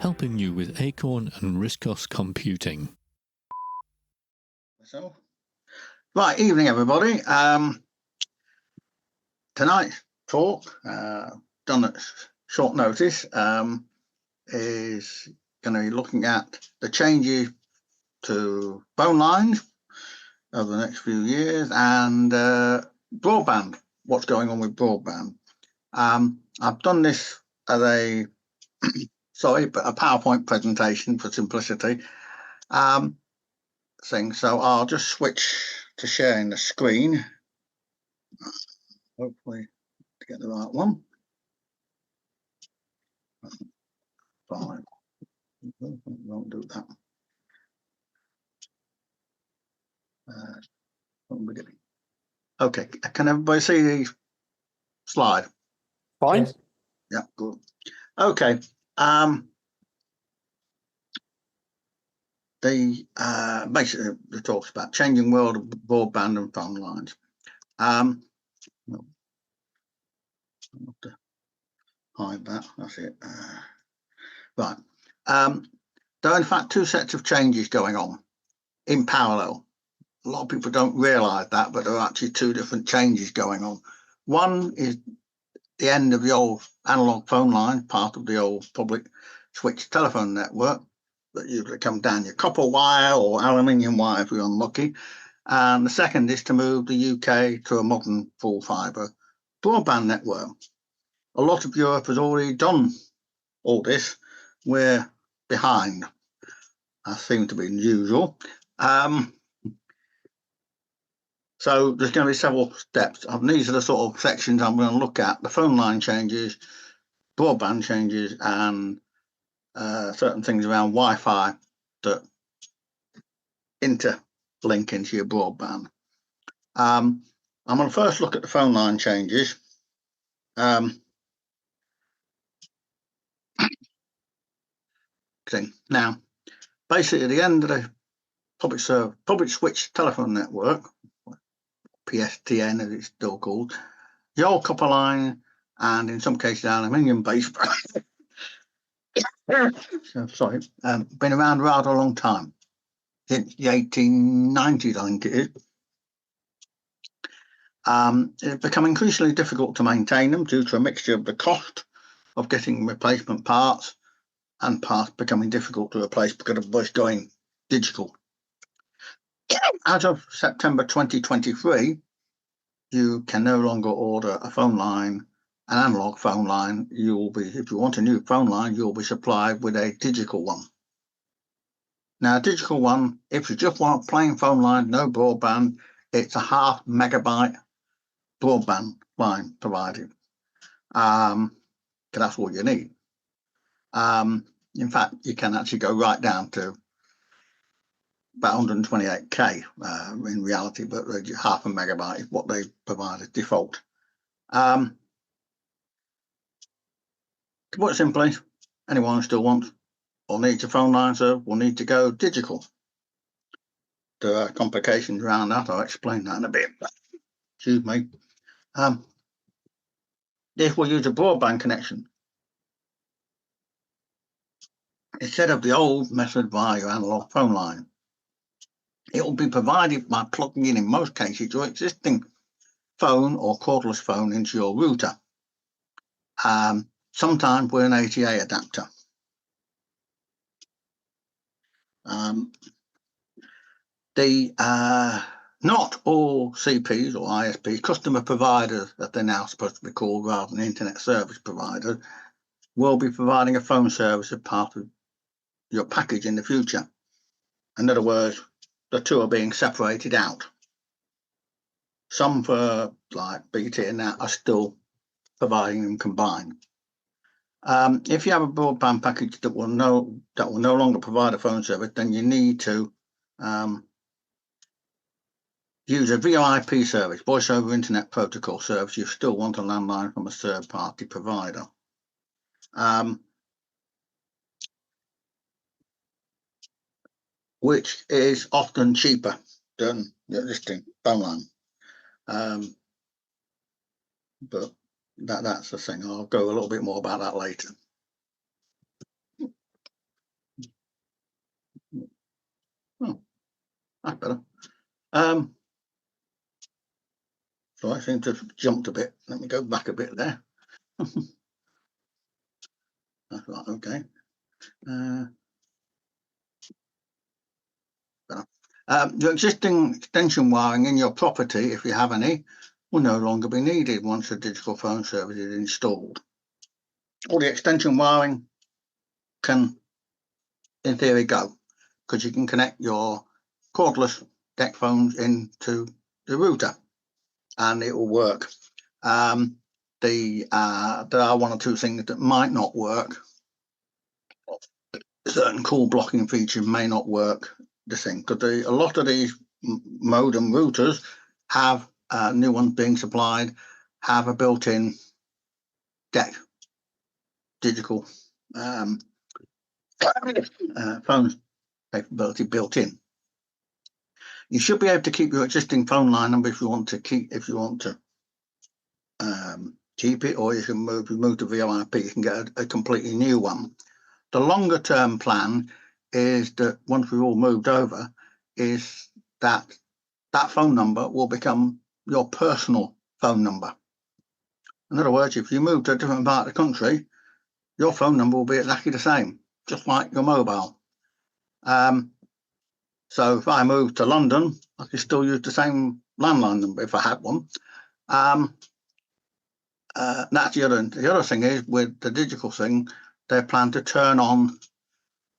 helping you with Acorn and RISCOS computing. So, right, evening everybody. Tonight's talk, done at short notice, is going to be looking at the changes to phone lines over the next few years and broadband, what's going on with broadband. I've done this as a PowerPoint presentation for simplicity thing, so I'll just switch to sharing the screen, hopefully to get the right one. Fine, won't do that. Okay, can everybody see the slide? Fine. Yeah, good. Okay. Basically it talks about changing world of broadband and phone lines. I'll have to hide that. That's it. Right. There are in fact two sets of changes going on in parallel. A lot of people don't realise that, but there are actually two different changes going on. One is the end of the old analog phone line, part of the old public switch telephone network that usually comes down your copper wire or aluminium wire if you're unlucky. And the second is to move the UK to a modern full fibre broadband network. A lot of Europe has already done all this. We're behind. That seems to be unusual. So there's going to be several steps. These are the sort of sections I'm going to look at: the phone line changes, broadband changes, and certain things around Wi-Fi that interlink into your broadband. I'm going to first look at the phone line changes. Now, basically, at the end of the public switch telephone network, PSTN as it's still called, the old copper line, and in some cases aluminium based, been around rather a long time, since the 1890s, I think it is. It's become increasingly difficult to maintain them due to a mixture of the cost of getting replacement parts and parts becoming difficult to replace because of voice going digital. As of September 2023, you can no longer order a phone line, an analog phone line. If you want a new phone line, you'll be supplied with a digital one. Now, a digital one, if you just want a plain phone line, no broadband, it's a 0.5 megabyte broadband line provided. Because that's all you need. In fact, you can actually go right down to about 128k in reality, but 0.5 megabyte is what they provide as default. To put it simply, anyone who still wants or needs a phone line will need to go digital. There are complications around that. I'll explain that in a bit. Excuse me. This will use a broadband connection instead of the old method via your analog phone line. It will be provided by plugging in most cases, your existing phone or cordless phone into your router, sometimes with an ATA adapter. Not all CPs or ISPs, customer providers, that they're now supposed to be called rather than internet service providers, will be providing a phone service as part of your package in the future. In other words, the two are being separated out. Some for like BT and that are still providing them combined. If you have a broadband package that will no longer provide a phone service, then you need to use a VoIP service, voice over internet protocol service. You still want a landline from a third party provider. Which is often cheaper than the existing phone line. But that's the thing. I'll go a little bit more about that later. That's better. So I seem to have jumped a bit. Let me go back a bit there. That's right, okay. Your existing extension wiring in your property, if you have any, will no longer be needed once the digital phone service is installed. All the extension wiring can, in theory, go, because you can connect your cordless deck phones into the router and it will work. There are one or two things that might not work. Certain call blocking features may not work the same, because a lot of these modem routers have new ones being supplied, have a built-in DEC digital phone capability built in. You should be able to keep your existing phone line number if you want to keep it, or you can move to VoIP. You can get a completely new one. The longer term plan is that once we've all moved over, is that phone number will become your personal phone number. In other words, if you move to a different part of the country, your phone number will be exactly the same, just like your mobile. So if I move to London, I can still use the same landline number if I had one. That's the other thing is, with the digital thing, they plan to turn on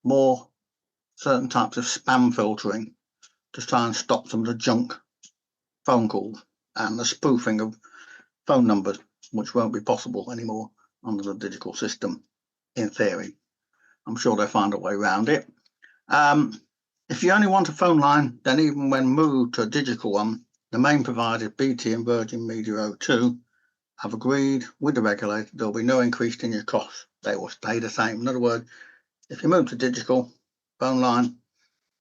more certain types of spam filtering to try and stop some of the junk phone calls and the spoofing of phone numbers, which won't be possible anymore under the digital system, in theory. I'm sure they'll find a way around it. If you only want a phone line, then even when moved to a digital one, the main providers, BT and Virgin Media O2, have agreed with the regulator there'll be no increase in your costs. They will stay the same. In other words, if you move to digital phone line,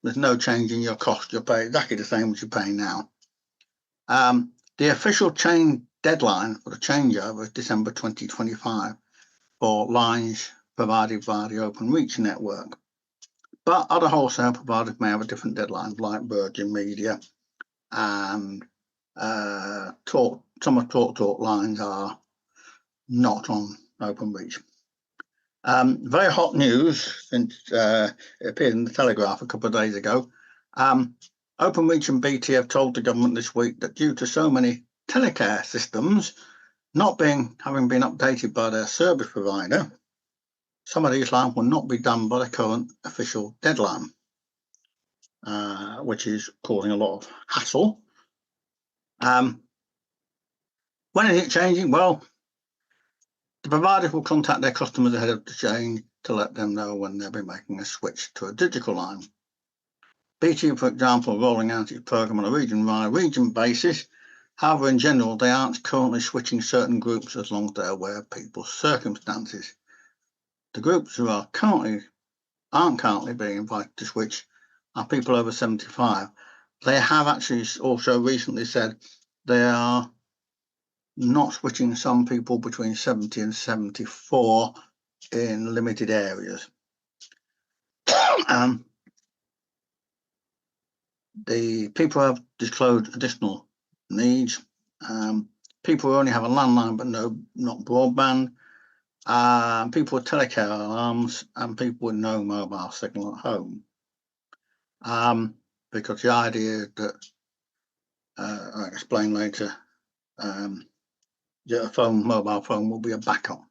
there's no change in your cost. You'll pay exactly the same as you're paying now. The official deadline for the changeover is December 2025 for lines provided via the OpenReach network. But other wholesale providers may have a different deadline, like Virgin Media and some of TalkTalk lines are not on OpenReach. Very hot news since it appeared in the Telegraph a couple of days ago. OpenReach and BT have told the government this week that due to so many telecare systems not having been updated by their service provider, some of these lines will not be done by the current official deadline, which is causing a lot of hassle. When is it changing? Well, the providers will contact their customers ahead of the change to let them know when they'll be making a switch to a digital line. BT, for example, rolling out its program on a region-by-region basis. However, in general, they aren't currently switching certain groups as long as they're aware of people's circumstances. The groups who aren't currently being invited to switch are people over 75. They have actually also recently said they are not switching some people between 70 and 74 in limited areas. The people have disclosed additional needs. People who only have a landline but not broadband. People with telecare alarms, and people with no mobile signal at home. Because the idea that I'll explain later, that a mobile phone will be a backup.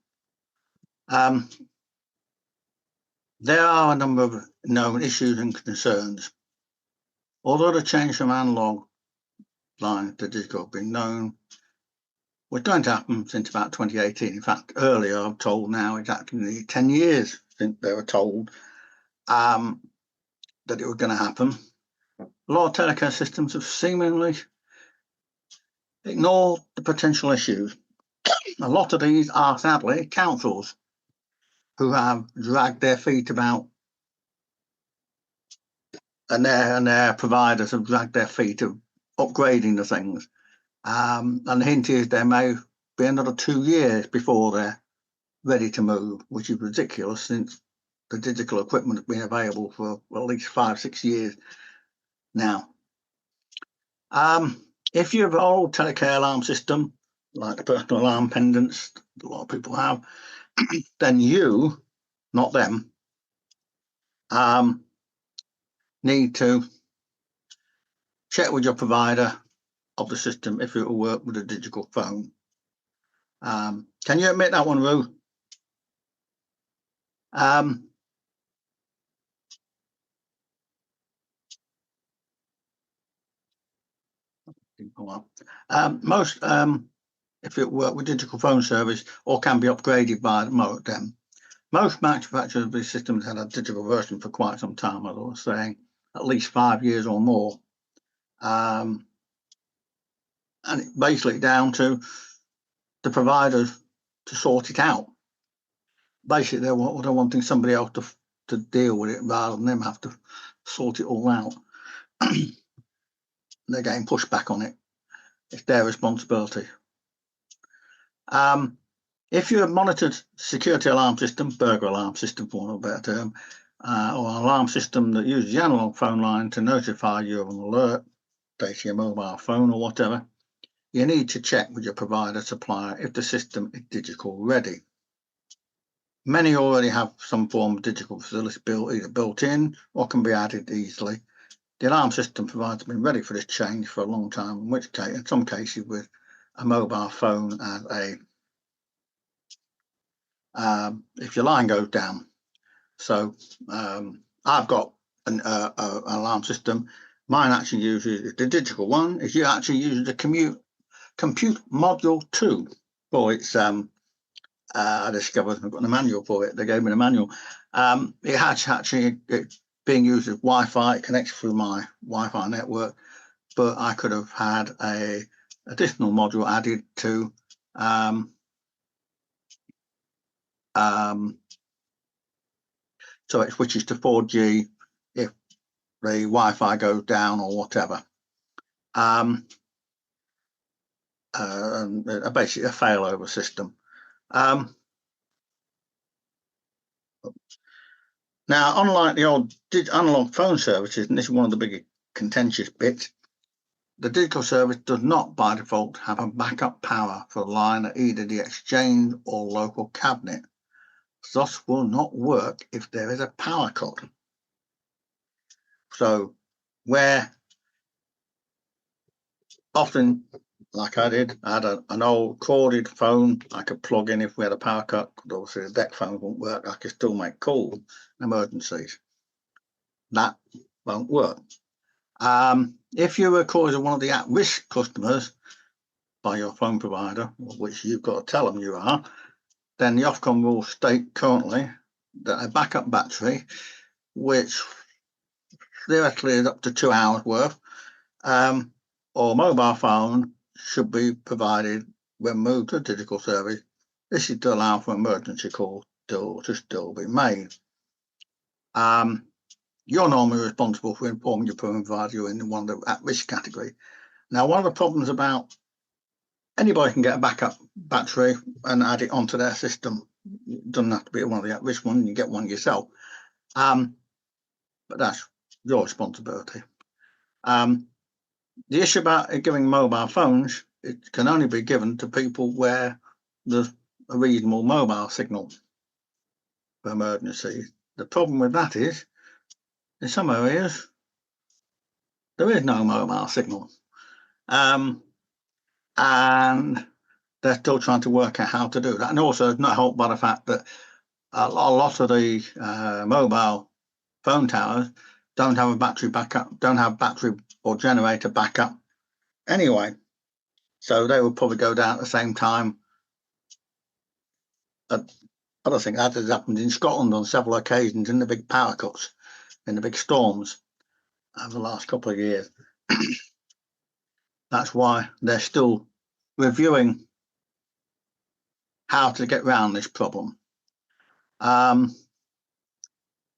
There are a number of known issues and concerns. Although the change from analog line to digital have been known, was going to happen since about 2018. In fact, earlier I'm told now it's actually 10 years since they were told that it was going to happen. A lot of telecare systems have seemingly ignored the potential issues. A lot of these are sadly councils who have dragged their feet about, and their providers have dragged their feet of upgrading the things. And the hint is there may be another 2 years before they're ready to move, which is ridiculous since the digital equipment has been available for at least 5-6 years now. If you have an old telecare alarm system, like the personal alarm pendants a lot of people have, then you, not them, need to check with your provider of the system if it will work with a digital phone. Can you admit that one, Roo? Most, if it work with digital phone service or can be upgraded by the modem, most manufacturers of these systems had a digital version for quite some time, as I was saying, at least 5 years or more. And it's basically down to the providers to sort it out. Basically, they're wanting somebody else to deal with it rather than them have to sort it all out. They're getting pushed back on it. It's their responsibility. If you're a monitored security alarm system, burglar alarm system for want of a better term, or an alarm system that uses the analog phone line to notify you of an alert, data your mobile phone or whatever, you need to check with your provider supplier if the system is digital ready. Many already have some form of digital facility either built in or can be added easily. The alarm system provider has been ready for this change for a long time, in which case, in some cases, with a mobile phone as a if your line goes down. So I've got an alarm system. Mine actually uses the digital one. Is you actually uses the compute module 2 for its. I discovered I've got a manual for it. They gave me the manual. It has actually it's being used as Wi-Fi. It connects through my Wi-Fi network, but I could have had a additional module added to so it switches to 4G if the Wi-Fi goes down or whatever. Basically a failover system. Now, unlike the old analog phone services, and this is one of the big contentious bits, the digital service does not by default have a backup power for the line at either the exchange or local cabinet. Thus will not work if there is a power cut. So where often, like I did, I had an old corded phone I could plug in if we had a power cut. Obviously, the deck phone won't work. I could still make calls in emergencies. That won't work. If you were causing one of the at-risk customers by your phone provider, which you've got to tell them you are, then the Ofcom rules state currently that a backup battery, which theoretically is up to 2 hours worth, or mobile phone should be provided when moved to digital service. This is to allow for emergency calls to still be made. You're normally responsible for informing your provider you're in one of the at-risk category. Now, one of the problems about anybody can get a backup battery and add it onto their system. It doesn't have to be one of the at-risk ones. You get one yourself. But that's your responsibility. The issue about giving mobile phones, it can only be given to people where there's a reasonable mobile signal for emergencies. The problem with that is, in some areas, there is no mobile signal. And they're still trying to work out how to do that. And also, it's not helped by the fact that a lot of the mobile phone towers don't have a battery backup, don't have battery or generator backup anyway. So they will probably go down at the same time. Other thing that has happened in Scotland on several occasions in the big power cuts, in the big storms over the last couple of years. That's why they're still reviewing how to get around this problem.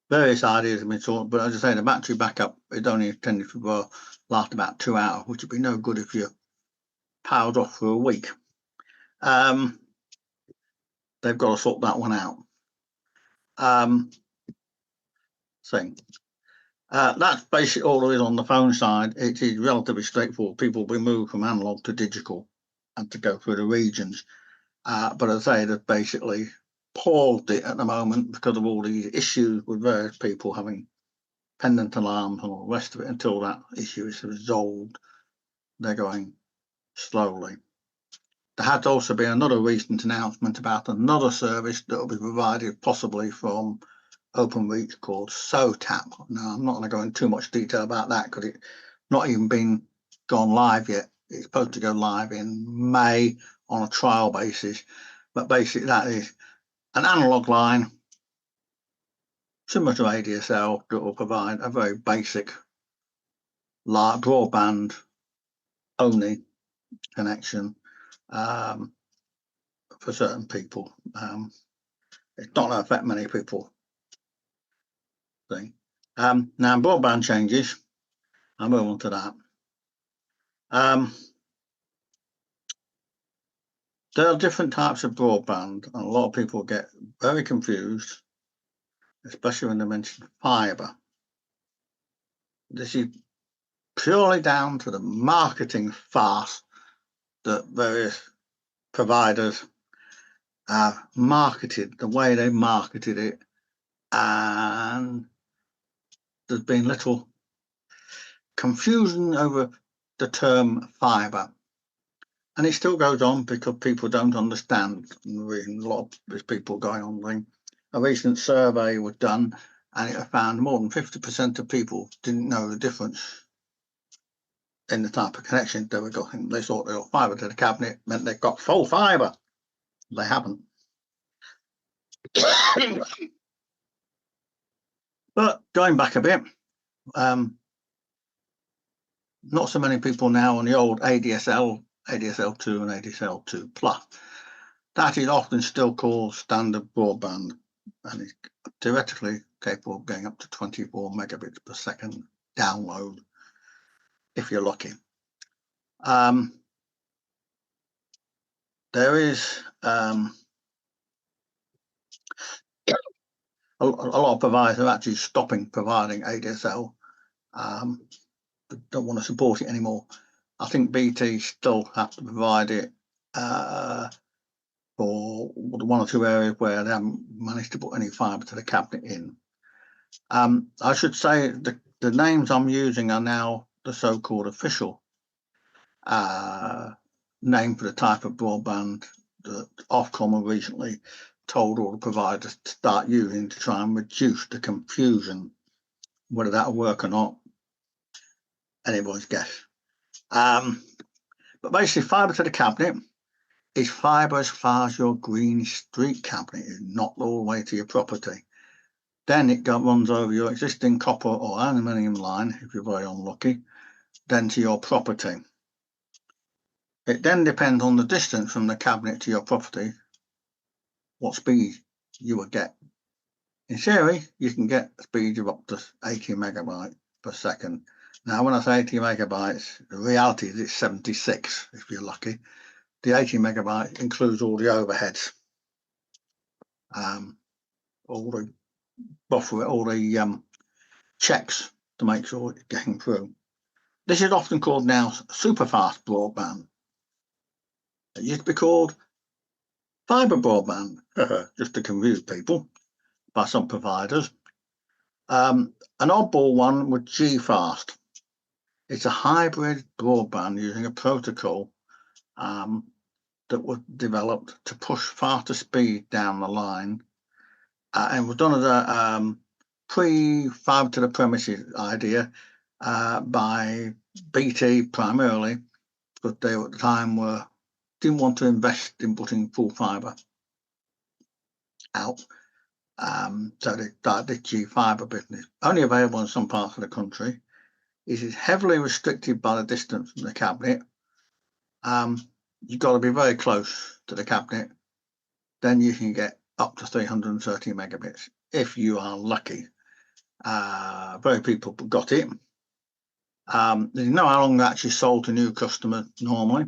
Various ideas have been thought, but as I say, the battery backup is only intended to last about 2 hours, which would be no good if you're powered off for a week. They've got to sort that one out. That's basically all there is on the phone side. It is relatively straightforward. People will be moved from analog to digital and to go through the regions. But as I say, they've basically paused it at the moment because of all these issues with various people having pendant alarms and all the rest of it. Until that issue is resolved, they're going slowly. There had also been another recent announcement about another service that will be provided possibly from OpenReach called SOTAP. Now, I'm not going to go into too much detail about that because it's not even been gone live yet. It's supposed to go live in May on a trial basis. But basically, that is an analog line similar to ADSL that will provide a very basic broadband only connection for certain people. It's not going to affect many people. Now, broadband changes. I'll move on to that. There are different types of broadband, and a lot of people get very confused, especially when they mention fibre. This is purely down to the marketing farce that various providers have marketed, the way they marketed it, and there's been little confusion over the term fibre. And it still goes on because people don't understand. A lot of people going on. A recent survey was done, and it found more than 50% of people didn't know the difference in the type of connection they were getting. They thought they got fibre to the cabinet meant they got full fibre. They haven't. But going back a bit, not so many people now on the old ADSL, ADSL2 and ADSL2 Plus. That is often still called standard broadband, and is theoretically capable of going up to 24 megabits per second download if you're lucky. There is a lot of providers are actually stopping providing ADSL. They don't want to support it anymore. I think BT still have to provide it for one or two areas where they haven't managed to put any fibre to the cabinet in. I should say the names I'm using are now the so-called official name for the type of broadband that Ofcom have recently told all the providers to start using to try and reduce the confusion. Whether that'll work or not, anybody's guess. But basically, fibre to the cabinet is fibre as far as your green street cabinet is, not all the way to your property. Then it runs over your existing copper or aluminium line, if you're very unlucky, then to your property. It then depends on the distance from the cabinet to your property, what speed you will get. In theory, you can get speeds of up to 80 megabytes per second. Now, when I say 80 megabytes, the reality is it's 76, if you're lucky. The 80 megabytes includes all the overheads, all the buffer, all the checks to make sure it's getting through. This is often called now superfast broadband. It used to be called fibre broadband, just to confuse people, by some providers. An oddball one was G-Fast. It's a hybrid broadband using a protocol that was developed to push faster speed down the line, and was done as a pre-fibre to the premises idea by BT primarily, because they at the time didn't want to invest in putting full fibre out. So they started the G-Fibre business, only available in some parts of the country. It is heavily restricted by the distance from the cabinet. You've got to be very close to the cabinet. Then you can get up to 330 megabits if you are lucky. Very people got it. You know how long they actually sold to new customers normally.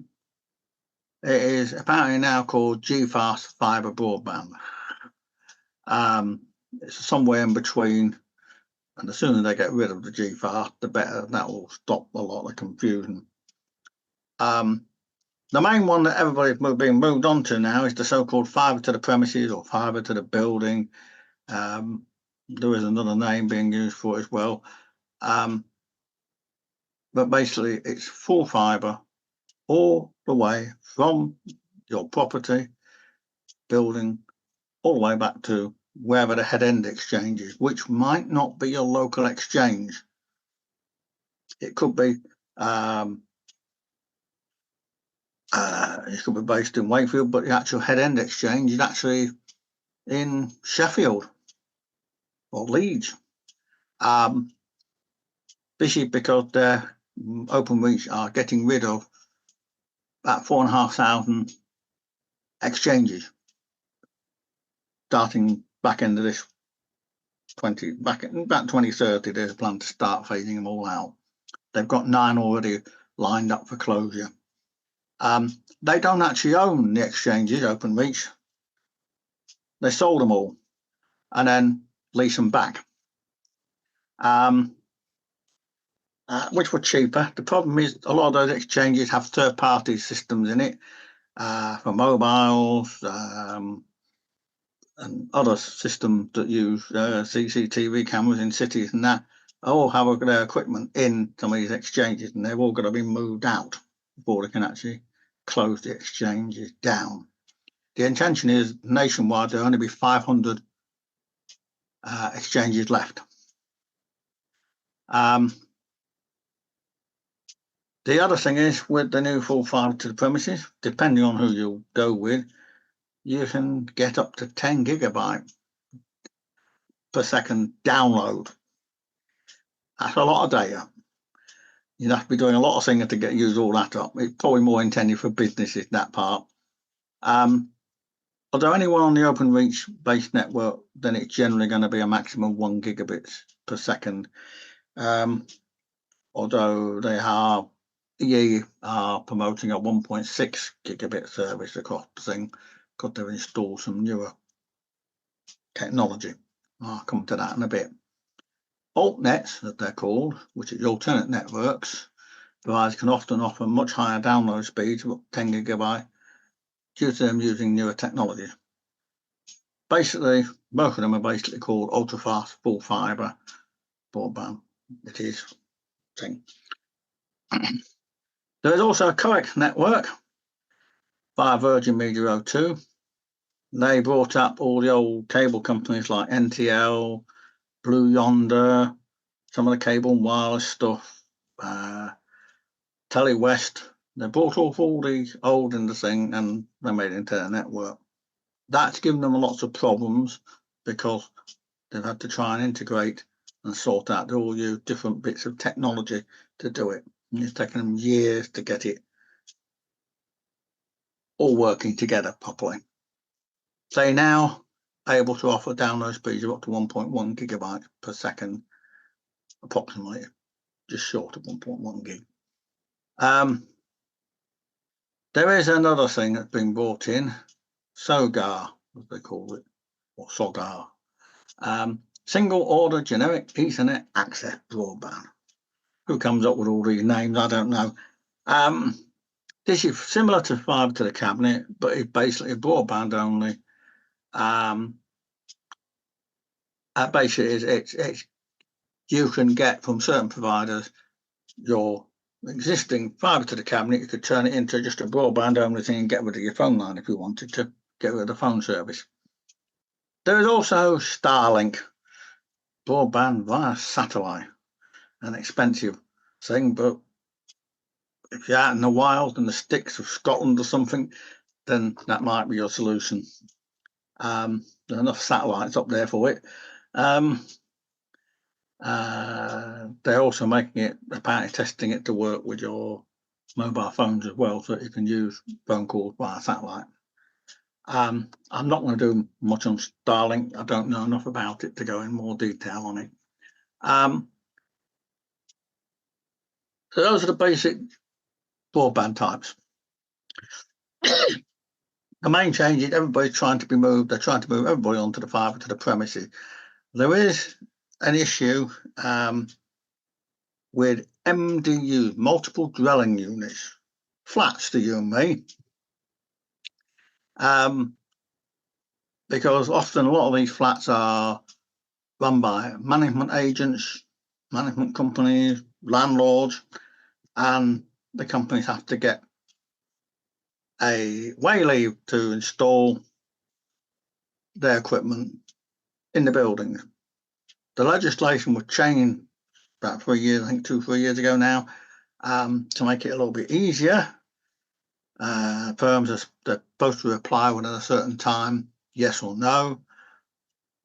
It is apparently now called G-Fast Fibre Broadband. It's somewhere in between And the sooner they get rid of the GFAR, the better. That will stop a lot of confusion. The main one that everybody's being moved on to now is the so-called fibre to the premises or fibre to the building. There is another name being used for it as well. But basically, it's full fibre all the way from your property, building, all the way back to wherever the head end exchange is, which might not be your local exchange. It could be it could be based in Wakefield, but the actual head end exchange is actually in Sheffield or Leeds. This is because their Openreach are getting rid of about 4,500 exchanges, starting back into this back in about 2030. There's a plan to start phasing them all out. They've got 9 already lined up for closure. They don't actually own the exchanges, Openreach. They sold them all and then lease them back, which were cheaper. The problem is a lot of those exchanges have third-party systems in it for mobiles and other systems that use CCTV cameras in cities, and that all have their equipment in some of these exchanges, and they've all got to be moved out before they can actually close the exchanges down. The intention is nationwide there'll only be 500 exchanges left. The other thing is, with the new full fibre to the premises, depending on who you go with, you can get up to 10 gigabyte per second download. That's a lot of data. You'd have to be doing a lot of things to use all that up. It's probably more intended for businesses, that part. Although anyone on the Openreach based network, then it's generally going to be a maximum of 1 gigabits per second. Although EE are promoting a 1.6 gigabit service across the thing, because they've installed some newer technology. I'll come to that in a bit. Altnets, as they're called, which is alternate networks, providers can often offer much higher download speeds, about 10 gigabyte, due to them using newer technology. Basically, most of them are basically called ultra-fast full fibre broadband. It is thing. There is also a coax network via Virgin Media O2. They brought up all the old cable companies like NTL, Blue Yonder, some of the cable and wireless stuff, Telewest. They brought off all the old in the thing and they made it into a network. That's given them lots of problems because they've had to try and integrate and sort out all your different bits of technology to do it. And it's taken them years to get it all working together properly. They now are able to offer download speeds of up to 1.1 gigabytes per second, approximately, just short of 1.1 gig. There is another thing that's been brought in, SOGAR, as they call it, or SOGAR, single order generic Ethernet access broadband. Who comes up with all these names? I don't know. This is similar to fibre to the cabinet, but it's basically broadband only. Basically, it's you can get from certain providers your existing fibre to the cabinet. You could turn it into just a broadband only thing and get rid of your phone line if you wanted to get rid of the phone service. There is also Starlink, broadband via satellite, an expensive thing, but if you're out in the wild in the sticks of Scotland or something, then that might be your solution. There's enough satellites up there for it. They're also making it, apparently testing it to work with your mobile phones as well, so that you can use phone calls via satellite. I'm not going to do much on Starlink. I don't know enough about it to go in more detail on it. So those are the basic broadband types. The main change is everybody's trying to be moved. They're trying to move everybody onto the fibre to the premises. There is an issue with MDUs, multiple dwelling units, flats to you and me, because often a lot of these flats are run by management agents, management companies, landlords, and the companies have to get a way leave to install their equipment in the buildings. The legislation was changed about 3 years, I think 2-3 years ago now, to make it a little bit easier. Firms are supposed to reply within a certain time, yes or no,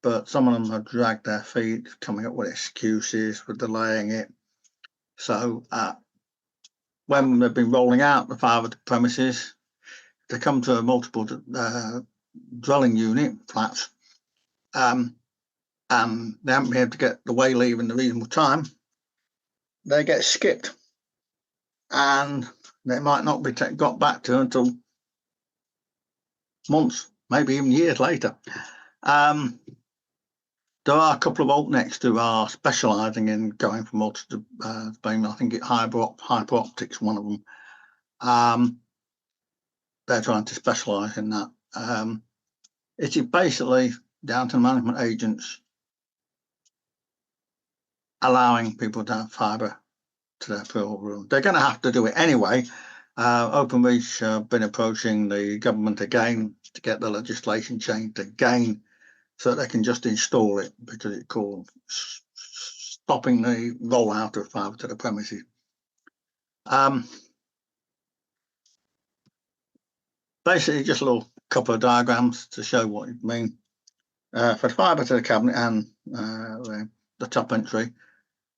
but some of them have dragged their feet, coming up with excuses for delaying it. So when they've been rolling out the fibre to premises, they come to a multiple dwelling unit, flats, and they haven't been able to get the way leave in the reasonable time, they get skipped. And they might not be got back to until months, maybe even years later. There are a couple of altnets who are specialising in going from multi to I think it's hyper optics, one of them. They're trying to specialise in that. It is basically down to management agents allowing people to have fibre to their pool room. They're going to have to do it anyway. Openreach have been approaching the government again to get the legislation changed again so they can just install it, because it's called stopping the rollout of fibre to the premises. Basically, just a little couple of diagrams to show what it means. For fibre to the cabinet and the top entry,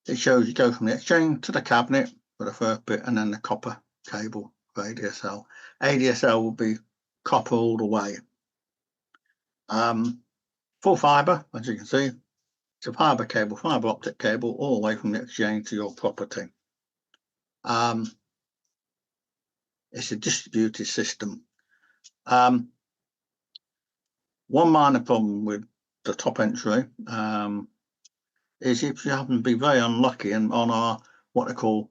it shows you go from the exchange to the cabinet for the first bit, and then the copper cable for ADSL. ADSL will be copper all the way. Full fibre, as you can see, it's a fibre cable, fibre optic cable, all the way from the exchange to your property. It's a distributed system. One minor problem with the top entry is if you happen to be very unlucky and on our what they call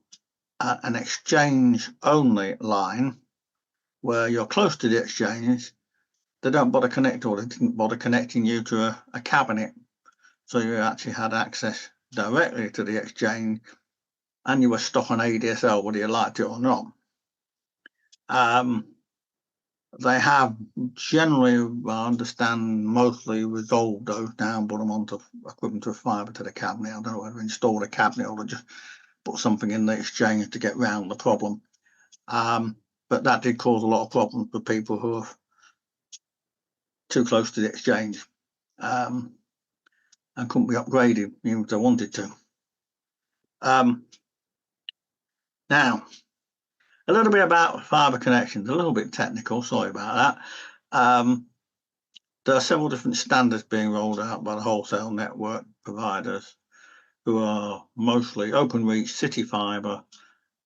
an exchange only line, where you're close to the exchange, they don't bother connect, or they didn't bother connecting you to a cabinet, so you actually had access directly to the exchange, and you were stuck on ADSL whether you liked it or not. They have generally, I understand, mostly resolved those now and put them onto equivalent to a fibre to the cabinet. I don't know whether to install a cabinet or to just put something in the exchange to get round the problem. But that did cause a lot of problems for people who are too close to the exchange and couldn't be upgraded even if they wanted to. Now, a little bit about fibre connections, a little bit technical, sorry about that. There are several different standards being rolled out by the wholesale network providers, who are mostly Openreach, City Fibre,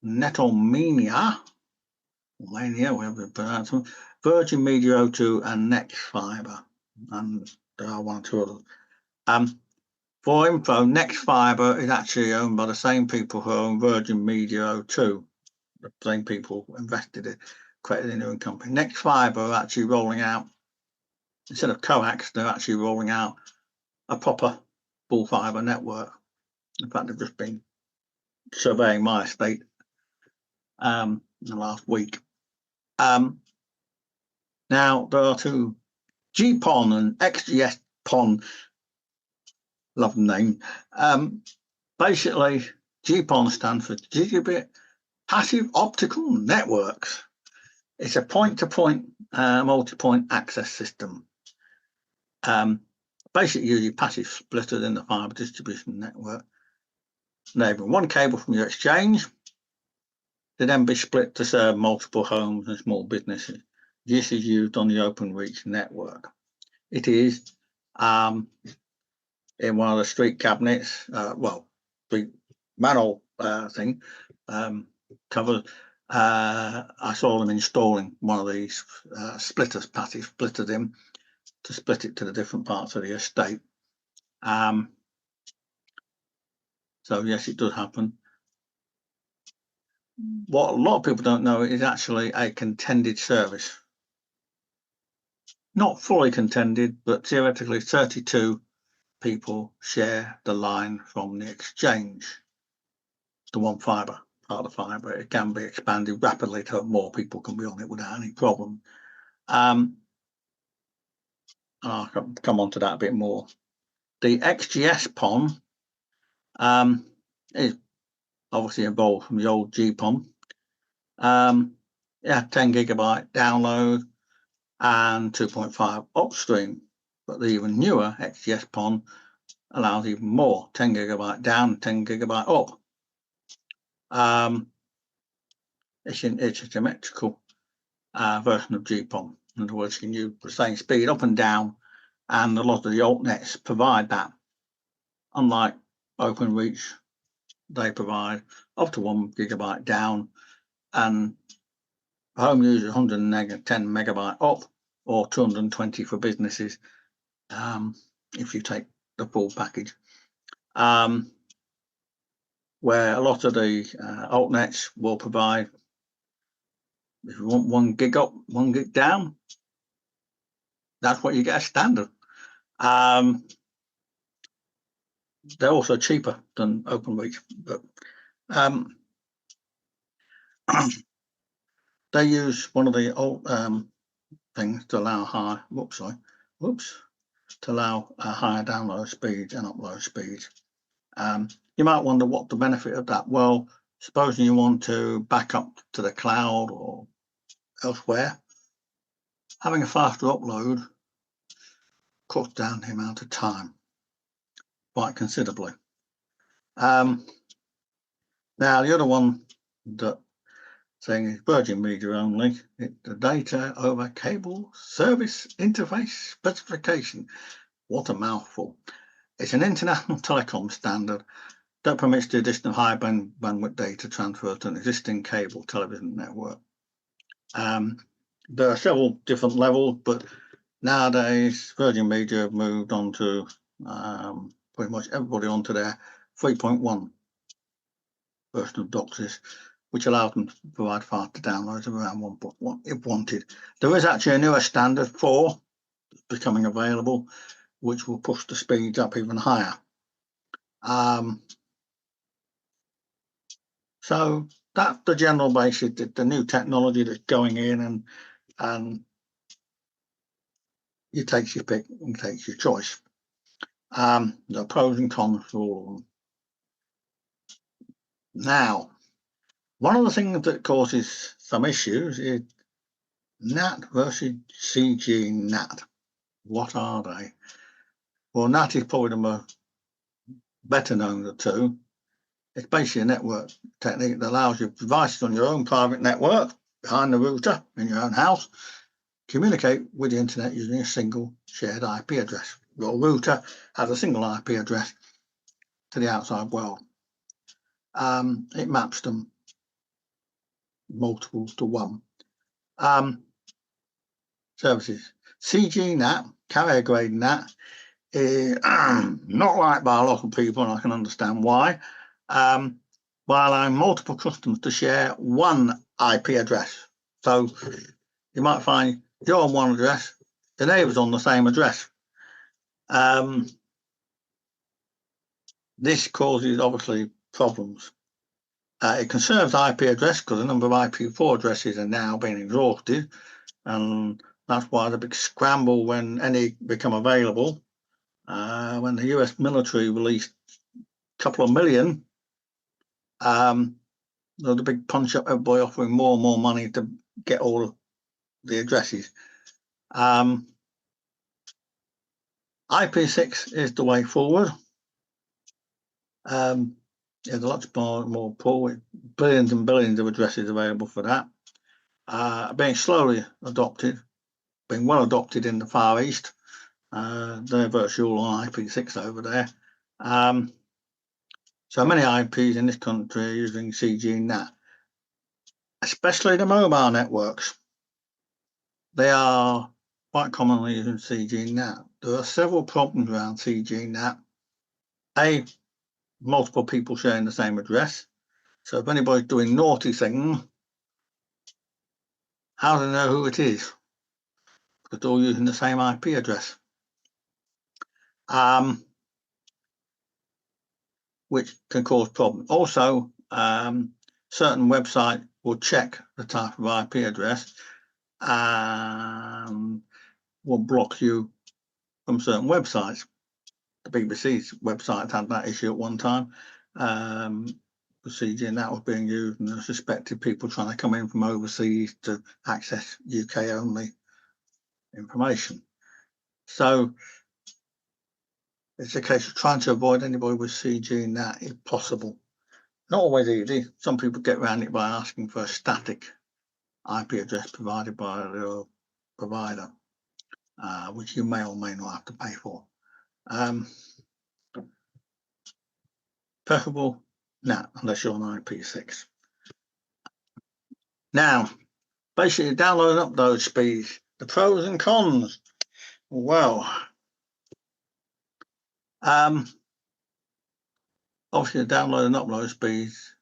Netomania, whatever you pronounce them, Virgin Media O2, and Nexfibre, and there are one or two others. For info, Nexfibre is actually owned by the same people who own Virgin Media O2, the same people who invested it, created a new company. Nexfibre are actually rolling out, instead of coax, they're actually rolling out a proper full fibre network. In fact, they've just been surveying my estate in the last week. Now, there are two, GPON and XGS-PON, love the name. Basically, GPON stands for Gigabit Passive Optical Networks. It's a point-to-point multi-point access system. Basically, using passive splitters in the fibre distribution network, enabling one cable from your exchange to then be split to serve multiple homes and small businesses. This is used on the Openreach network. It is in one of the street cabinets, the manhole thing covered. I saw them installing one of these splitters, passive splitters in to split it to the different parts of the estate. So yes, it does happen. What a lot of people don't know is actually a contended service. Not fully contended, but theoretically 32 people share the line from the exchange. The one fibre, part of the fibre, it can be expanded rapidly so more people can be on it without any problem. And I'll come on to that a bit more. The XGS PON is obviously evolved from the old GPON. Yeah, 10 gigabyte download and 2.5 upstream, but the even newer XGS PON allows even more, 10 gigabyte down, 10 gigabyte up. It's a symmetrical version of GPON. In other words, you can use the same speed up and down, and a lot of the altnets provide that. Unlike OpenReach, they provide up to 1 gigabyte down, and home users 110 megabyte up, or 220 for businesses, if you take the full package. Where a lot of the altnets will provide, if you want 1 gig up, 1 gig down, that's what you get as standard. They're also cheaper than OpenReach, but they use one of the old things to allow higher download speeds and upload speeds. You might wonder what the benefit of that. Well, supposing you want to back up to the cloud or elsewhere, having a faster upload cuts down the amount of time quite considerably. Now, the other one that saying is Virgin Media only, the data over cable service interface specification. What a mouthful. It's an international telecom standard that permits the addition of high bandwidth data transfer to an existing cable television network. There are several different levels, but nowadays Virgin Media have moved on to pretty much everybody onto their 3.1 version of DOCSIS, which allows them to provide faster downloads of around 1.1 if wanted. There is actually a newer standard 4 becoming available, which will push the speeds up even higher. So that's the general basis, the new technology that's going in, and you take your pick and take your choice. The pros and cons for all of them. Now, one of the things that causes some issues is NAT versus CG NAT. What are they? Well, NAT is probably the most better known of the two. It's basically a network technique that allows your devices on your own private network behind the router in your own house communicate with the internet using a single shared IP address. Your router has a single IP address to the outside world. It maps them multiples to 1. Services. CG NAT, carrier grade NAT, is not liked by a lot of people, and I can understand why. By allowing multiple customers to share one IP address. So you might find you're on one address, the neighbour's on the same address. This causes obviously problems. It conserves IP address because a number of IP4 addresses are now being exhausted, and that's why the big scramble when any become available. When the US military released a couple of million, the big punch up, everybody offering more and more money to get all of the addresses. IP6 is the way forward. There's lots more pull, with billions and billions of addresses available for that. Being slowly adopted, being well adopted in the Far East. They're virtually all on IP6 over there. So many IPs in this country are using CG NAT, especially the mobile networks. They are quite commonly using CG NAT. There are several problems around CG NAT. multiple people sharing the same address. So if anybody's doing naughty things, how do they know who it is? Because they're all using the same IP address. Which can cause problems. Also, certain websites will check the type of IP address and will block you from certain websites. The BBC's website had that issue at one time. Procedure, and that was being used, and I suspected people trying to come in from overseas to access UK only information. So it's a case of trying to avoid anybody with CG in that if possible. Not always easy. Some people get around it by asking for a static IP address provided by their provider, which you may or may not have to pay for. Preferable? No, unless you're on IP6. Now, basically, download and upload speeds, the pros and cons. Well, obviously, the download and upload speeds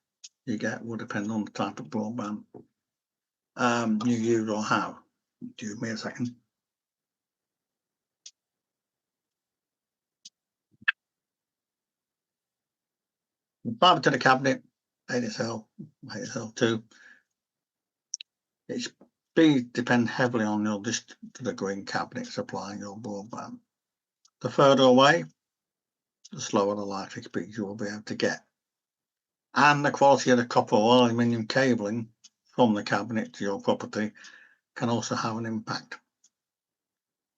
you get will depend on the type of broadband you use or have. Give me a second. Fiber to the cabinet, ADSL, ADSL2. Its speed depends heavily on your distance to the green cabinet supplying your broadband. The further away, the slower the likely speed you will be able to get. And the quality of the copper or aluminium cabling from the cabinet to your property can also have an impact.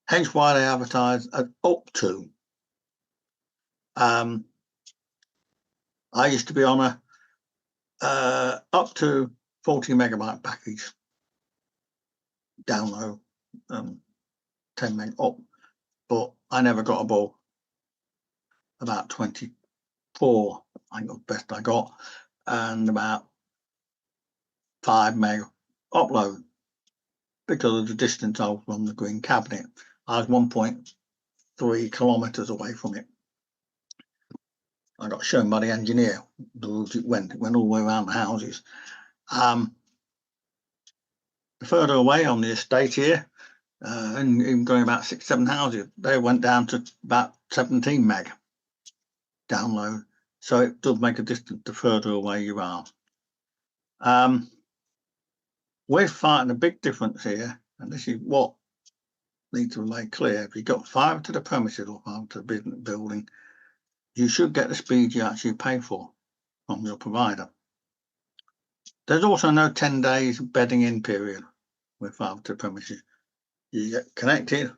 Hence why they advertise at up to. I used to be on a up to 40 megabyte package download, 10 meg up, but I never got above about 24, I think was the best I got, and about 5 meg upload because of the distance I was from the green cabinet. I was 1.3 kilometers away from it. I got shown by the engineer the route it went all the way around the houses. The further away on the estate here, and even going about 6-7 houses, they went down to about 17 meg download. So it does make a difference the further away you are. We're finding a big difference here, and this is what needs to be made clear. If you've got fibre to the premises or fibre to the business building, you should get the speed you actually pay for from your provider. There's also no 10 days bedding in period with fibre to the premises. You get connected,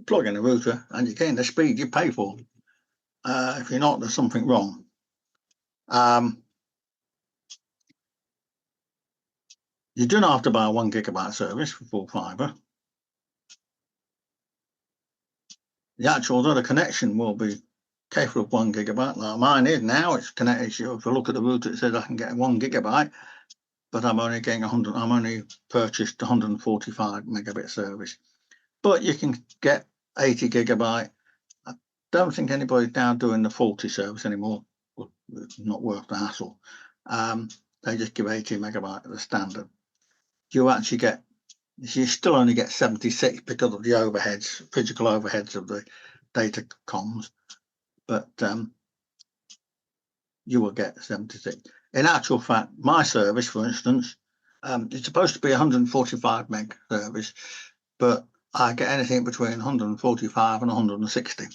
plug in a router, and you're getting the speed you pay for. If you're not, there's something wrong. You do not have to buy a 1 gigabyte service for full fibre. The actual other connection will be capable of 1 gigabyte. Like mine is now. It's connected. If you look at the router, it says I can get 1 gigabyte, but I'm only getting 100. I'm only purchased 145 megabit service. But you can get 80 gigabyte. I don't think anybody's now doing the 40 service anymore. It's not worth the hassle. They just give 80 megabyte as a standard. You actually get, you still only get 76 because of the overheads, physical overheads of the data comms, but you will get 76. In actual fact, my service, for instance, it's supposed to be 145 meg service, but I get anything between 145 and 160.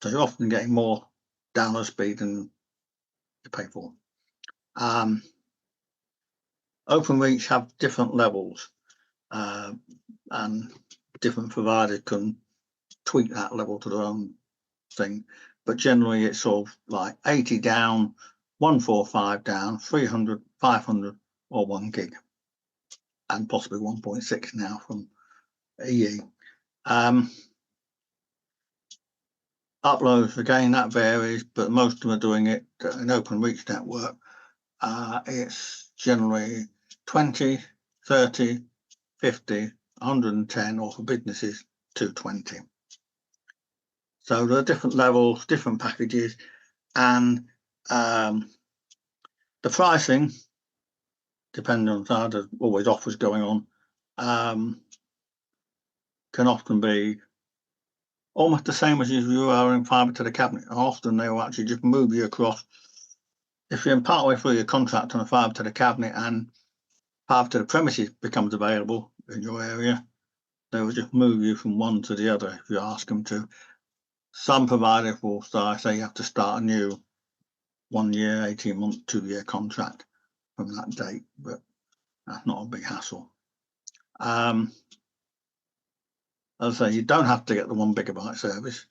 So you're often getting more download speed than you pay for. OpenReach have different levels, and different providers can tweak that level to their own thing. But generally, it's sort of like 80 down, 145 down, 300, 500, or 1 gig, and possibly 1.6 now from EE. Uploads, again, that varies, but most of them are doing it in OpenReach network. It's generally 20, 30, 50, 110, or for businesses, 220. So there are different levels, different packages. and the pricing, depending on how there's always offers going on, can often be almost the same as if you are in fibre to the cabinet. Often they will actually just move you across. If you're in partway through your contract on a fibre to the cabinet and fibre to the premises becomes available in your area, they will just move you from one to the other if you ask them to. Some providers will say you have to start a new 1 year, 18-month, 2-year contract from that date, but that's not a big hassle. As I say, you don't have to get the 1 gigabyte service,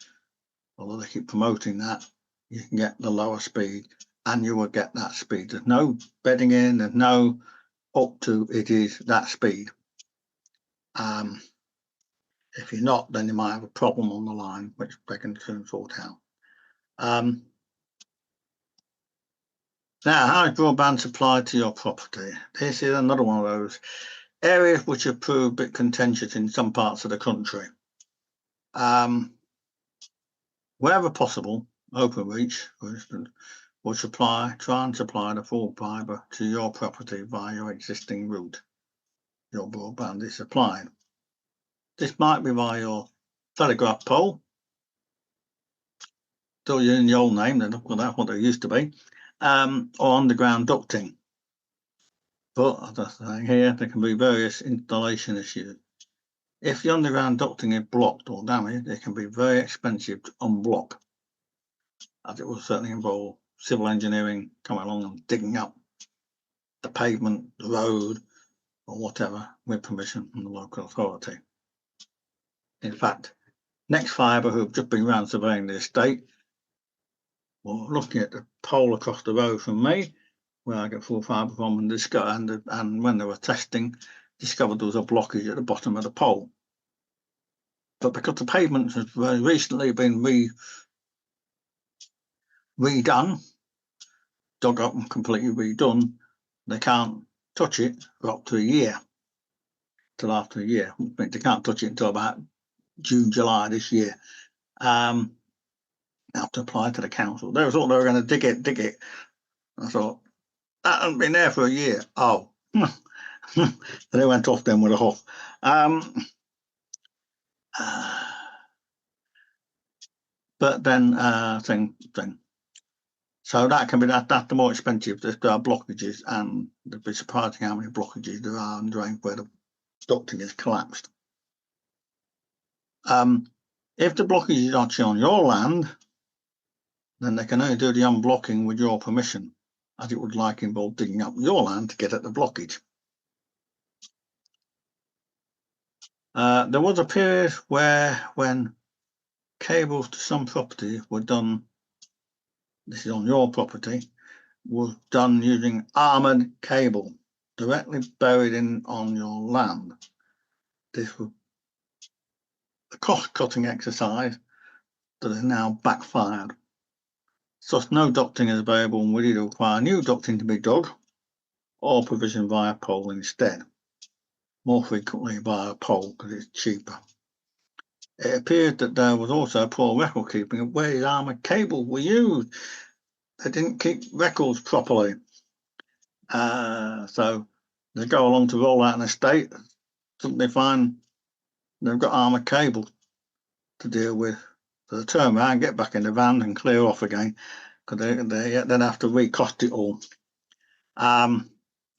although they keep promoting that. You can get the lower speed and you will get that speed. There's no bedding in, there's no up to, it is that speed. If you're not, then you might have a problem on the line, which they can soon sort out. Now, how is broadband supplied to your property? This is another one of those areas which have proved a bit contentious in some parts of the country. Wherever possible, Openreach, for instance, will try and supply the full fibre to your property via your existing route. Your broadband is supplied. This might be via your telegraph pole, still using the old name, that's what they used to be, or underground ducting. But as I'm saying here, there can be various installation issues. If the underground ducting is blocked or damaged, it can be very expensive to unblock, as it will certainly involve civil engineering coming along and digging up the pavement, the road, or whatever, with permission from the local authority. In fact, Next Fibre, who have just been round surveying the estate, were looking at the pole across the road from me, where I get full fibre from, and when they were testing, discovered there was a blockage at the bottom of the pole. But because the pavement has very recently been redone, dug up and completely redone, they can't touch it for up to a year, till after a year. They can't touch it until about June, July this year. Have to apply to the council. They thought they were going to dig it. I thought, that hasn't been there for a year. Oh. They went off then with a huff. But then thing. So that can be that's the more expensive. There are blockages, and it'd be surprising how many blockages there are in drains where the ducting is collapsed. If the blockage is actually on your land, then they can only do the unblocking with your permission, as it would involve digging up your land to get at the blockage. There was a period when cables to some properties were done, this is on your property, was done using armoured cable directly buried on your land. This was a cost-cutting exercise that has now backfired. Thus, no ducting is available, and would either require new ducting to be dug or provision via pole instead, more frequently via pole because it's cheaper. It appeared that there was also poor record keeping of where the armoured cable were used. They didn't keep records properly. So they go along to roll out an estate, suddenly find they've got armoured cable to deal with. So they turn around, get back in the van and clear off again, because they then have to recost it all. And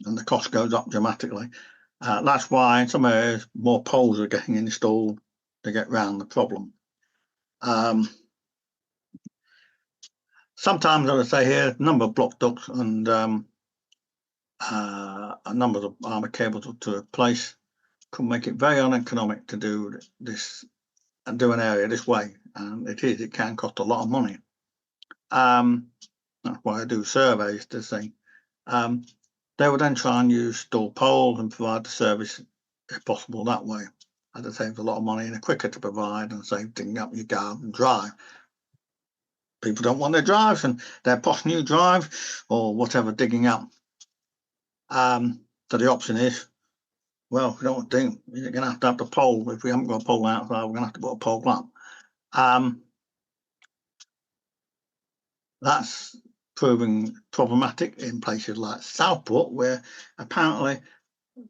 the cost goes up dramatically. That's why in some areas more poles are getting installed to get round the problem. Sometimes, as I say here, a number of block ducts and a number of armoured cables to replace could make it very uneconomic to do this and do an area this way, and it can cost a lot of money. That's why I do surveys to see. They would then try and use stall poles and provide the service if possible that way. As it saves a lot of money and are quicker to provide and save digging up your garden drive. People don't want their drives and their posh new drive or whatever digging up. So the option is, well, if we don't want to do, you're going to have the pole. If we haven't got a pole outside, we're going to have to put a pole up. That's proving problematic in places like Southport, where apparently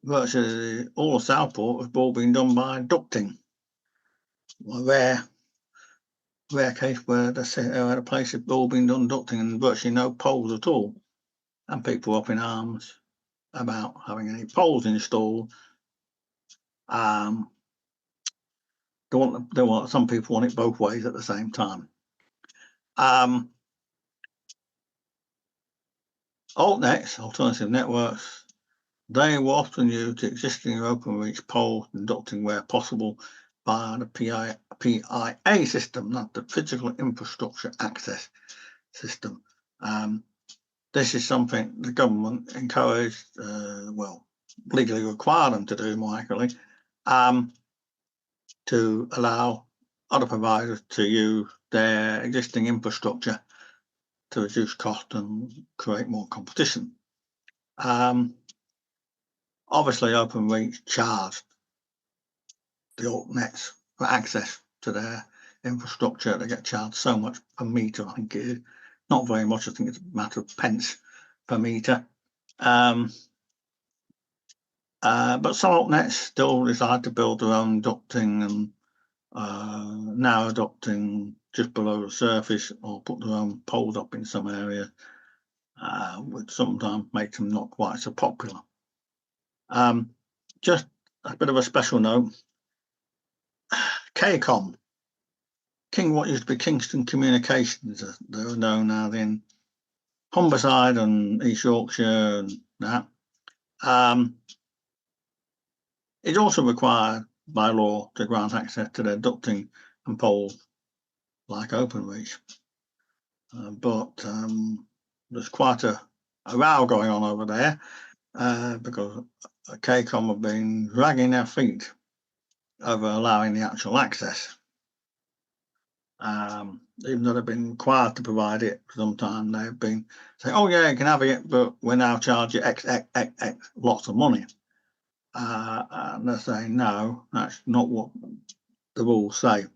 virtually all of Southport has all been done by ducting. A rare case where the place has all been done ducting and virtually no poles at all. And people are up in arms about having any poles installed. Some people want it both ways at the same time. Altnets, alternative networks, they will often use existing OpenReach poles and ducting where possible via the PIA system, not the physical infrastructure access system. This is something the government encouraged, legally require them to do more accurately, to allow other providers to use their existing infrastructure to reduce cost and create more competition. Obviously, OpenReach charged the altnets for access to their infrastructure. They get charged so much per meter, I think it is. Not very much, I think it's a matter of pence per meter. But some altnets still decide to build their own ducting and narrow ducting just below the surface, or put their own poles up in some areas, which sometimes makes them not quite so popular. Just a bit of a special note. KCOM, what used to be Kingston Communications, they're known as in Humberside and East Yorkshire and that. It's also required by law to grant access to their ducting and poles like OpenReach. But there's quite a row going on over there because KCOM have been dragging their feet over allowing the actual access. Even though they've been required to provide it for some time, they've been saying, oh yeah, you can have it, but we're now charging X, lots of money. And they're saying, no, that's not what the rules say.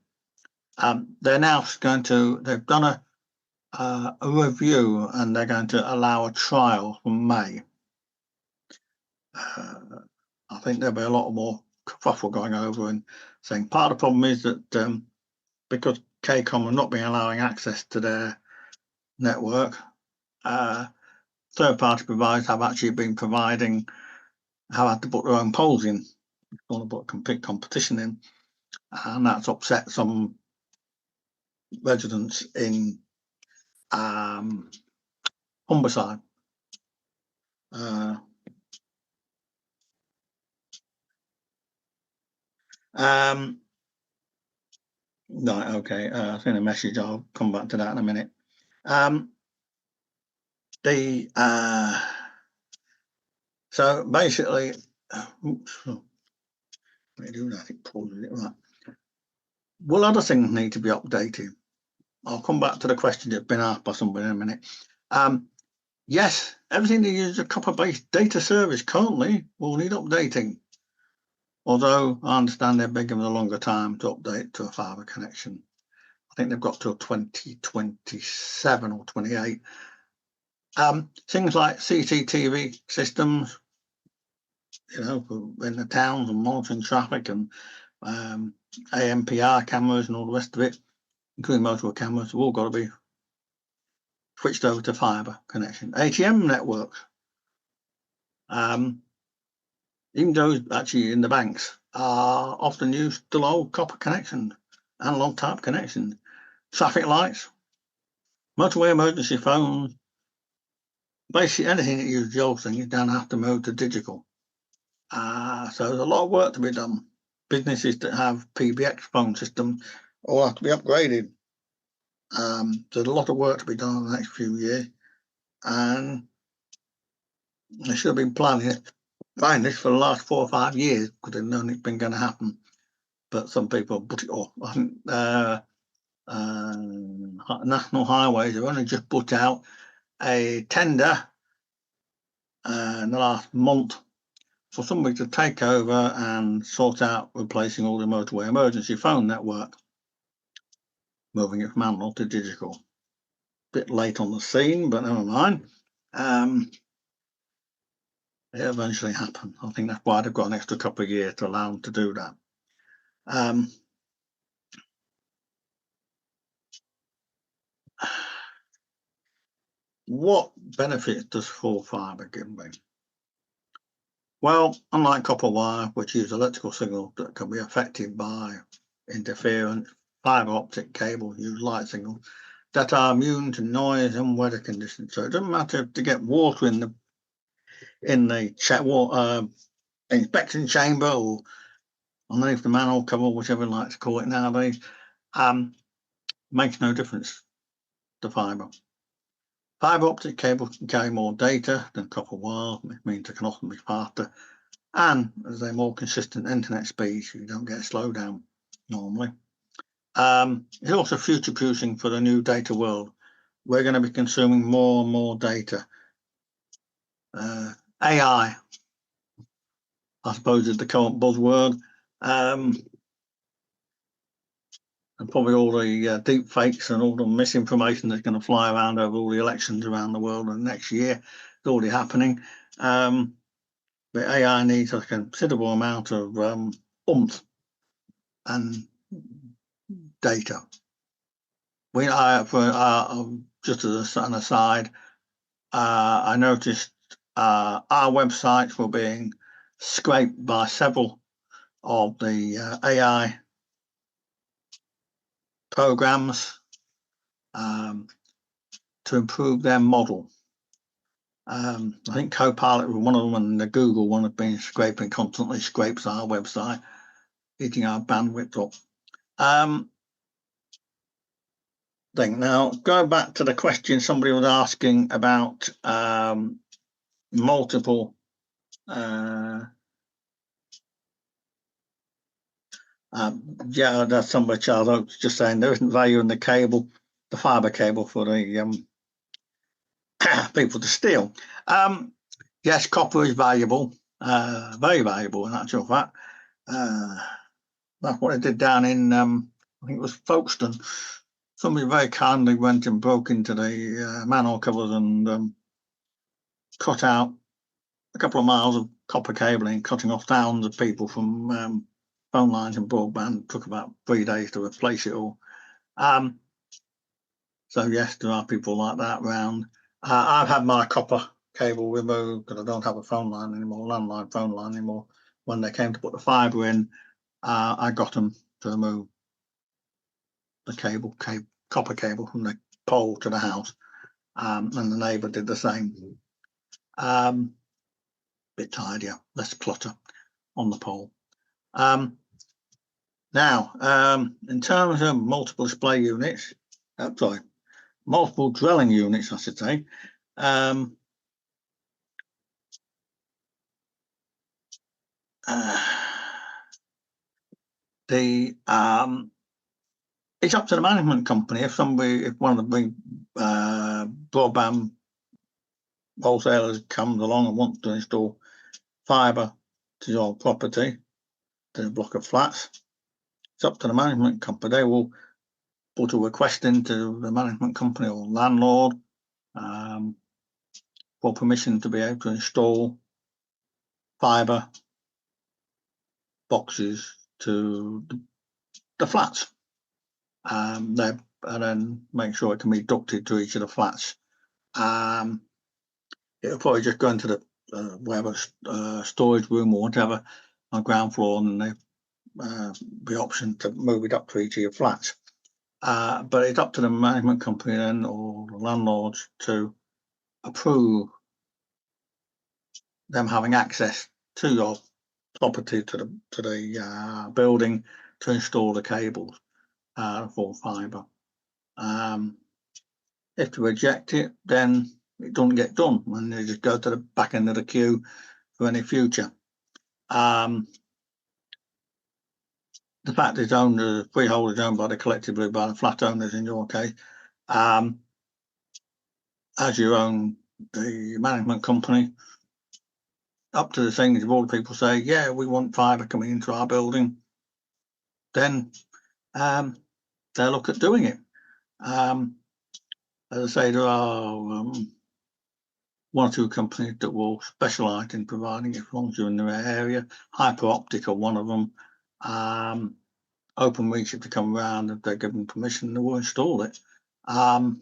They're now they've done a review, and they're going to allow a trial from May. I think there'll be a lot more kerfuffle going over and saying part of the problem is that because KCOM have not been allowing access to their network, third-party providers have actually been had to put their own poles in, want to put competition in, and that's upset some residents in Humberside. Right, okay, I've seen a message, I'll come back to that in a minute. So basically, will other things need to be updated? I'll come back to the question that's been asked by somebody in a minute. Yes, everything that uses a copper-based data service currently will need updating. Although I understand they're big and a longer time to update to a fibre connection. I think they've got till 2027 or 28. Things like CCTV systems, in the towns and monitoring traffic, and AMPR cameras and all the rest of it, including motorway cameras, have all got to be switched over to fibre connection. ATM networks, even those actually in the banks, are often used still old copper connections, analog type connections. Traffic lights, motorway emergency phones, basically anything that uses the old thing, you don't have to move to digital. So there's a lot of work to be done. Businesses that have PBX phone systems all have to be upgraded. There's a lot of work to be done in the next few years, and they should have been planning this for the last 4 or 5 years because they've known it's been going to happen. But some people put it off. I think National Highways have only just put out a tender in the last month for somebody to take over and sort out replacing all the motorway emergency phone network, moving it from analog to digital. bit late on the scene, but never mind. It eventually happened. I think that's why they've got an extra couple of years to allow them to do that. What benefits does full fibre give me? Well, unlike copper wire, which uses electrical signals that can be affected by interference, fibre optic cable use light signals that are immune to noise and weather conditions. So it doesn't matter to get water in the inspection chamber or underneath the manhole cover, whichever you like to call it nowadays. Makes no difference to fibre. Fibre optic cables can carry more data than copper wire, which means they can often be faster. And as they're more consistent internet speeds, you don't get a slowdown normally. It's also future-proofing for the new data world. We're going to be consuming more and more data. AI, I suppose, is the current buzzword. And probably all the deep fakes and all the misinformation that's going to fly around over all the elections around the world in the next year. It's already happening. But AI needs a considerable amount of oomph and data. Just as an aside, I noticed our websites were being scraped by several of the AI programs to improve their model. I think Copilot was one of them, and the Google one has been scraping, constantly scrapes our website, eating our bandwidth up. Now, going back to the question somebody was asking about multiple that's somebody, Charles. I was just saying there isn't value in the cable, the fibre cable for the people to steal. Yes, copper is valuable, very valuable in actual fact. That's what I did down in, I think it was Folkestone. Somebody very kindly went and broke into the manhole covers and cut out a couple of miles of copper cabling, cutting off thousands of people from phone lines and broadband. It took about 3 days to replace it all. So yes, there are people like that around. I've had my copper cable removed because I don't have a phone line anymore, landline phone line anymore. When they came to put the fibre in, I got them to remove the copper cable from the pole to the house, and the neighbour did the same. Bit tidier, less clutter on the pole. Now, in terms of multiple display units, multiple dwelling units, I should say. It's up to the management company. If one of the big broadband wholesalers comes along and wants to install fibre to your property, to a block of flats, it's up to the management company. They will put a request into the management company or landlord for permission to be able to install fibre boxes to the flats. And then make sure it can be ducted to each of the flats. It'll probably just go into the whatever storage room or whatever on the ground floor, and then the option to move it up to each of your flats. But it's up to the management company then or the landlords to approve them having access to your property, to the building, to install the cables for fibre. If they reject it, then it doesn't get done, and they just go to the back end of the queue for any future. The fact is owned, the freehold is owned collectively by the flat owners in your case. As you own the management company, up to the things if all the people say, yeah, we want fibre coming into our building, then they'll look at doing it. As I say, there are one or two companies that will specialise in providing it as long as you're in their area. Hyperoptic are one of them. OpenReach, if they come around, if they're given permission, they will install it. Obviously,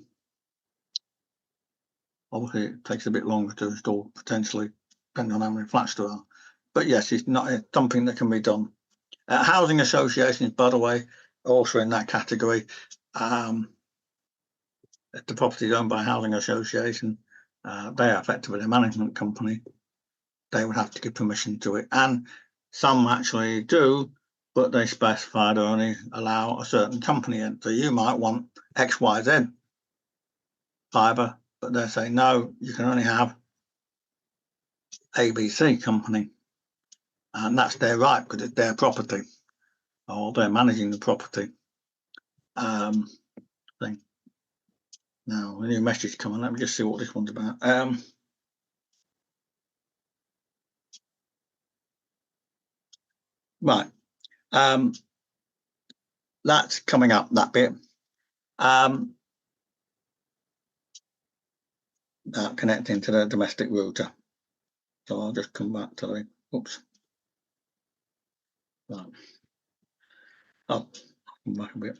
it takes a bit longer to install, potentially, depending on how many flats there are. But yes, it's something that can be done. Housing associations, by the way, are also in that category. If the property is owned by a housing association, they are effectively a management company. They would have to give permission to it. And some actually do, but they specify they only allow a certain company in. So you might want XYZ fibre, but they say, no, you can only have ABC company. And that's their right because it's their property, or they're managing the property. Thing. Now, a new message coming. Let me just see what this one's about. Right. That's coming up, that bit. Connecting to the domestic router. So I'll just come back to the, oops. Right. Oh, come back a bit.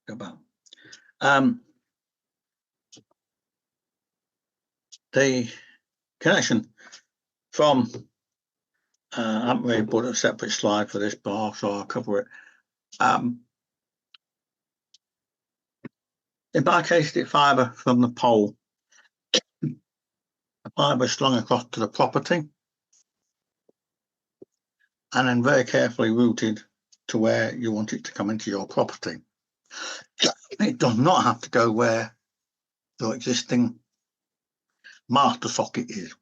Go back. The connection from, I haven't really put a separate slide for this bar, so I'll cover it. In my case, the fibre from the pole, the fibre is slung across to the property and then very carefully routed to where you want it to come into your property. It does not have to go where your existing master socket is.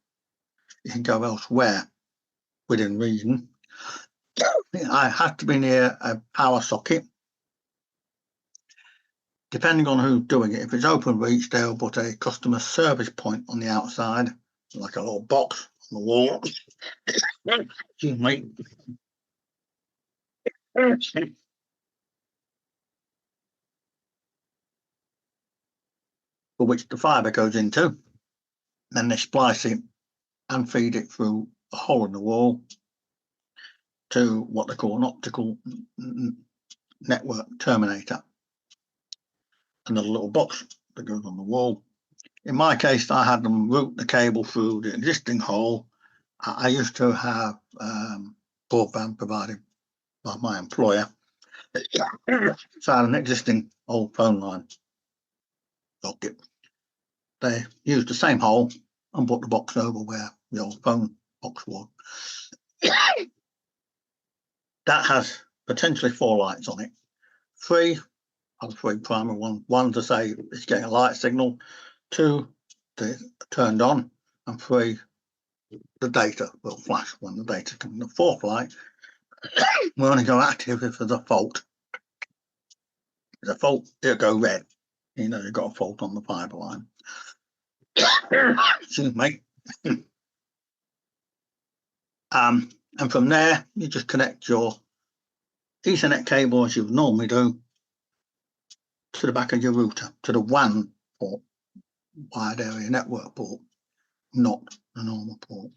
You can go elsewhere within reason. I have to be near a power socket. Depending on who's doing it, if it's OpenReach, they'll put a customer service point on the outside, like a little box on the wall. Excuse me. For which the fibre goes into. Then they splice it and feed it through a hole in the wall to what they call an optical network terminator. Another little box that goes on the wall. In my case, I had them route the cable through the existing hole. I used to have broadband provided by my employer. So I had an existing old phone line socket. They used the same hole and put the box over where the old phone box was. That has potentially 4 lights on it. 3 are the 3 primary ones. 1 to say it's getting a light signal, 2 they're turned on, and 3 the data will flash when the data comes. The 4th light will only go active if there's a fault. If there's a fault, it'll go red. You know you've got a fault on the fibre line. Excuse me. And from there, you just connect your Ethernet cable as you would normally do to the back of your router, to the WAN port, wide area network port, not the normal port.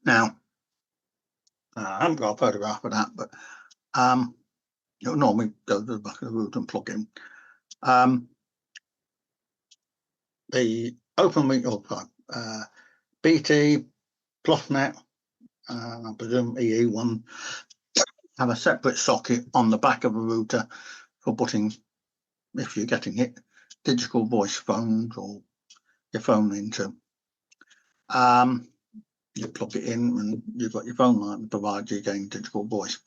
Now, I haven't got a photograph of that, but you'll normally go to the back of the router and plug in. The OpenReach, BT, PlusNet, I presume EE1, have a separate socket on the back of a router for putting, if you're getting hit, digital voice phones or your phone into. You plug it in and you've got your phone line to provide you again digital voice.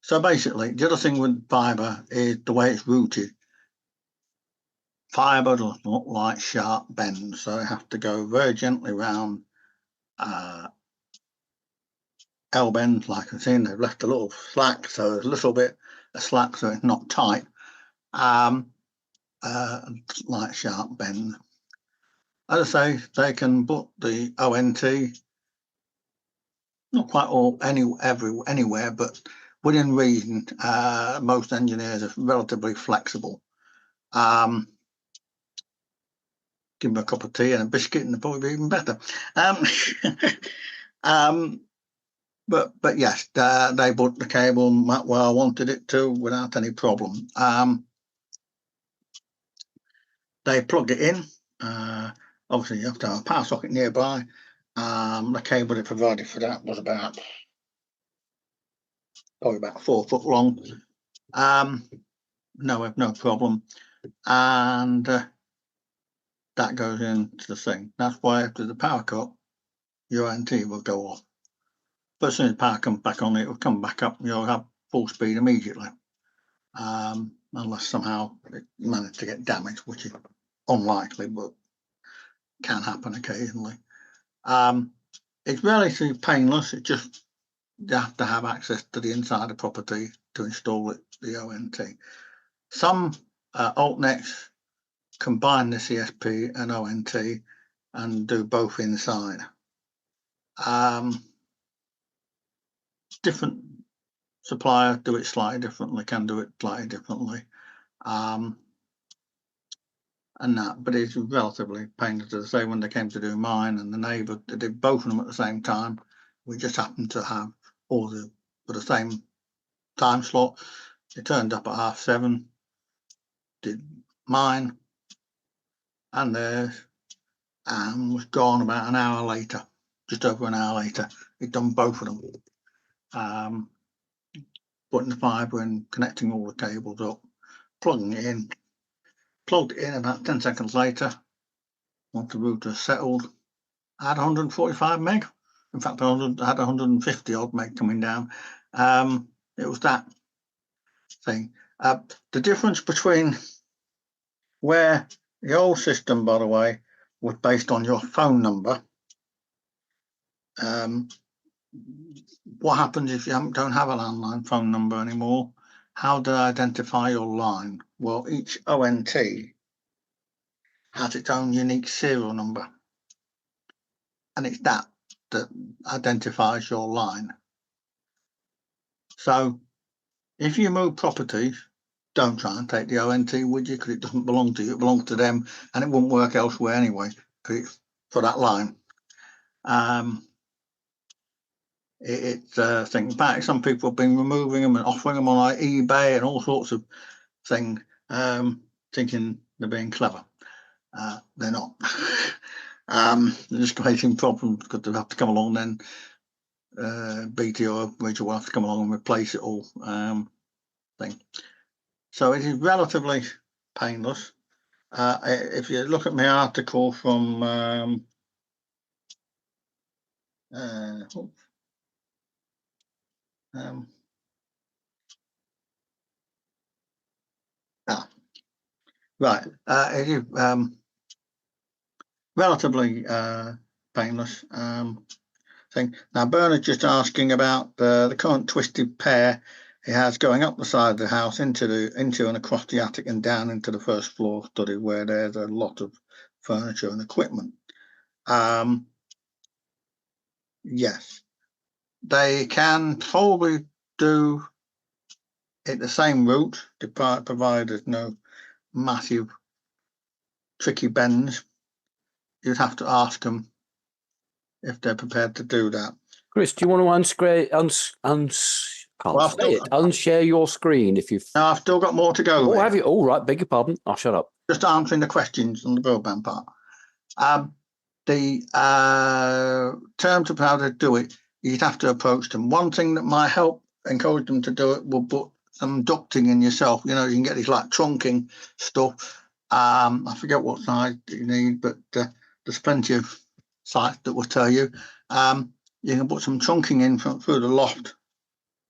So basically, the other thing with fibre is the way it's routed. Fibre does not like sharp bends, so they have to go very gently round L bends, like I've seen. They've left a little slack, so there's a little bit of slack, so it's not tight. Like sharp bend. As I say, they can put the ONT, not quite all anywhere, but within reason. Most engineers are relatively flexible. Give them a cup of tea and a biscuit and they'll probably be even better. But yes, they put the cable where I wanted it to without any problem. They plug it in. Obviously, you have to have a power socket nearby. The cable they provided for that was probably about 4 foot long. No problem. And that goes into the thing. That's why after the power cut, your ONT will go off. But as soon as the power comes back on, it will come back up and you'll have full speed immediately. Unless somehow it managed to get damaged, which is unlikely, but can happen occasionally. It's relatively painless. It just, you have to have access to the inside of property to install it, the ONT. Some altnets combine the CSP and ONT and do both inside. Different suppliers do it slightly differently, can do it slightly differently. And that, but it's relatively painless. As I say, when they came to do mine and the neighbour, they did both of them at the same time. We just happened to have all for the same time slot. It turned up at 7:30, did mine and theirs, and was gone about an hour later, just over an hour later. He'd done both of them. Putting the fibre in, connecting all the cables up, plugging it in. Plugged it in about 10 seconds later. Once the router settled, I had 145 meg. In fact, I had 150 odd meg coming down. It was that thing. The difference between where the old system, by the way, was based on your phone number. What happens if you don't have a landline phone number anymore? How do I identify your line? Well, each ONT has its own unique serial number. And it's that identifies your line. So if you move properties, don't try and take the ONT with you, because it doesn't belong to you. It belongs to them, and it wouldn't work elsewhere anyway, because it's for that line. Thinking back, some people have been removing them and offering them on like eBay and all sorts of things, thinking they're being clever. They're not. They're just creating problems, because they have to come along then. BT or Rachel will have to come along and replace it all. Thing. So it is relatively painless. If you look at my article from right, it is relatively painless thing. Now Bernard's just asking about the current twisted pair it has going up the side of the house into and across the attic and down into the first floor study, where there's a lot of furniture and equipment. Yes, they can probably do it the same route, provided there's no massive tricky bends. You'd have to ask them if they're prepared to do that. Chris, do you want to unshare your screen if you've... No, I've still got more to go. Oh, have you? Oh, right, beg your pardon. I'll shut up. Just answering the questions on the broadband part. The terms of how to do it, you'd have to approach them. One thing that might help encourage them to do it will put some ducting in yourself. You know, you can get these like trunking stuff. I forget what size you need, but there's plenty of sites that will tell you. You can put some trunking in through the loft,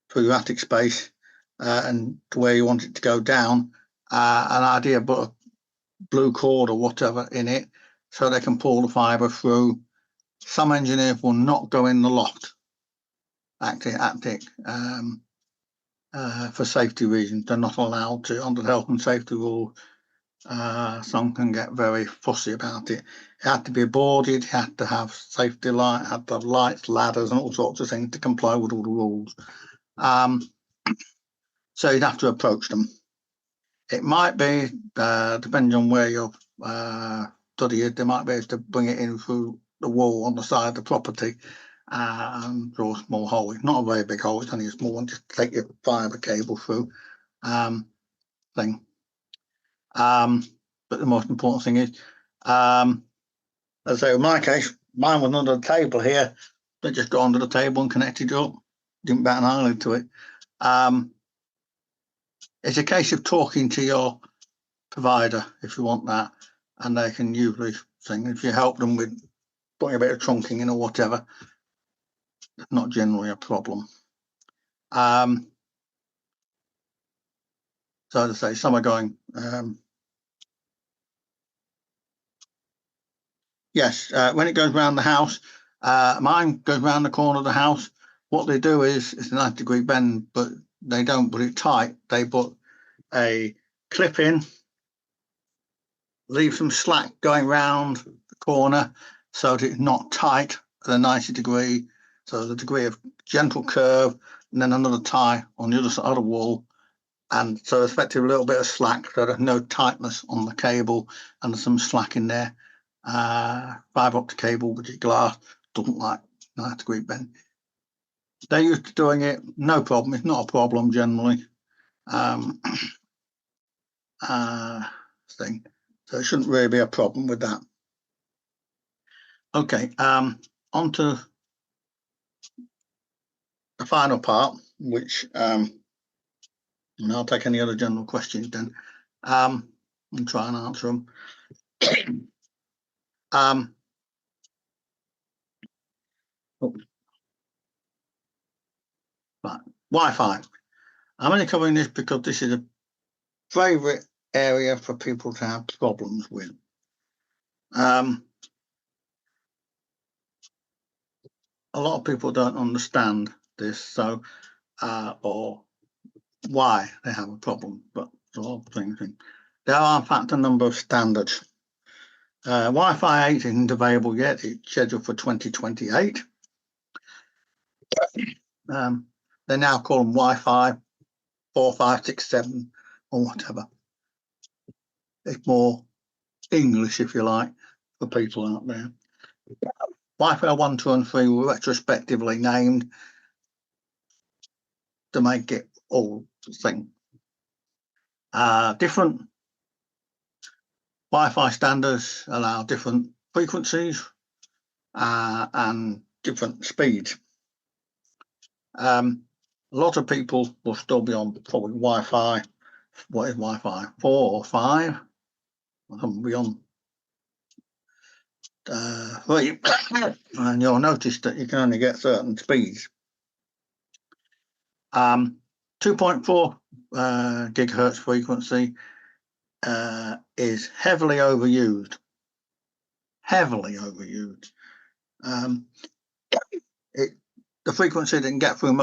through your attic space, and to where you want it to go down. An idea, put a blue cord or whatever in it, so they can pull the fibre through. Some engineers will not go in the loft, attic, for safety reasons. They're not allowed to under the health and safety rule. Some can get very fussy about it. It had to be boarded, it had to have safety light, had to have lights, ladders, and all sorts of things to comply with all the rules. So you'd have to approach them. It might be, depending on where your study is, they might be able to bring it in through the wall on the side of the property and draw a small hole. It's not a very big hole, it's only a small one. Just take your fibre cable through thing. But the most important thing is, as I say, in my case, mine was under the table here. They just got under the table and connected it up. Didn't bat an eyelid to it. It's a case of talking to your provider if you want that, and they can usually sing. If you help them with putting a bit of trunking in or whatever, it's not generally a problem. So as I say, some are going. Yes, when it goes around the house, mine goes around the corner of the house. What they do is it's a 90-degree bend, but they don't put it tight. They put a clip in, leave some slack going round the corner so that it's not tight at a 90-degree. So the degree of gentle curve, and then another tie on the other side of the wall. And so effectively a little bit of slack, so there's no tightness on the cable, and there's some slack in there. Fibre optic cable, which is glass, doesn't like 90-degree bend. They're used to doing it, no problem. It's not a problem generally. Thing. So it shouldn't really be a problem with that. Okay, on to the final part, which and I'll take any other general questions then and try and answer them. Right, Wi-Fi. I'm only covering this because this is a favourite area for people to have problems with. A lot of people don't understand this, so or why they have a problem, but a lot of things. There are in fact a number of standards. Wi-Fi 8 isn't available yet. It's scheduled for 2028. They now call them Wi-Fi 4, 5, 6, 7 or whatever. It's more English, if you like, for people out there. Wi-Fi 1, 2 and 3 were retrospectively named to make it all the thing. Different Wi-Fi standards allow different frequencies and different speeds. A lot of people will still be on probably Wi-Fi. What is Wi-Fi? 4 or 5? I'll be on 3, and you'll notice that you can only get certain speeds. 2.4 gigahertz frequency is heavily overused. Heavily overused. The frequency that can get through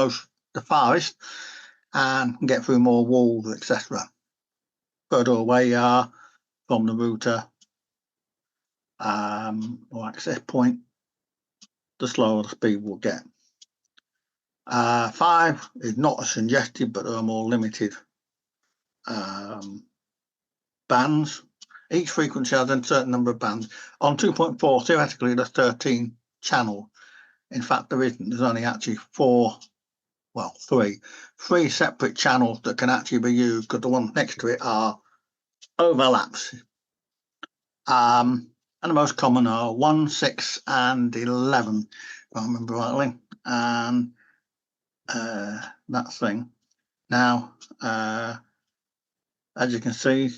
the farthest and can get through more walls, etc. Further away you are from the router or access point, the slower the speed will get. 5 is not as suggested, but there are more limited bands. Each frequency has a certain number of bands. On 2.4, theoretically, there's 13 channels. In fact, there isn't. There's only actually 3 separate channels that can actually be used, because the ones next to it are overlaps. And the most common are 1, 6 and 11, if I remember rightly. And that thing. Now, as you can see,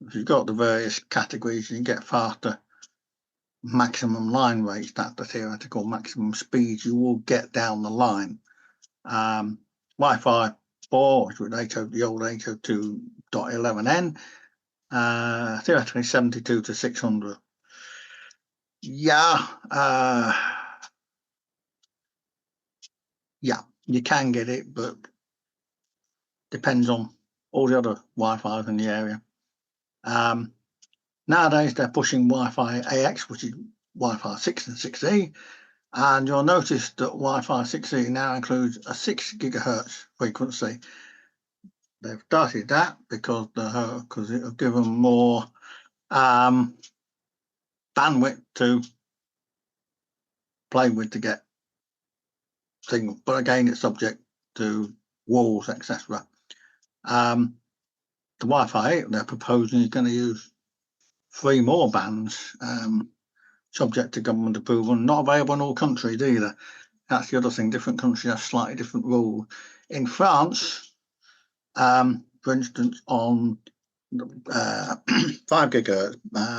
if you've got the various categories, you can get faster maximum line rates. That's the theoretical maximum speed you will get down the line. Wi-Fi 4, which was the old 802.11n, theoretically 72 to 600. Yeah, you can get it, but depends on all the other Wi-Fi's in the area. Nowadays, they're pushing Wi-Fi AX, which is Wi-Fi 6 and 6E, and you'll notice that Wi-Fi 6E now includes a 6 gigahertz frequency. they've started that because it will give them more bandwidth to play with to get signal. But again, it's subject to walls, etc. The Wi-Fi 8 they're proposing is going to use 3 more bands, subject to government approval, not available in all countries either. That's the other thing. Different countries have slightly different rules. In France, for instance, on 5 gigahertz,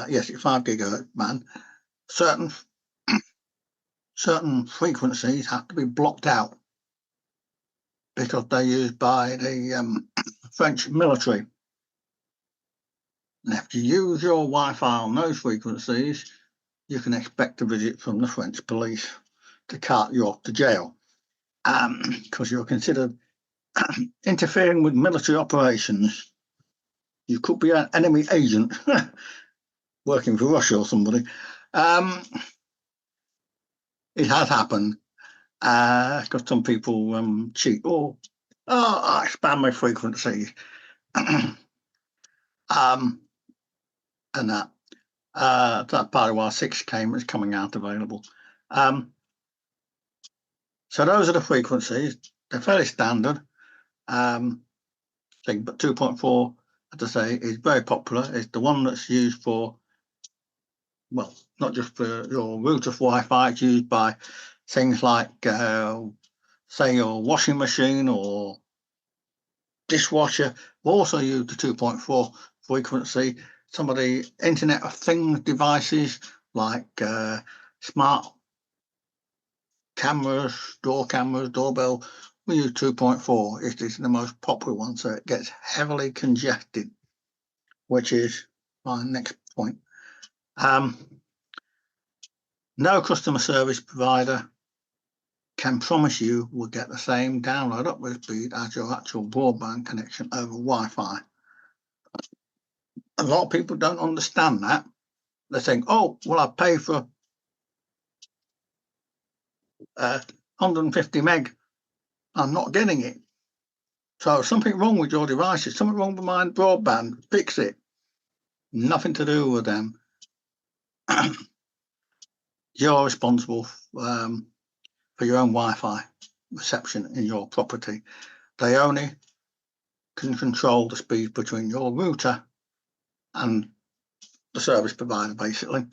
yes, it's 5 gigahertz band, certain frequencies have to be blocked out because they're used by the French military. And if you use your Wi-Fi on those frequencies, you can expect a visit from the French police to cart you off to jail because you're considered interfering with military operations. You could be an enemy agent working for Russia or somebody. It has happened because some people cheat. I expand my frequencies. And that. That part of WROCC is coming out available. So those are the frequencies. They're fairly standard thing, but 2.4, as I say, is very popular. It's the one that's used for, well, not just for your router Wi-Fi. It's used by things like, say, your washing machine or dishwasher. We also use the 2.4 frequency. Some of the Internet of Things devices like smart cameras, doorbell, we use 2.4. It is the most popular one, so it gets heavily congested, which is my next point. No customer service provider can promise you will get the same download upload speed as your actual broadband connection over Wi-Fi. A lot of people don't understand that. They're saying, oh, well, I pay for 150 meg. I'm not getting it. So something wrong with your devices, something wrong with my broadband, fix it. Nothing to do with them. You're responsible for your own Wi-Fi reception in your property. They only can control the speed between your router and the service provider, basically.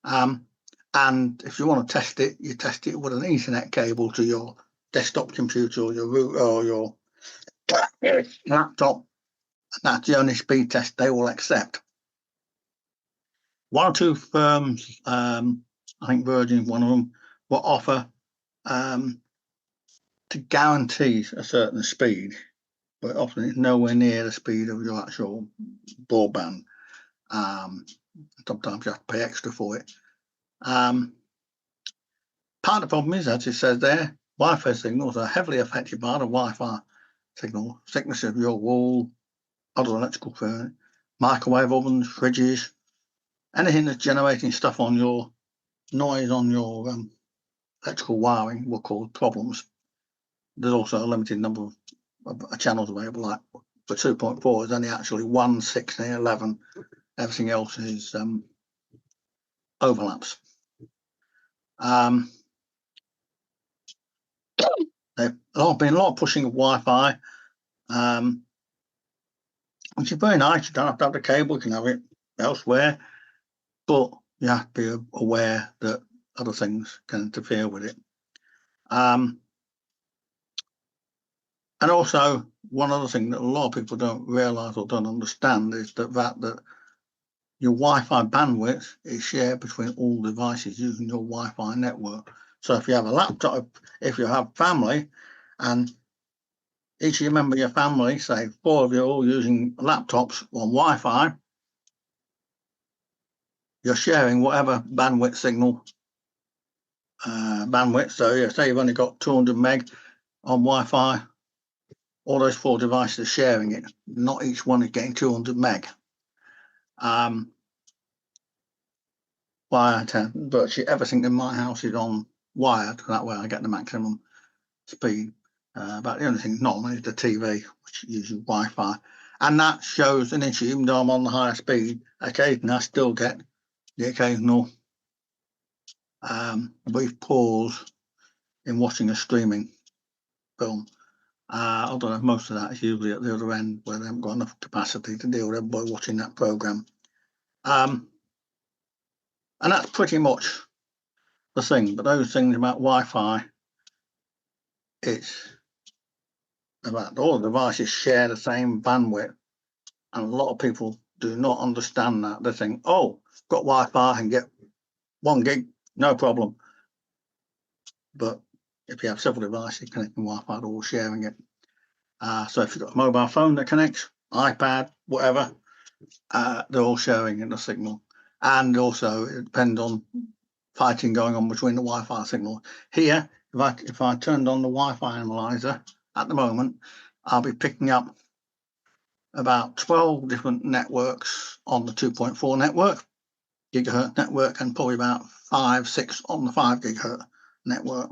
And if you want to test it, you test it with an Ethernet cable to your desktop computer or your router or your laptop. And that's the only speed test they will accept. 1 or 2 firms, I think Virgin, one of them, will offer to guarantee a certain speed, but often it's nowhere near the speed of your actual broadband. Sometimes you have to pay extra for it. Part of the problem is, as it says there, Wi-Fi signals are heavily affected by the Wi-Fi signal, thickness of your wall, other electrical furniture, microwave ovens, fridges, anything that's generating stuff on your noise on your electrical wiring will cause problems. There's also a limited number of channels available. Like for 2.4, there's only actually 1, 6, and 11. Everything else is overlaps. There's been a lot of pushing of Wi-Fi, which is very nice. You don't have to have the cable, you can have it elsewhere, but you have to be aware that other things can interfere with it. And also, one other thing that a lot of people don't realise or don't understand is that your Wi-Fi bandwidth is shared between all devices using your Wi-Fi network. So if you have a laptop, if you have family, and each of you member of your family, say 4 of you are all using laptops on Wi-Fi, you're sharing whatever bandwidth signal, So you say you've only got 200 meg on Wi-Fi, all those 4 devices are sharing it. Not each one is getting 200 meg. Virtually everything in my house is on wired. That way I get the maximum speed. But the only thing not on is the TV, which uses Wi-Fi, and that shows an issue. Even though I'm on the higher speed, occasionally I still get the occasional brief pause in watching a streaming film. Although most of that is usually at the other end where they haven't got enough capacity to deal with everybody watching that program. And that's pretty much the thing. But those things about Wi-Fi, it's about all the devices share the same bandwidth, and a lot of people do not understand that. They think, oh, got Wi-Fi and get 1 gig, no problem. But if you have several devices connecting Wi-Fi, they're all sharing it. So if you've got a mobile phone that connects, iPad, whatever, they're all sharing in the signal. And also it depends on fighting going on between the Wi-Fi signal. Here, if I turned on the Wi-Fi analyzer at the moment, I'll be picking up about 12 different networks on the 2.4 network, gigahertz network, and probably about 5-6 on the 5 gigahertz network,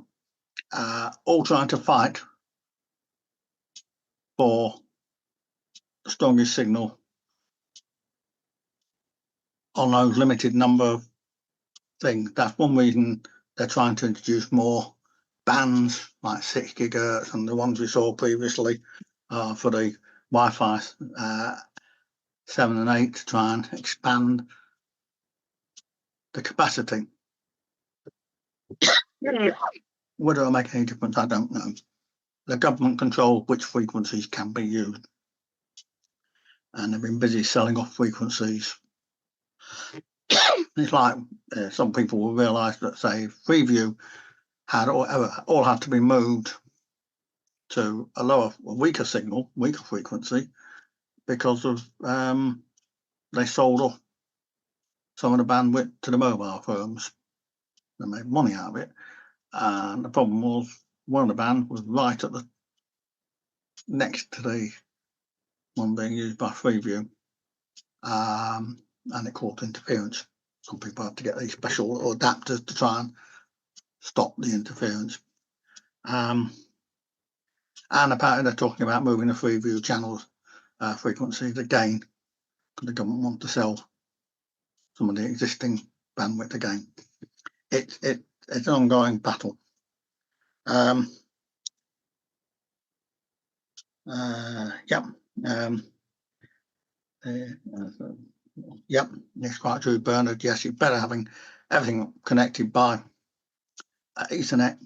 all trying to fight for the strongest signal on those limited number of things. That's one reason they're trying to introduce more bands like 6 gigahertz and the ones we saw previously for the Wi-Fi 7 and 8 to try and expand the capacity. Whether it'll make any difference, I don't know. The government controls which frequencies can be used, and they've been busy selling off frequencies. It's like some people will realise that, say, Freeview had all had to be moved to a weaker signal, weaker frequency, because of they sold off some of the bandwidth to the mobile firms. They made money out of it, and the problem was one of the bands was right at the next to the one being used by Freeview, and it caused interference. Some people have to get these special adapters to try and stop the interference. And apparently they're talking about moving the Freeview channels frequencies again, because the government want to sell some of the existing bandwidth again. It's an ongoing battle. Yep, it's quite true, Bernard. Yes, you're better having everything connected by Ethernet.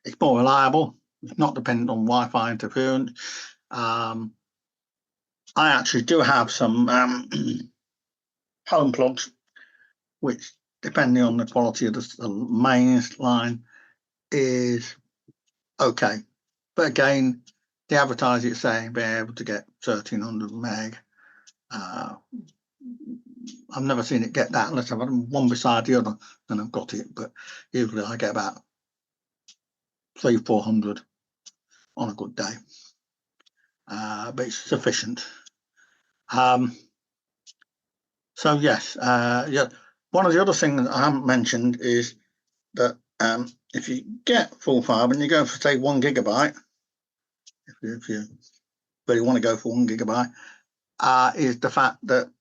It's more reliable. It's not dependent on Wi-Fi interference. I actually do have some home plugs, which, depending on the quality of the mains line, is okay. But again, the advertiser is saying being able to get 1300 meg. I've never seen it get that unless I've had them one beside the other and I've got it. But usually I get about 300-400 on a good day. But it's sufficient. So yes, yeah. One of the other things that I haven't mentioned is that if you get full fibre and you go for, say, 1 gigabyte, if you really want to go for 1 gigabyte, is the fact that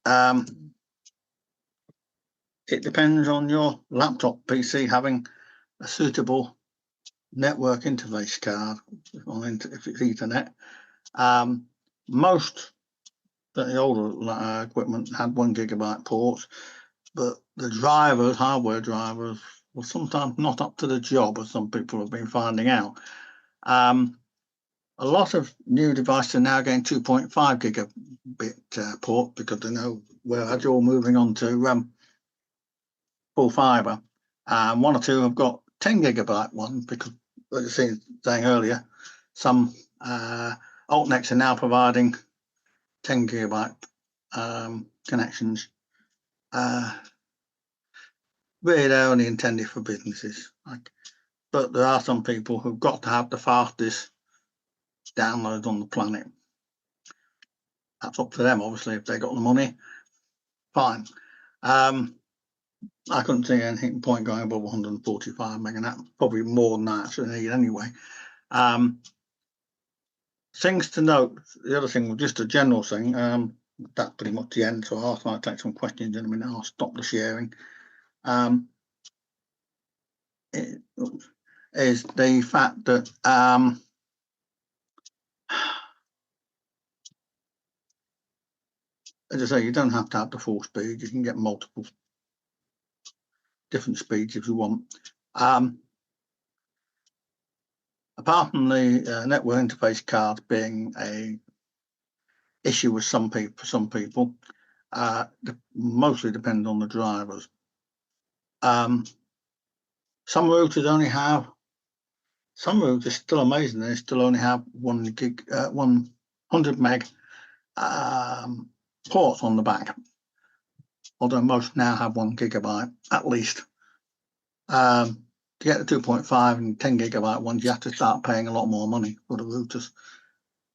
it depends on your laptop PC having a suitable network interface card if it's Ethernet. Most of the older equipment had 1 gigabyte ports, but the drivers, hardware drivers, were sometimes not up to the job, as some people have been finding out. A lot of new devices are now getting 2.5 gigabit port because they know we're all moving on to full fibre. One or two have got 10 gigabyte one because, like I was saying earlier, some altnets are now providing 10 gigabyte connections. Really, they're only intended for businesses. But there are some people who've got to have the fastest downloads on the planet. That's up to them, obviously. If they got the money, fine. I couldn't see anything point going above 145 meg, and that's probably more than that actually need anyway. Things to note. The other thing, just a general thing. That's pretty much the end. So I might take some questions in a minute. I'll stop the sharing. Is the fact that as I say, you don't have to have the full speed. You can get multiple different speeds if you want. Apart from the network interface cards being a issue with some people, mostly depend on the drivers. Some routers only have. Some routers still amazing. They still only have 100 meg ports on the back, although most now have 1 gigabyte at least. To get the 2.5 and 10 gigabyte ones, you have to start paying a lot more money for the routers.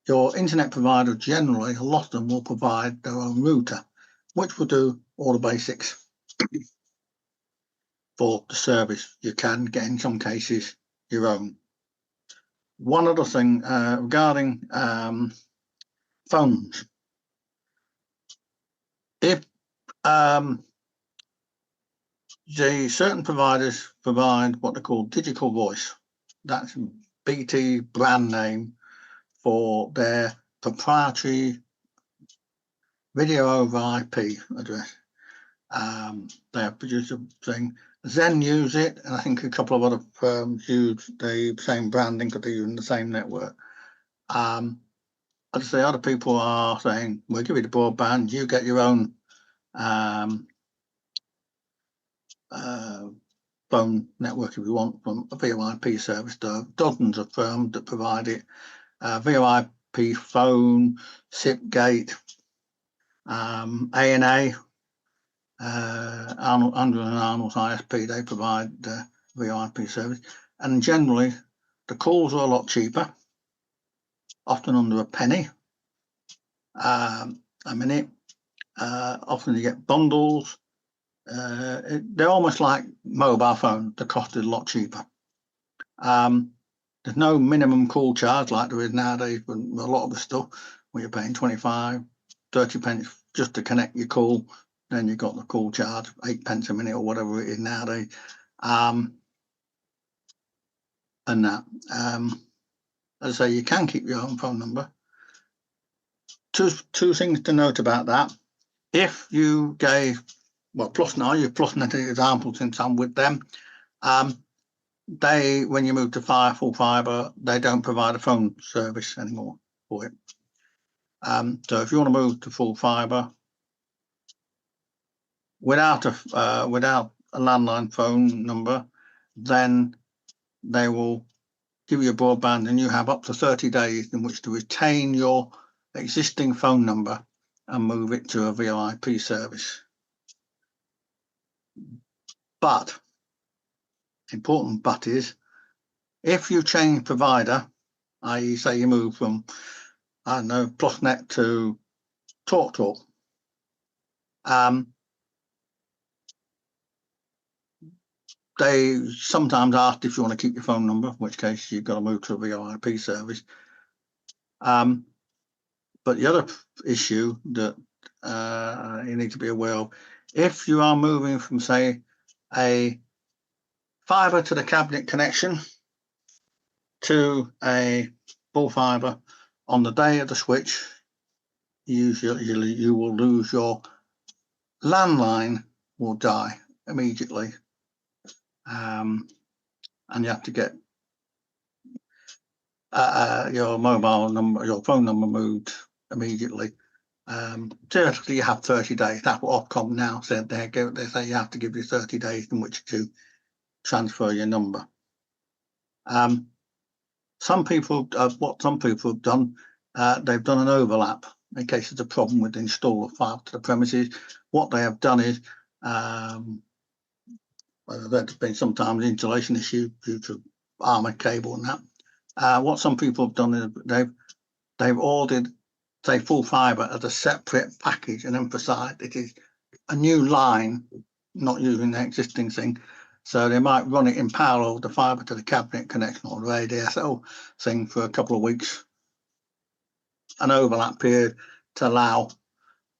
Your internet provider generally, a lot of them will provide their own router, which will do all the basics for the service. You can get, in some cases, your own. One other thing regarding phones. If certain providers provide what they call digital voice, that's BT brand name for their proprietary video over IP address. They have produced a thing. Zen use it, and I think a couple of other firms use the same branding because they're using the same network. I'd say other people are saying, we'll give you the broadband, you get your own phone network if you want from a VoIP service. There are dozens of firms that provide it. VoIP phone, SIPgate, A&A, Arnold and Arnold's ISP, they provide the VoIP service. And generally, the calls are a lot cheaper, often under a penny a minute. Often you get bundles. They're almost like mobile phone. The cost is a lot cheaper. There's no minimum call charge like there is nowadays for a lot of the stuff, where you're paying 25, 30 pence just to connect your call. Then you've got the call charge, 8 pence a minute or whatever it is nowadays. And that. As I say, you can keep your own phone number. Two things to note about that. If you gave, well, Plus now, you're Plusnet an example since I'm with them. They, when you move to full fibre, they don't provide a phone service anymore for it. So if you want to move to full fibre without a landline phone number, then they will give you a broadband, and you have up to 30 days in which to retain your existing phone number and move it to a VoIP service. But, important but is, if you change provider, i.e. say you move from, I don't know, Plusnet to TalkTalk, they sometimes ask if you want to keep your phone number, in which case you've got to move to a VoIP service. But the other issue that you need to be aware of, if you are moving from, say, a fibre to the cabinet connection to a full fibre, on the day of the switch, usually you will lose your landline, will die immediately, and you have to get your mobile number, your phone number moved immediately. Theoretically, you have 30 days. That's what Ofcom now said. They say you have to give you 30 days in which to transfer your number. Some people have done, they've done an overlap in case there's a problem with the install of fibre to the premises. What they have done is, there's been sometimes installation issue due to armoured cable and that. What some people have done is they've ordered, say, full fibre as a separate package and emphasised it is a new line, not using the existing thing. So they might run it in parallel with the fibre to the cabinet connection or the ADSL thing for a couple of weeks, an overlap period to allow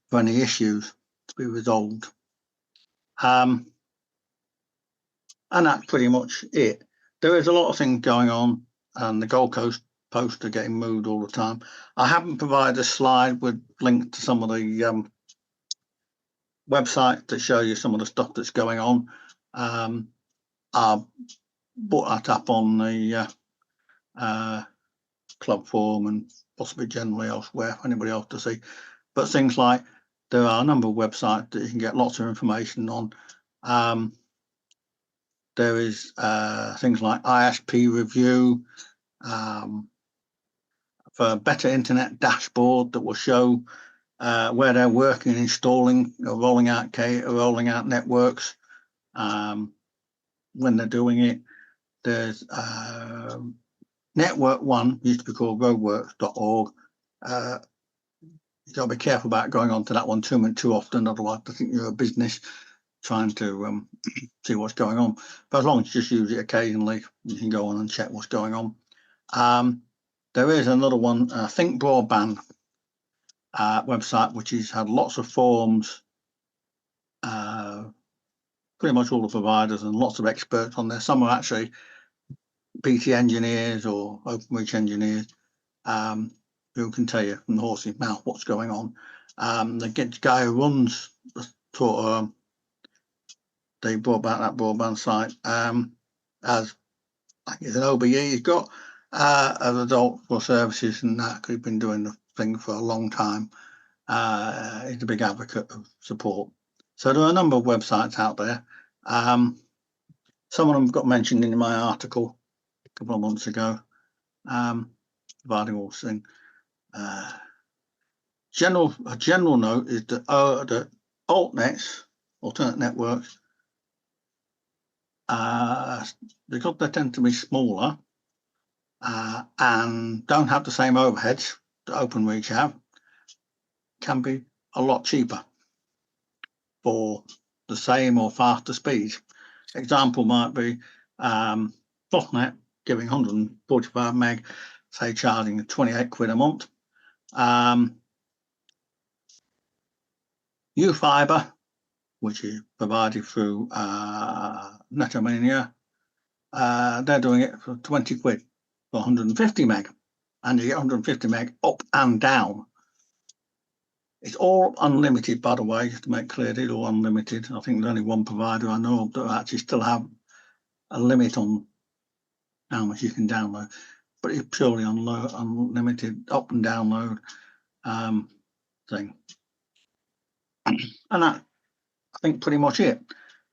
for any issues to be resolved. And that's pretty much it. There is a lot of things going on, and the Gold Coast posts are getting moved all the time. I haven't provided a slide with links to some of the websites that show you some of the stuff that's going on. I'll put that up on the club forum and possibly generally elsewhere for anybody else to see. But things like, there are a number of websites that you can get lots of information on. There is things like ISP review, for a better internet dashboard that will show where they're working, installing, rolling out networks when they're doing it. There's Network One, used to be called roadworks.org. You've got to be careful about going on to that one too often, otherwise I think you're a business trying to see what's going on. But as long as you just use it occasionally, you can go on and check what's going on. There is another one, Think Broadband website, which has had lots of forums, pretty much all the providers and lots of experts on there. Some are actually PT engineers or OpenReach engineers who can tell you from the horse's mouth what's going on. The guy who runs the broadband site as I think it's an OBE he's got as adult for services, and that he's been doing the thing for a long time. He's a big advocate of support. So there are a number of websites out there. Some of them got mentioned in my article a couple of months ago, providing all this thing. A general note is that the altnets, alternate networks, because they tend to be smaller and don't have the same overheads that OpenReach have, can be a lot cheaper for the same or faster speeds. Example might be Softnet giving 145 meg, say charging 28 quid a month. U-Fibre, which is provided through Netomania, they're doing it for 20 quid for 150 meg, and you get 150 meg up and down. It's all unlimited, by the way, just to make clear, it's all unlimited. I think there's only one provider I know of that actually still have a limit on how much you can download, but it's purely unlimited up and download thing. And that, I think, pretty much it.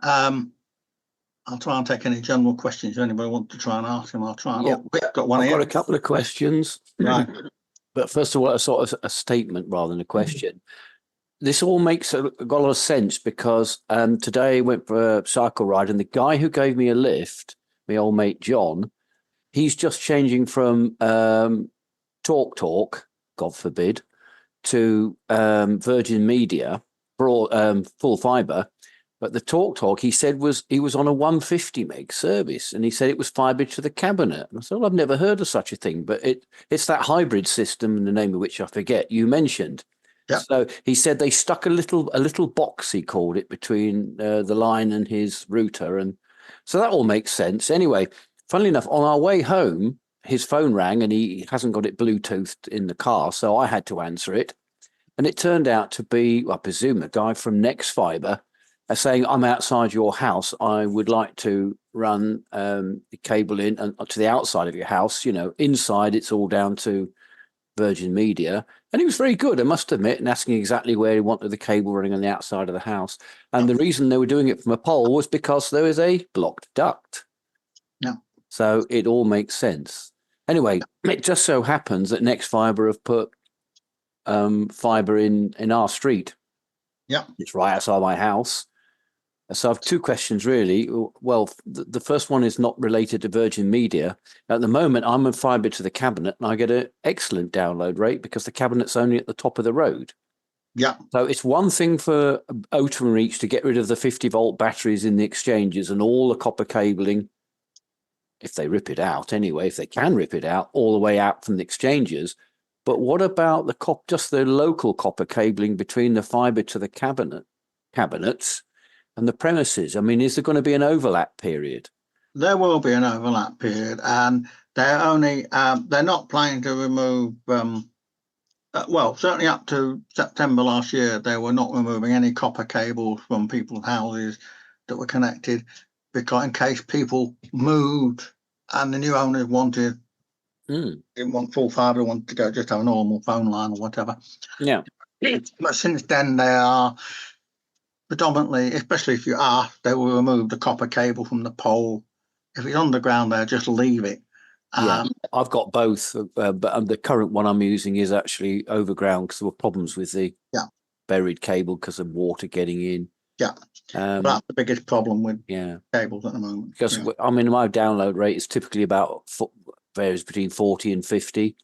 I'll try and take any general questions. If anybody wants to try and ask them, I'll try. Yeah. Oh, I've got one I've here. got a couple of questions. Right. But first of all, a sort of a statement rather than a question. This all makes got a lot of sense because today I went for a cycle ride, and the guy who gave me a lift, my old mate John, he's just changing from Talk, God forbid, to Virgin Media, full fibre. But the Talk, he said, he was on a 150 meg service, and he said it was fibre to the cabinet. And I said, well, I've never heard of such a thing, but it's that hybrid system, the name of which I forget, you mentioned. Yep. So he said they stuck a little box, he called it, between the line and his router. And so that all makes sense. Anyway, funnily enough, on our way home, his phone rang and he hasn't got it Bluetoothed in the car. So I had to answer it. And it turned out to be, I presume, a guy from Nexfibre saying, I'm outside your house. I would like to run the cable in and to the outside of your house. You know, inside it's all down to Virgin Media. And he was very good, I must admit, in asking exactly where he wanted the cable running on the outside of the house. And the reason they were doing it from a pole was because there was a blocked duct. Yeah. So it all makes sense. Anyway, it just so happens that Nexfibre have put fibre in our street. Yeah. It's right outside my house. So I have two questions, really. Well, the first one is not related to Virgin Media. At the moment, I'm on fibre to the cabinet, and I get an excellent download rate because the cabinet's only at the top of the road. Yeah. So it's one thing for Openreach to get rid of the 50-volt batteries in the exchanges and all the copper cabling, if they rip it out anyway, if they can rip it out, all the way out from the exchanges. But what about just the local copper cabling between the fibre to the cabinets and the premises? I mean, is there going to be an overlap period? There will be an overlap period, and they're not planning to remove. Well, certainly up to September last year, they were not removing any copper cables from people's houses that were connected, because in case people moved and the new owners didn't want full fibre, wanted to go just have a normal phone line or whatever. Yeah. But since then, they are predominantly, especially if you are, they will remove the copper cable from the pole. If it's underground, they'll just leave it. Yeah, I've got both, but the current one I'm using is actually overground because there were problems with the buried cable because of water getting in. Yeah, that's the biggest problem with cables at the moment. Because I mean, my download rate is typically varies between 40 and 50,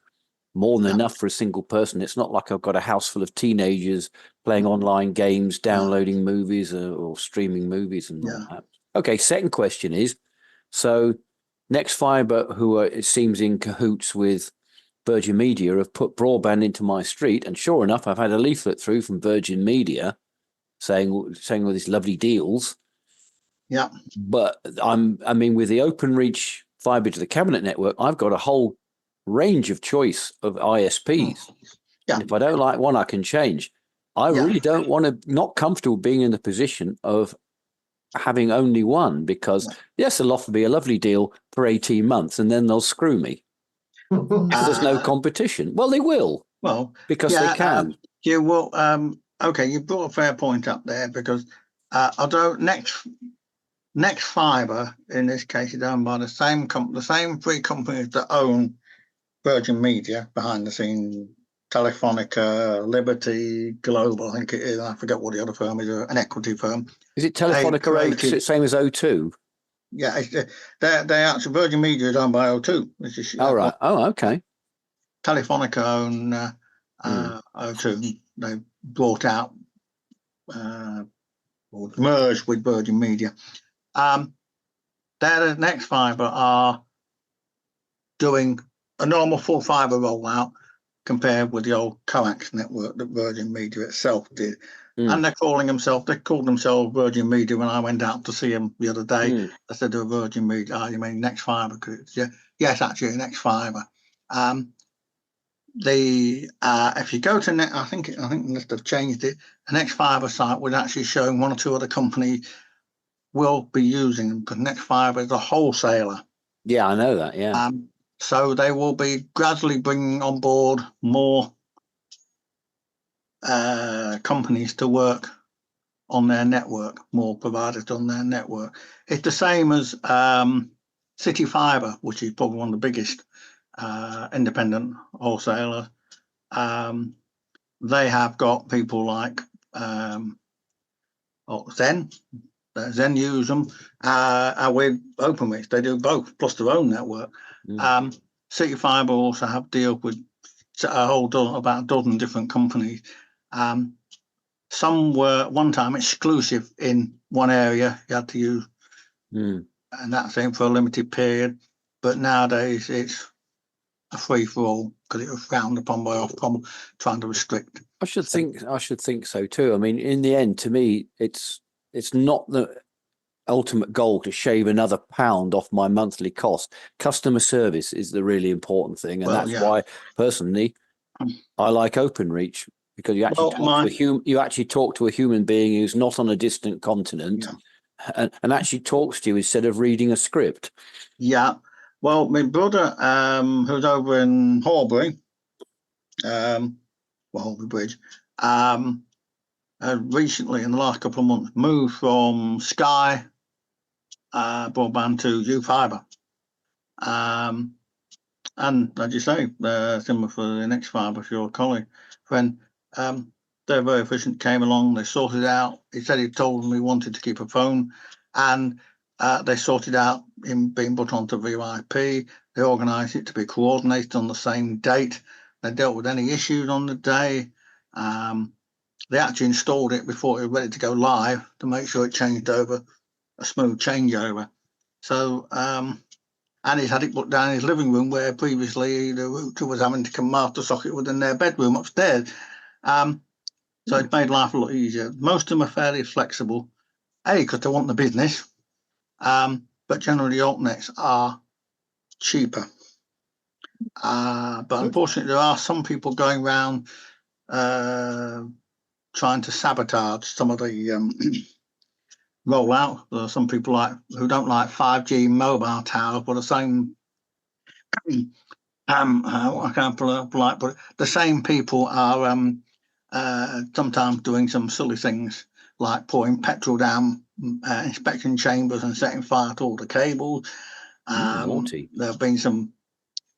more than enough for a single person. It's not like I've got a house full of teenagers playing online games, downloading movies or streaming movies and all that. Okay, second question is, so Nexfibre, who it seems in cahoots with Virgin Media, have put broadband into my street, and sure enough, I've had a leaflet through from Virgin Media saying all these lovely deals. Yeah. But I mean, with the OpenReach fibre to the cabinet network, I've got a whole range of choice of ISPs. Yeah. And if I don't like one, I can change. I really don't want to, not comfortable being in the position of having only one, because yes, they'll offer me a lovely deal for 18 months and then they'll screw me. If there's no competition. Well, they will. Well, because they can. You will. Okay, you brought a fair point up there, because although Nexfibre in this case is owned by the same three companies that own Virgin Media behind the scenes: Telefonica, Liberty, Global, I think it is. I forget what the other firm is, an equity firm. Is it Telefonica same as O2? Yeah, they actually, Virgin Media is owned by O2. Oh, right. Oh, okay. Telefonica own O2. They brought out or merged with Virgin Media. The Nexfibre are doing a normal full fibre rollout compared with the old coax network that Virgin Media itself did. And they called themselves Virgin Media. When I went out to see them the other day, I said to Virgin Media, "Oh, you mean Nexfibre?" Yes, actually, Nexfibre. If you go to I think they've changed it. The Nexfibre site was actually showing one or two other companies will be using them, because Nexfibre is a wholesaler. Yeah, I know that. Yeah. So they will be gradually bringing on board more companies to work on their network, more providers on their network. It's the same as City Fibre, which is probably one of the biggest independent wholesalers. They have got people like Zen. Zen use them with OpenReach. They do both, plus their own network. City Fibre also have deals with about a dozen different companies. Some were one time exclusive in one area you had to use, and that's in for a limited period. But nowadays it's a free for all, because it was frowned upon by Ofcom trying to restrict. I should think so too. I mean, in the end, to me, it's not the ultimate goal to shave another £1 off my monthly cost. Customer service is the really important thing, and that's why personally I like OpenReach, because you actually talk to a human being who's not on a distant continent and actually talks to you instead of reading a script. Yeah. Well, my brother, who's over in Horbury, Horbury Bridge, recently in the last couple of months moved from Sky broadband to U-Fibre. And as you say, similar for the Nexfibre, for your colleague friend, they're very efficient, came along, they sorted it out. He said he told them he wanted to keep a phone, and they sorted out him being put onto VIP. They organised it to be coordinated on the same date. They dealt with any issues on the day. they actually installed it before it was ready to go live to make sure it changed over, a smooth changeover. So, and he's had it put down in his living room where previously the router was having to come out the socket within their bedroom upstairs. So it made life a lot easier. Most of them are fairly flexible, because they want the business, but generally alternates are cheaper. But unfortunately, there are some people going around trying to sabotage some of the rollout. There are some people who don't like 5G mobile towers, but the same. I can't polite, but the same people are sometimes doing some silly things like pouring petrol down inspection chambers and setting fire to all the cables. Naughty. There have been some,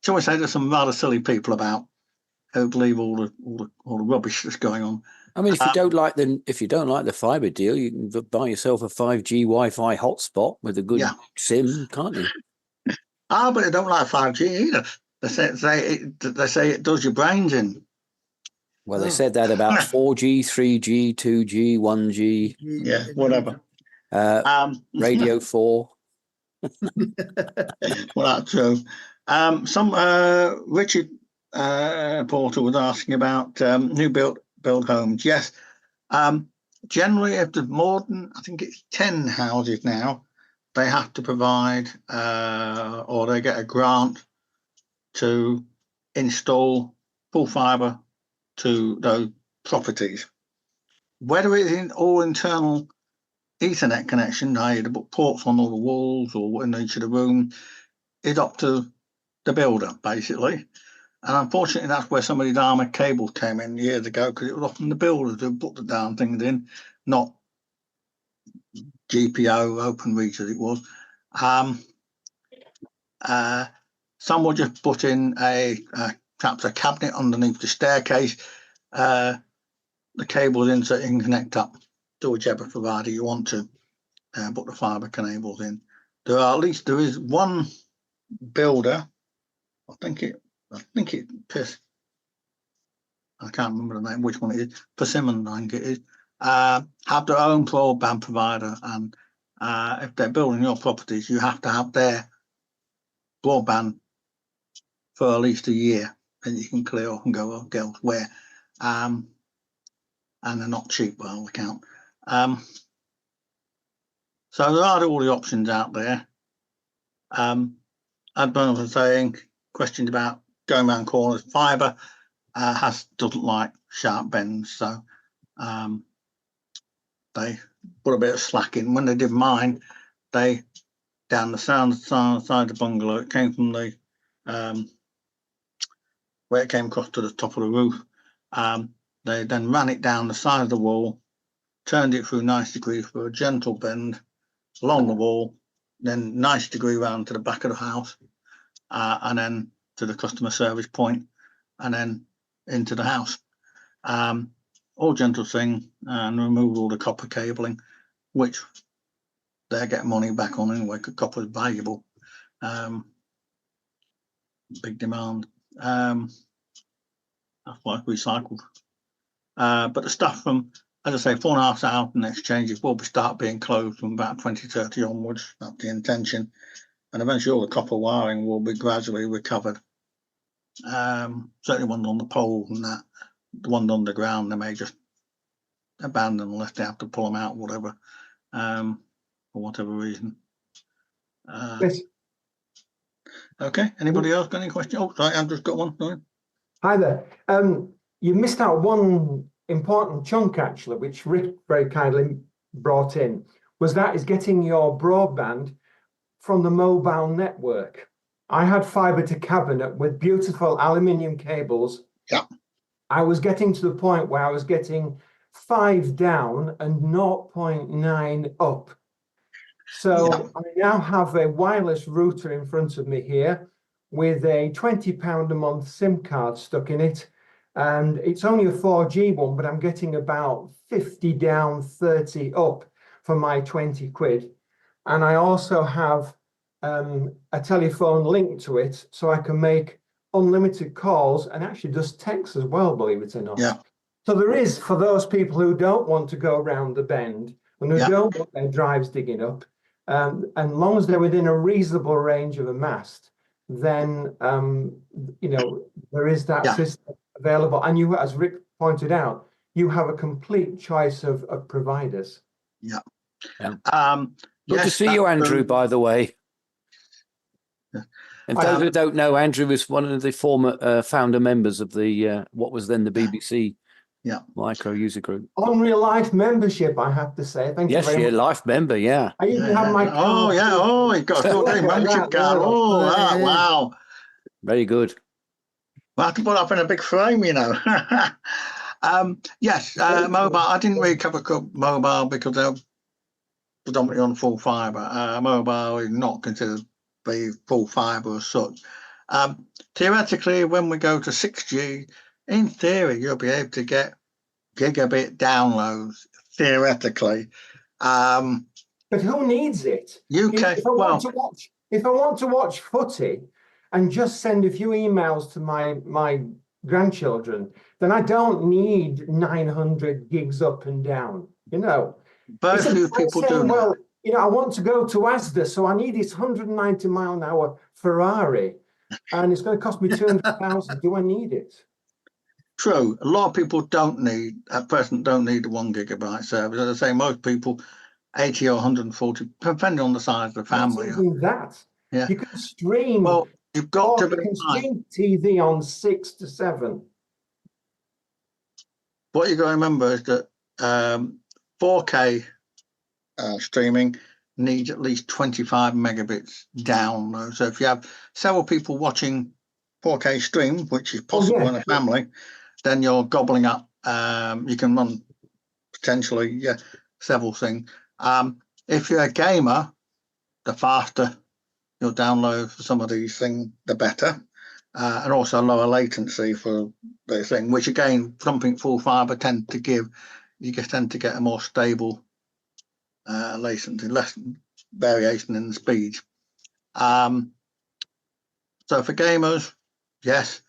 shall we say, there's some rather silly people about who believe all the rubbish that's going on. I mean, if you don't like the fibre deal, you can buy yourself a 5G Wi-Fi hotspot with a good SIM, can't you? But they don't like 5G either. They say it does your brains in. Well, they said that about 4G, 3G, 2G, 1G. Yeah, whatever. Radio 4. Well, that's true. Richard Porter was asking about new build homes. Yes. Generally, if there's more than, I think it's 10 houses now, they have to provide or they get a grant to install full fibre to those properties. Whether it's in all internal Ethernet connection, i.e. to put ports on all the walls or in each of the rooms, is up to the builder, basically. And unfortunately, that's where some of these armoured cables came in years ago, because it was often the builders who put the damn things in, not GPO, Openreach as it was. Some will just put in perhaps a cabinet underneath the staircase, the cables in so you can connect up to whichever provider you want to put the fibre cables in. There is one builder, I think it I can't remember the name, which one it is, Persimmon, I think it is, have their own broadband provider, and if they're building your properties, you have to have their broadband for at least a year, and you can clear off and go elsewhere. And they're not cheap by all account. So there are all the options out there. As Bernard was saying, questions about going around corners. Fibre doesn't like sharp bends, so they put a bit of slack in. When they did mine, they down the side of the bungalow, it came from the where it came across to the top of the roof. They then ran it down the side of the wall, turned it through 90 degrees for a gentle bend along the wall, then 90 degree round to the back of the house, and then to the customer service point, and then into the house. All gentle thing, and remove all the copper cabling, which they get money back on anyway, because copper is valuable. Big demand. That's why it's recycled. But the stuff from, as I say, 4,500 exchanges will start being closed from about 2030 onwards. That's the intention. And eventually all the copper wiring will be gradually recovered. Certainly ones on the poles and that. The ones underground, they may just abandon unless they have to pull them out, whatever, for whatever reason. Yes. Okay, anybody else got any questions? Oh, sorry, I've just got one. Sorry. Hi there. You missed out one important chunk, actually, which Rick very kindly brought in, was getting your broadband from the mobile network. I had fibre to cabinet with beautiful aluminium cables. Yeah. I was getting to the point where I was getting 5 down and 0.9 up. So I now have a wireless router in front of me here with a £20 a month SIM card stuck in it. And it's only a 4G one, but I'm getting about 50 down, 30 up for my 20 quid. And I also have a telephone linked to it, so I can make unlimited calls and actually does text as well, believe it or not. Yeah. So there is, for those people who don't want to go around the bend and who Yeah. don't want their drives digging up, and long as they're within a reasonable range of a mast, then there is that Yeah. system available. And you, as Rick pointed out, you have a complete choice of providers. Yeah. Yeah. Yes, Good to see you, Andrew, by the way. And those who don't know, Andrew was one of the former founder members of the what was then the BBC micro user group. On real life membership, I have to say. Thank you very much. Life member, yeah. I even have my Oh, yeah. Oh, you got a full day membership card. Oh, wow. Very good. Well, I have to put up in a big frame, you know. Yes, mobile. I didn't really cover mobile because they're predominantly on full fibre. Mobile is not considered be full fibre as such. Theoretically, when we go to 6G, in theory, you'll be able to get gigabit downloads. Theoretically, but who needs it? If I want to watch footy and just send a few emails to my grandchildren, then I don't need 900 gigs up and down. Very few people do. Well, I want to go to Asda, so I need this 190-mile-an-hour Ferrari, and it's going to cost me 200,000. Do I need it? True. A lot of people at present don't need the 1 gigabyte service. As I say, most people, 80 or 140, depending on the size of the family. Not even that. Yeah. You can stream. Well, you've got to be. You can stream TV on 6 to 7. What you got to remember is that 4K streaming needs at least 25 megabits down. So if you have several people watching 4K stream, which is possible in a family, then you're gobbling up. You can run potentially several things. If you're a gamer, the faster you'll download for some of these things, the better. And also lower latency for the thing, which again, something full fibre tend to give. You tend to get a more stable latency, less variation in the speed. So for gamers, yes,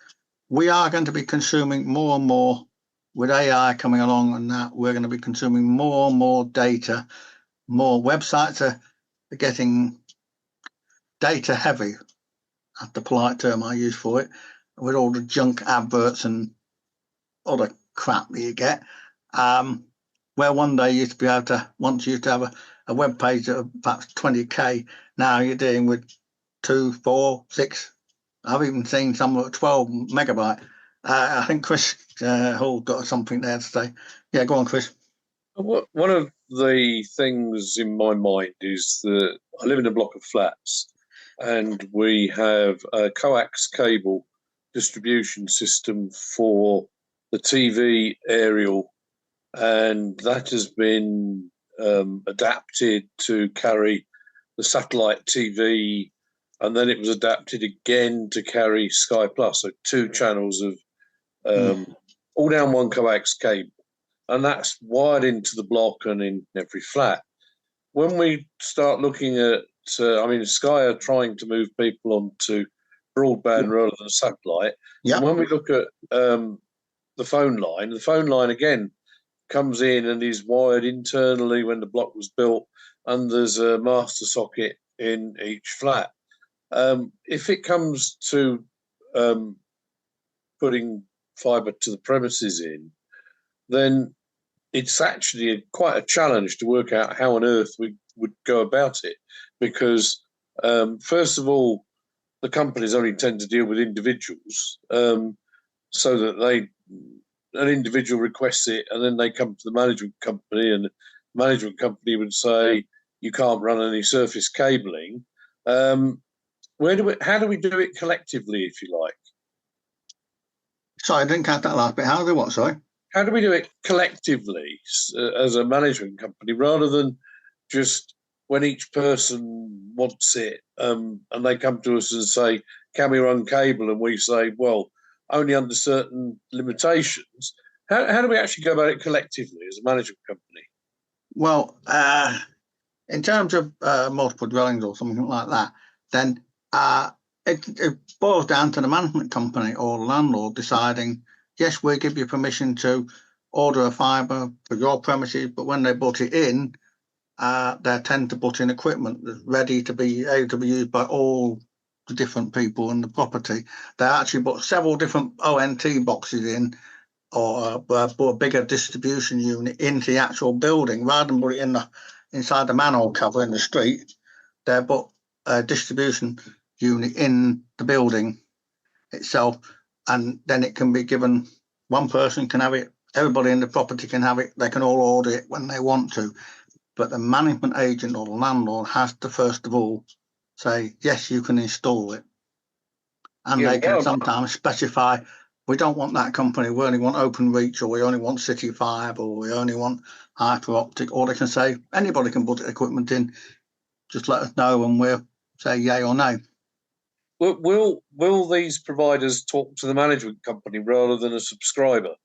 we are going to be consuming more and more with AI coming along, and that we're going to be consuming more and more data. More websites are getting data heavy. That's the polite term I use for it, with all the junk adverts and other crap that you get. Where one day you used to be able to, once you used to have a web page of perhaps 20K, now you're dealing with 2, 4, 6. I've even seen some at 12 megabyte. I think Chris Hall got something there to say. Yeah, go on, Chris. One of the things in my mind is that I live in a block of flats, and we have a coax cable distribution system for the TV aerial, and that has been adapted to carry the satellite TV, and then it was adapted again to carry Sky Plus, so 2 channels of all down one coax cable, and that's wired into the block and in every flat. When we start looking at, Sky are trying to move people onto broadband rather than satellite. Yeah. And when we look at the phone line again comes in and is wired internally when the block was built, and there's a master socket in each flat. If it comes to putting fibre to the premises in, then it's actually quite a challenge to work out how on earth we would go about it, because first of all, the companies only tend to deal with individuals, so that an individual requests it and then they come to the management company, and the management company would say you can't run any surface cabling. How do we do it collectively, if you like? Sorry, I didn't catch that last bit. How do what, sorry? How do we do it collectively as a management company, rather than just when each person wants it and they come to us and say, can we run cable? And we say, well, only under certain limitations. How do we actually go about it collectively as a management company? Well, in terms of multiple dwellings or something like that, then it boils down to the management company or landlord deciding, yes, we'll give you permission to order a fibre for your premises, but when they put it in, they tend to put in equipment that's ready to be able to be used by all the different people in the property. They actually put several different ONT boxes in, or put a bigger distribution unit into the actual building rather than put it inside the manhole cover in the street. They put a distribution unit in the building itself, and then it can be given. One person can have it, everybody in the property can have it, they can all order it when they want to, but the management agent or the landlord has to first of all say, yes, you can install it. And they can sometimes specify, we don't want that company, we only want OpenReach, or we only want City Fibre, or we only want Hyper Optic, or they can say, anybody can put equipment in, just let us know and we'll say yay or no. Will these providers talk to the management company rather than a subscriber?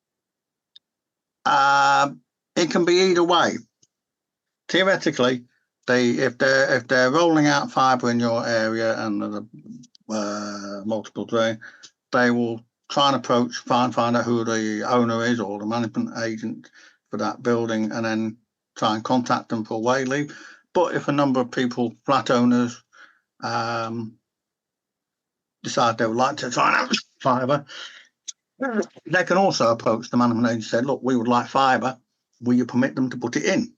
It can be either way. Theoretically, if they're rolling out fibre in your area and the multiple drain, they will try and find out who the owner is or the management agent for that building, and then try and contact them for way leave. But if a number of people, flat owners, decide they would like to try and have fibre, they can also approach the management agent and say, look, we would like fibre, will you permit them to put it in?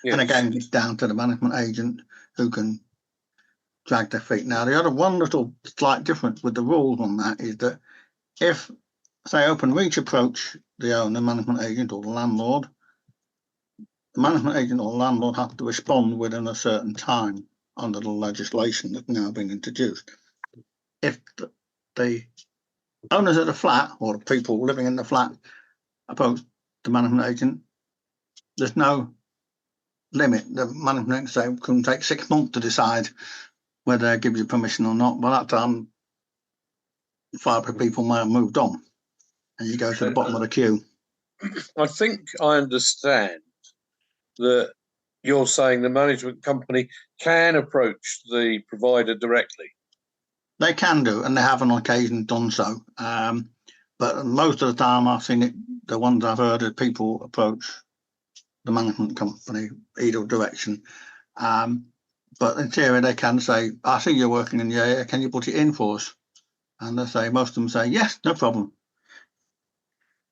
Yes. And again, it's down to the management agent who can drag their feet. Now, the other one little slight difference with the rules on that is that if, say, OpenReach approach the owner, management agent or the landlord, the management agent or the landlord have to respond within a certain time under the legislation that's now been introduced. If the owners of the flat or the people living in the flat approach the management agent, there's no limit. The management agent can take 6 months to decide whether they give you permission or not. By that time, 5 people may have moved on, and you go to the bottom of the queue. I think I understand that you're saying the management company can approach the provider directly. They can do, and they have on occasion done so. But most of the time I've seen it, the ones I've heard is people approach the management company either direction. But in theory, they can say, I see you're working in the area, can you put it in for us? And they say, most of them say, yes, no problem.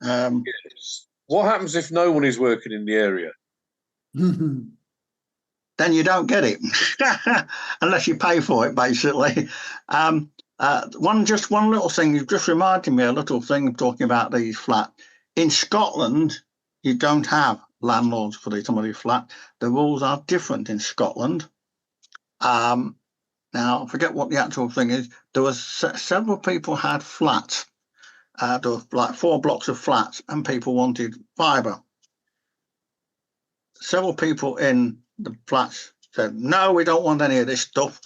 Yes. What happens if no one is working in the area? Then you don't get it, unless you pay for it, basically. One little thing, you've just reminded me, a little thing talking about these flats. In Scotland, you don't have landlords for some of these flats. The rules are different in Scotland. Now, I forget what the actual thing is. There was several people had flats. There were like 4 blocks of flats, and people wanted fibre. Several people in the flats said, no, we don't want any of this stuff.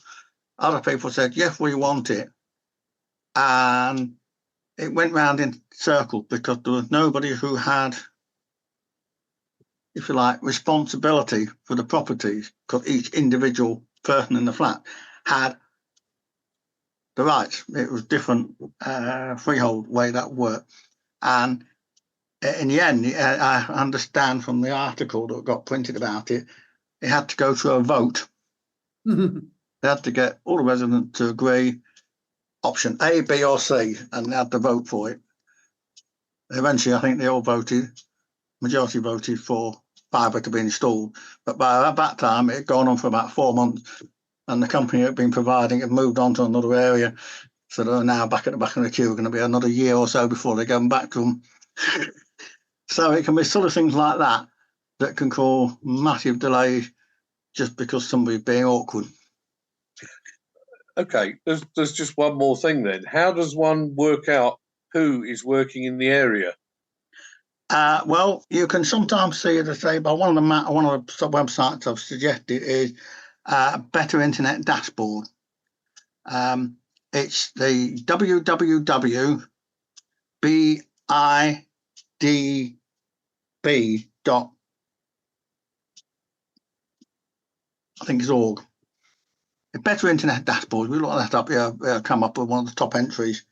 Other people said, yes, we want it. And it went round in circles because there was nobody who had, if you like, responsibility for the properties, because each individual person in the flat had the rights. It was different freehold way that worked. And in the end, I understand from the article that got printed about it, it had to go through a vote. They had to get all the residents to agree option A, B or C, and they had to vote for it. Eventually, I think they all majority voted for fibre to be installed. But by that time, it had gone on for about 4 months, and the company that had been providing had moved on to another area. So they're now back at the back of the queue. Going to be another year or so before they go back to them. So it can be sort of things like that can cause massive delays just because somebody's being awkward. Okay, there's just one more thing then. How does one work out who is working in the area? Well, you can sometimes see, as I say, by one of the websites I've suggested is Better Internet Dashboard. It's the www.bidb. I think it's org. A Better Internet Dashboard. We look that up. It'll come up with one of the top entries.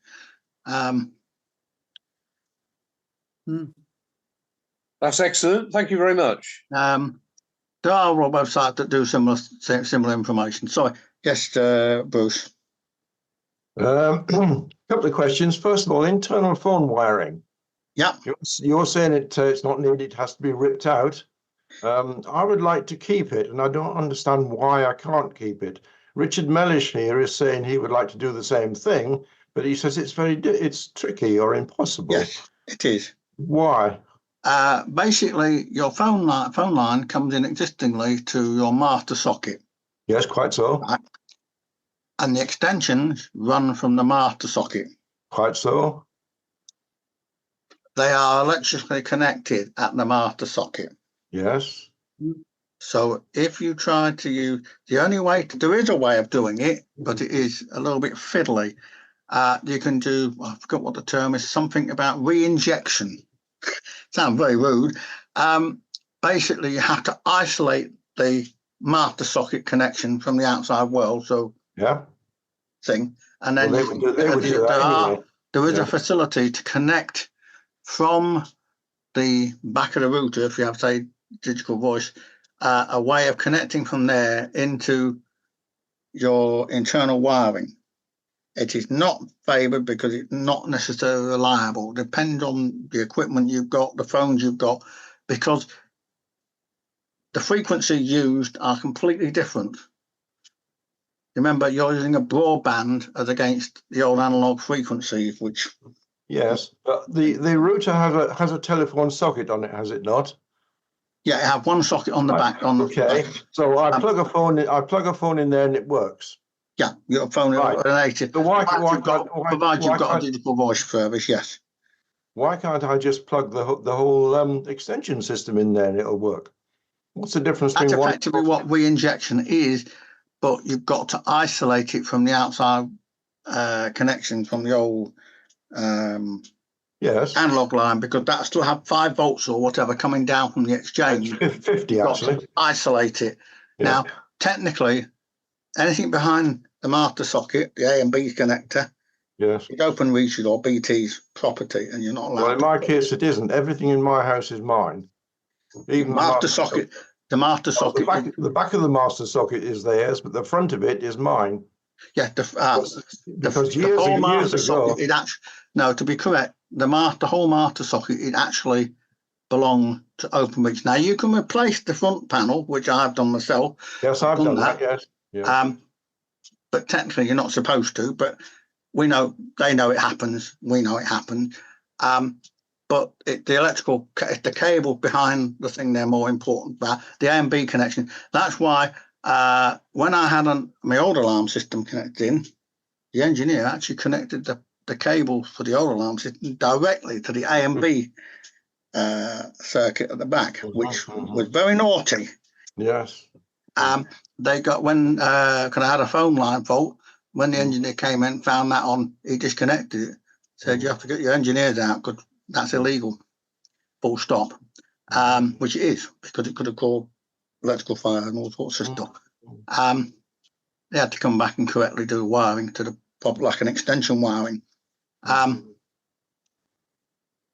That's excellent. Thank you very much. There are websites that do similar information. Sorry, yes, Bruce. Couple of questions. First of all, internal phone wiring. Yeah. You're saying it's not needed, it has to be ripped out. I would like to keep it, and I don't understand why I can't keep it. Richard Mellish here is saying he would like to do the same thing, but he says it's tricky or impossible. Yes, it is. Why? Basically, your phone line comes in existingly to your master socket. Yes, quite so. Right? And the extensions run from the master socket. Quite so. They are electrically connected at the master socket. Yes. So if you try to use, there is a way of doing it, but it is a little bit fiddly. You can do, I forgot what the term is, something about re-injection. Sounds very rude. Basically, you have to isolate the master socket connection from the outside world. So yeah, and then there is a facility to connect from the back of the router, if you have, say, digital voice, a way of connecting from there into your internal wiring. It is not favoured because it's not necessarily reliable. It depends on the equipment you've got, the phones you've got, because the frequencies used are completely different. Remember, you're using a broadband as against the old analog frequencies, which... Yes, but the router has a telephone socket on it, has it not? Yeah, it have one socket on the back. Okay, so I plug a phone in. I plug a phone in there, and it works. Yeah, your phone is native. So provided you've got a digital voice service, yes. Why can't I just plug the whole extension system in there and it'll work? What's the difference? That's effectively what re-injection is, but you've got to isolate it from the outside connection from the old analog line, because that still have 5 volts or whatever coming down from the exchange. 50 actually. Isolate it. Yeah. Now, technically, anything behind the master socket, the A and B connector, yes, it's open reaches or BT's property, and you're not allowed. Well, in my case, it isn't. Everything in my house is mine. Even the master socket. The master socket. The back of the master socket is theirs, but the front of it is mine. Yeah, the whole master socket. To be correct, the whole master socket, it actually belongs to OpenReach. Now you can replace the front panel, which I've done myself. Yes, I've done that. Yes. Yeah. But technically, you're not supposed to. But we know, they know it happens. We know it happens. But the electrical, the cable behind the thing, they're more important. But the A and B connection. That's why when I had my old alarm system connected in, the engineer actually connected the cable for the old alarm system directly to the A and B circuit at the back, which was very naughty. Yes. They got when I had a phone line fault. When the engineer came in, found that on, he disconnected it. Said you have to get your engineers out because that's illegal. Full stop. Which it is, because it could have caused electrical fire and all sorts of stuff. They had to come back and correctly do wiring to the proper, like an extension wiring.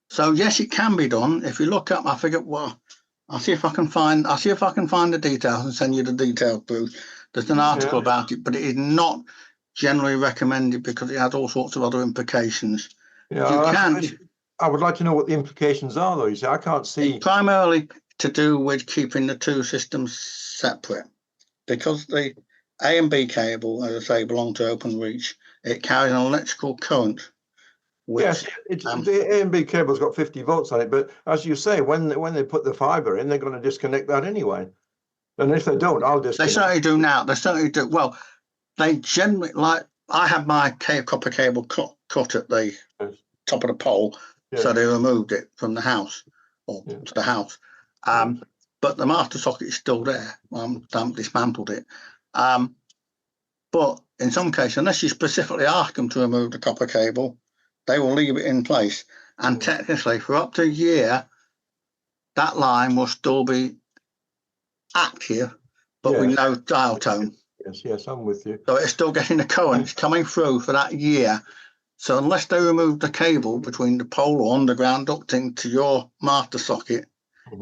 So yes, it can be done. If you look up, I figure, well, I'll see if I can find the details and send you the details, Bruce. There's an article about it, but it is not generally recommended because it has all sorts of other implications. Yeah, I would like to know what the implications are, though. You see, I can't see. It's primarily to do with keeping the two systems separate, because the A and B cable, as I say, belong to OpenReach. It carries an electrical current. Yes, the A and B cable's got 50 volts on it, but as you say, when they put the fibre in, they're going to disconnect that anyway. And if they don't, I'll disconnect. They certainly do now. They certainly do. Well, they generally, like, I had my copper cable cut at the top of the pole, so they removed it from the house, or to the house. But the master socket is still there. Dismantled it. But in some cases, unless you specifically ask them to remove the copper cable, they will leave it in place. And technically, for up to a year, that line will still be active, but with no dial tone. Yes, I'm with you. So it's still getting the current coming through for that year. So unless they remove the cable between the pole or underground ducting to your master socket,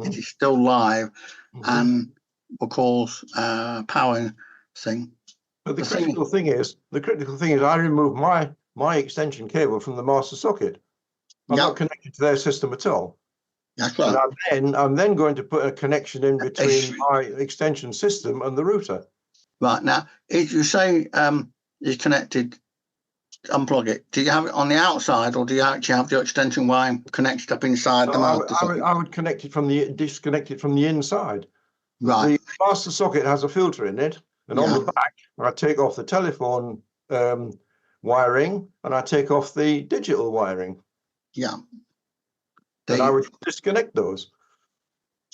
it is still live and will cause powering thing. But the critical thing is, I remove my extension cable from the master socket. I'm not connected to their system at all. That's right. And I'm then going to put a connection in between my extension system and the router. Right, now, if you say you're connected, unplug it. Do you have it on the outside, or do you actually have the extension wiring connected up inside the master socket? I would disconnect it from the inside. Right. The master socket has a filter in it, and on the back, I take off the telephone wiring and I take off the digital wiring. Yeah. And I would disconnect those.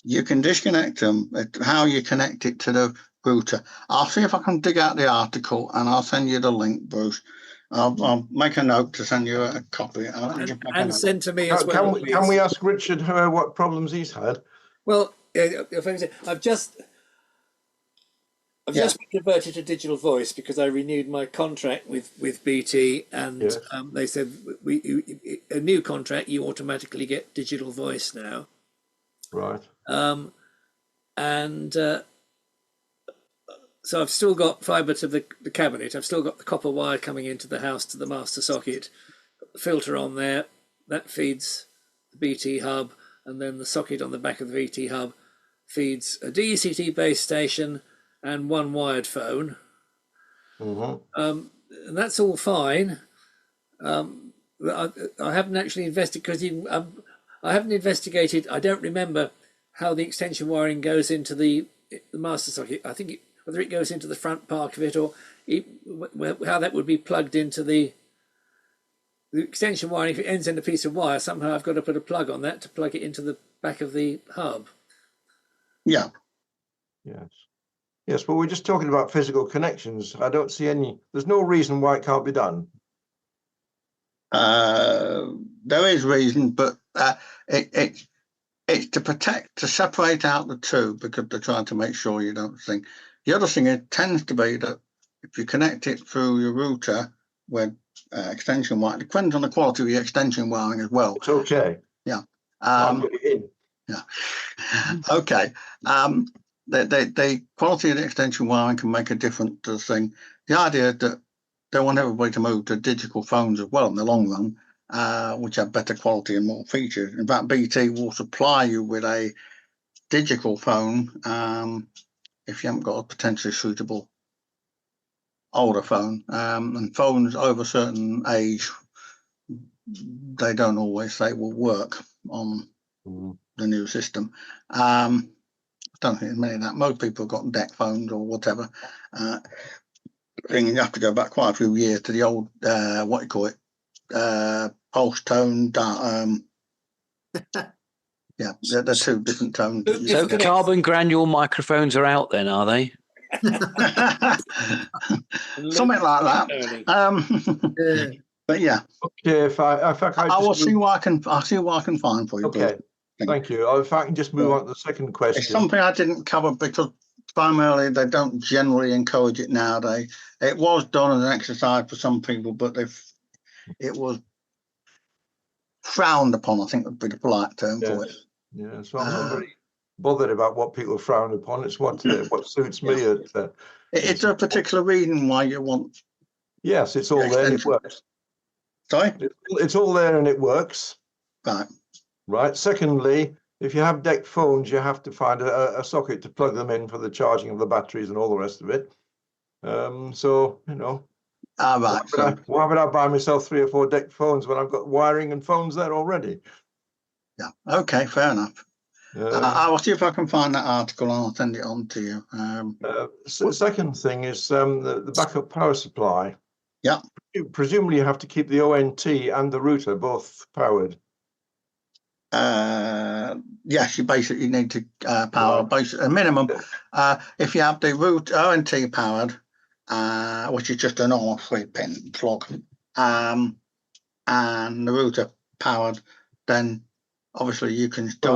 You can disconnect them. How you connect it to the router. I'll see if I can dig out the article and I'll send you the link, Bruce. I'll make a note to send you a copy. And send to me as well. Can we ask Richard what problems he's had? Well, I've just been converted to digital voice because I renewed my contract with BT, and they said a new contract, you automatically get digital voice now. Right. So I've still got fibre to the cabinet. I've still got the copper wire coming into the house to the master socket. Got the filter on there that feeds the BT hub, and then the socket on the back of the BT hub feeds a DECT base station and one wired phone. And that's all fine. I haven't actually investigated I don't remember how the extension wiring goes into the master socket. I think whether it goes into the front part of it or how that would be plugged into the extension wiring. If it ends in a piece of wire, somehow I've got to put a plug on that to plug it into the back of the hub. Yeah. Yes, but we're just talking about physical connections. I don't see there's no reason why it can't be done. There is reason, but it's to separate out the two, because they're trying to make sure you don't think. The other thing, it tends to be that if you connect it through your router with extension wire, it depends on the quality of your extension wiring as well. It's okay. Yeah. Yeah. Okay. The quality of the extension wiring can make a difference to the thing. The idea that they want everybody to move to digital phones as well in the long run, which have better quality and more features. In fact, BT will supply you with a digital phone if you haven't got a potentially suitable older phone. And phones over a certain age, they don't always say will work on the new system. I don't think there's many of that. Most people have got deck phones or whatever. You have to go back quite a few years to the old what you call it, pulse tone. Yeah, they're two different tones. So carbon granule microphones are out then, are they? Something like that. But yeah. Okay, I will see what I can find for you. Okay. Thank you. If I can just move on to the second question. It's something I didn't cover because primarily they don't generally encourage it nowadays. It was done as an exercise for some people, but it was frowned upon, I think would be the polite term for it. Yeah, so I'm not very bothered about what people frown upon. It's what suits me. It's a particular reason why you want. Yes, it's all there and it works. Sorry? It's all there and it works. Right. Secondly, if you have deck phones, you have to find a socket to plug them in for the charging of the batteries and all the rest of it. So, you know. Right. Why would I buy myself 3 or 4 deck phones when I've got wiring and phones there already? Yeah. Okay, fair enough. I will see if I can find that article and I'll send it on to you. So the second thing is the backup power supply. Yeah. Presumably you have to keep the ONT and the router both powered. Yes, you basically need to power a minimum. If you have the ONT powered, which is just a normal 3-pin plug, and the router powered, then obviously you can still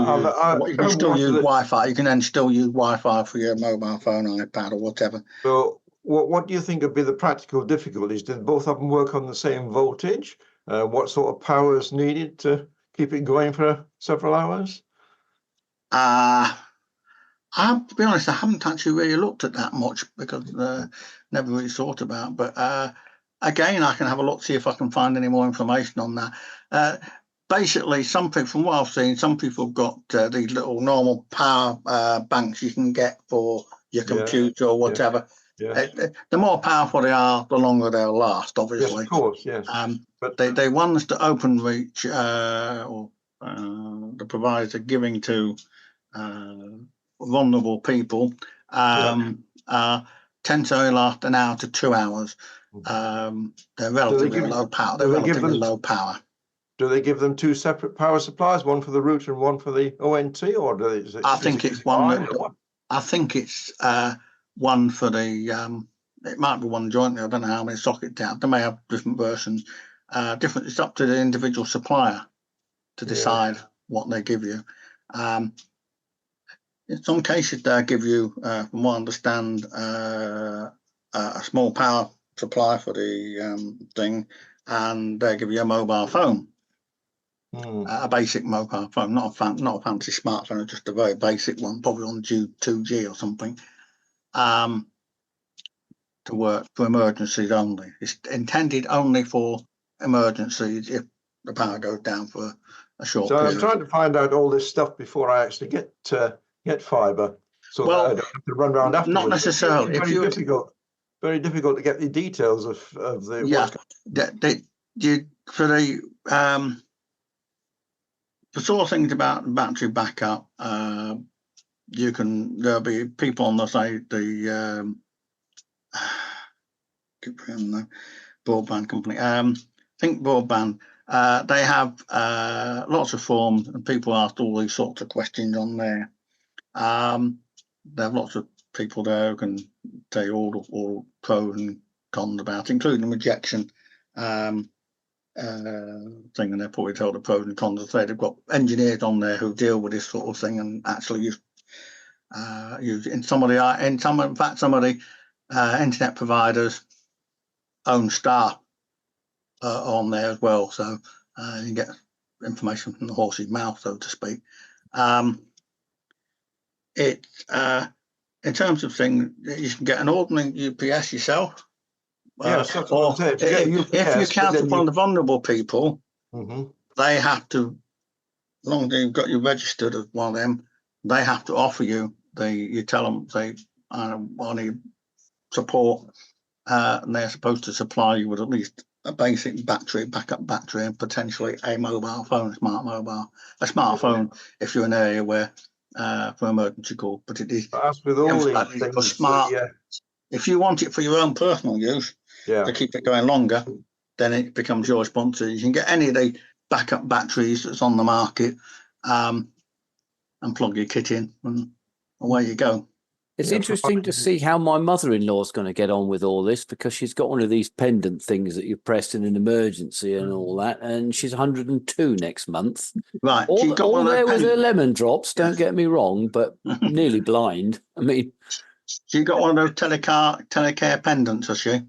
use Wi-Fi. You can then still use Wi-Fi for your mobile phone, iPad, or whatever. So what do you think would be the practical difficulties? Did both of them work on the same voltage? What sort of power is needed to keep it going for several hours? I'll be honest, I haven't actually really looked at that much because never really thought about. But again, I can have a look, see if I can find any more information on that. Basically, some people, from what I've seen, some people have got these little normal power banks you can get for your computer or whatever. Yeah. The more powerful they are, the longer they'll last, obviously. Yes, of course, yes. But they ones that OpenReach or the providers are giving to vulnerable people tend to only last an hour to 2 hours. They're relatively low power. They're relatively low power. Do they give them two separate power supplies, one for the router and one for the ONT, or do they? I think it's one. I think it's one for the. It might be one jointly. I don't know how many sockets they have. They may have different versions. Different. It's up to the individual supplier to decide what they give you. In some cases, they'll give you, from what I understand, a small power supply for the thing, and they'll give you a mobile phone, a basic mobile phone, not a fancy smartphone, just a very basic one, probably on 2G or something, to work for emergencies only. It's intended only for emergencies if the power goes down for a short period. So I'm trying to find out all this stuff before I actually get fiber, so that I don't have to run around afterwards. Not necessarily. Very difficult to get the details of the. Yeah, for sort of things about battery backup, there'll be people on the site, the broadband company, Think Broadband. They have lots of forums, and people ask all these sorts of questions on there. There are lots of people there who can tell you all pros and cons about it, including rejection thing, and they're probably told the pros and cons. Say they've got engineers on there who deal with this sort of thing and actually use some of the internet providers own staff on there as well, so you get information from the horse's mouth, so to speak. In terms of things, you can get an ordinary UPS yourself. Yes, that's or what I'm if you count upon the vulnerable people, they have to, as long as you've got you registered as one of them, they have to offer you you tell them, say, I need support, and they're supposed to supply you with at least a basic backup battery, and potentially a mobile phone, a smartphone if you're in an area where for emergency call. But it is, as with all these things, smart. If you want it for your own personal use, to keep it going longer, then it becomes your responsibility. You can get any of the backup batteries that's on the market, and plug your kit in, and away you go. It's interesting to see how my mother-in-law is going to get on with all this, because she's got one of these pendant things that you press in an emergency and all that, and she's 102 next month. Right. All there with her lemon drops, don't get me wrong, but nearly blind. I mean, she got one of those telecare pendants, has she?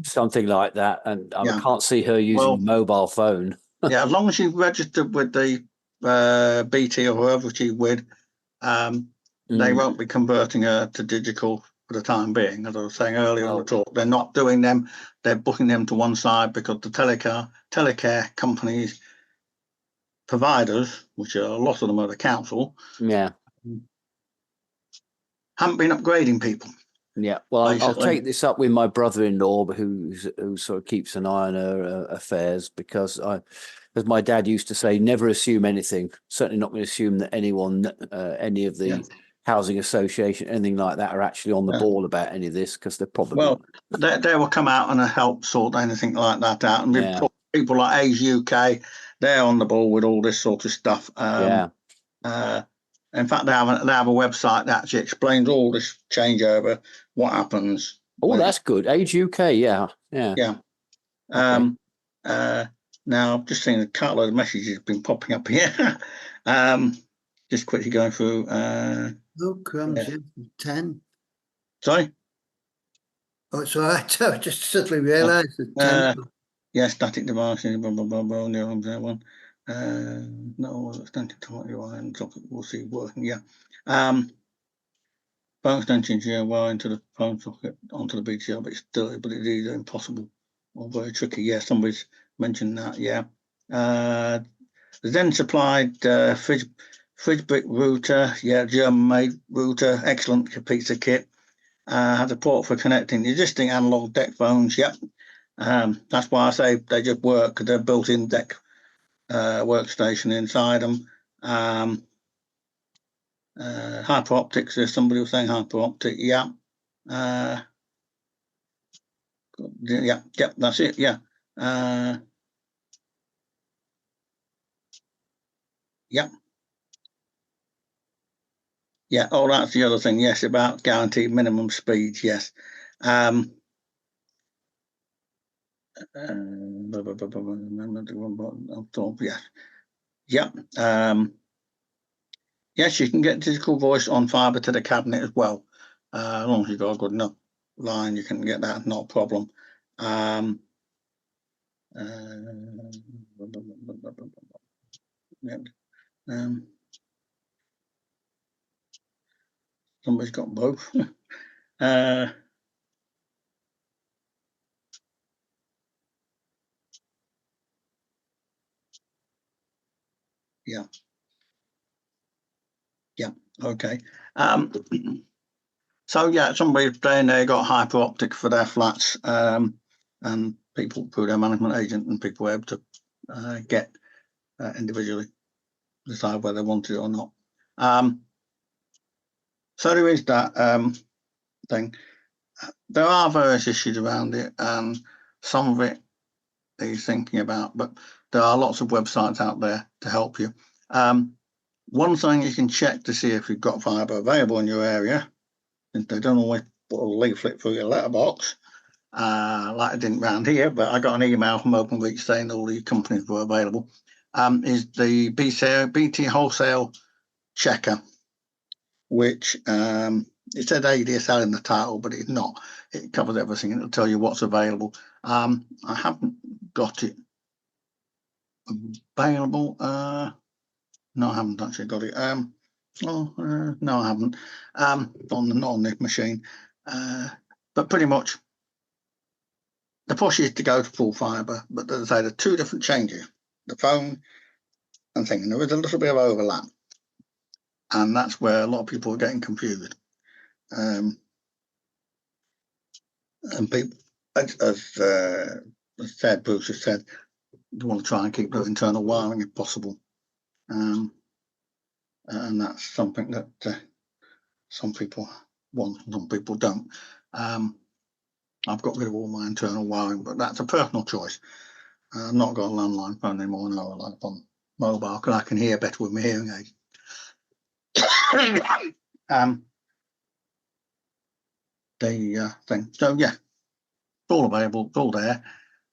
Something like that, and I can't see her using a mobile phone. Yeah, as long as she's registered with the BT or whoever she's with, they won't be converting her to digital for the time being. As I was saying earlier on the talk, they're not doing them. They're booking them to one side because the telecare companies, providers, which are a lot of them are the council, haven't been upgrading people. Yeah, well, I'll take this up with my brother-in-law, who sort of keeps an eye on her affairs, because as my dad used to say, never assume anything. Certainly not going to assume that anyone, any of the housing association, anything like that, are actually on the ball about any of this, because they're probably they will come out and help sort anything like that out. And people like Age UK, they're on the ball with all this sort of stuff. In fact, they have a website that actually explains all this changeover, what happens. Oh, that's good. Age UK, yeah. Now, I've just seen a couple of messages been popping up here. Just quickly going through. Look, 10. Sorry? Oh, it's all right. I just suddenly realised that 10. Yeah, static devices, blah, blah, blah, blah, that one. No, extension to your line, we'll see working, yeah. Phone extensions, yeah, wire into the phone socket onto the BTL, but it's either impossible or very tricky. Yeah, somebody's mentioned that, yeah. The then supplied fridge brick router, yeah, German-made router, excellent piece of kit. Has a port for connecting existing analog deck phones, yep. That's why I say they just work, because they're built-in deck workstation inside them. Hyper optics, there's somebody was saying hyper optic, yeah. Yeah, that's it, yeah. Yeah. Yeah, oh, that's the other thing, yes, about guaranteed minimum speeds, yes. Yeah. Yeah. Yes, you can get digital voice on fibre to the cabinet as well. As long as you've got a good enough line, you can get that, not a problem. Somebody's got both. Yeah. Yeah, okay. So yeah, somebody's saying they got hyper optic for their flats, and people through their management agent, and people were able to get individually decide whether they wanted it or not. So there is that thing. There are various issues around it, and some of it he's thinking about, but there are lots of websites out there to help you. One thing you can check to see if you've got fibre available in your area, and they don't always put a leaflet through your letterbox, like I didn't round here, but I got an email from OpenReach saying all the companies were available, is the BT Wholesale Checker, which it said ADSL in the title, but it's not. It covers everything. It'll tell you what's available. I haven't got it available. No, I haven't actually got it. No, I haven't. On this machine. But pretty much the push is to go to full fibre, but as I say, there are two different changes, the phone and thing, and there is a little bit of overlap. And that's where a lot of people are getting confused. And people, as said, Bruce has said, you want to try and keep the internal wiring if possible. And that's something that some people want, some people don't. I've got rid of all my internal wiring, but that's a personal choice. I've not got a landline phone anymore, and I rely upon mobile because I can hear better with my hearing aid. The thing. So yeah, it's all available, it's all there.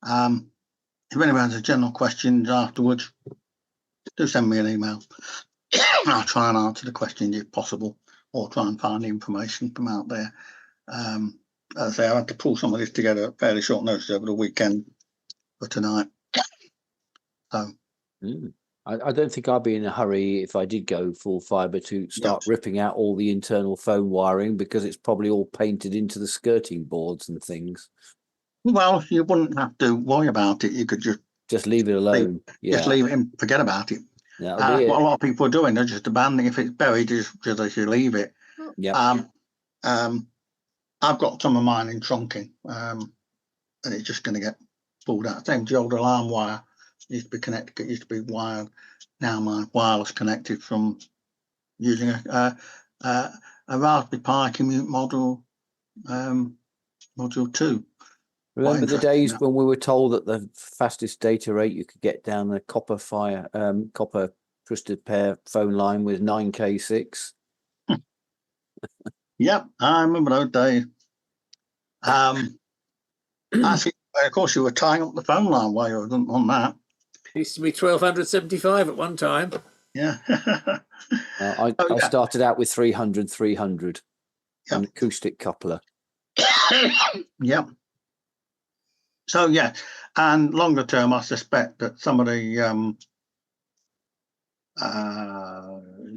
If anyone has a general questions afterwards, do send me an email. I'll try and answer the questions if possible, or try and find the information from out there. As I say, I had to pull some of this together at fairly short notice over the weekend for tonight. So I don't think I'd be in a hurry if I did go full fibre to start ripping out all the internal phone wiring, because it's probably all painted into the skirting boards and things. Well, you wouldn't have to worry about it. You could just leave it alone. Just leave it and forget about it. What a lot of people are doing. They're just abandoning. If it's buried, just as you leave it. Yeah. I've got some of mine in trunking, and it's just going to get pulled out. Same as the old alarm wire. It used to be connected. It used to be wired. Now my wireless connected from using a Raspberry Pi commute module 2. Remember the days when we were told that the fastest data rate you could get down the copper twisted pair phone line was 9K6? Yep, I remember those days. Actually, of course, you were tying up the phone line while you were on that. It used to be 1275 at one time. Yeah. I started out with 300, an acoustic coupler. Yep. So yeah, And longer term, I suspect that some of the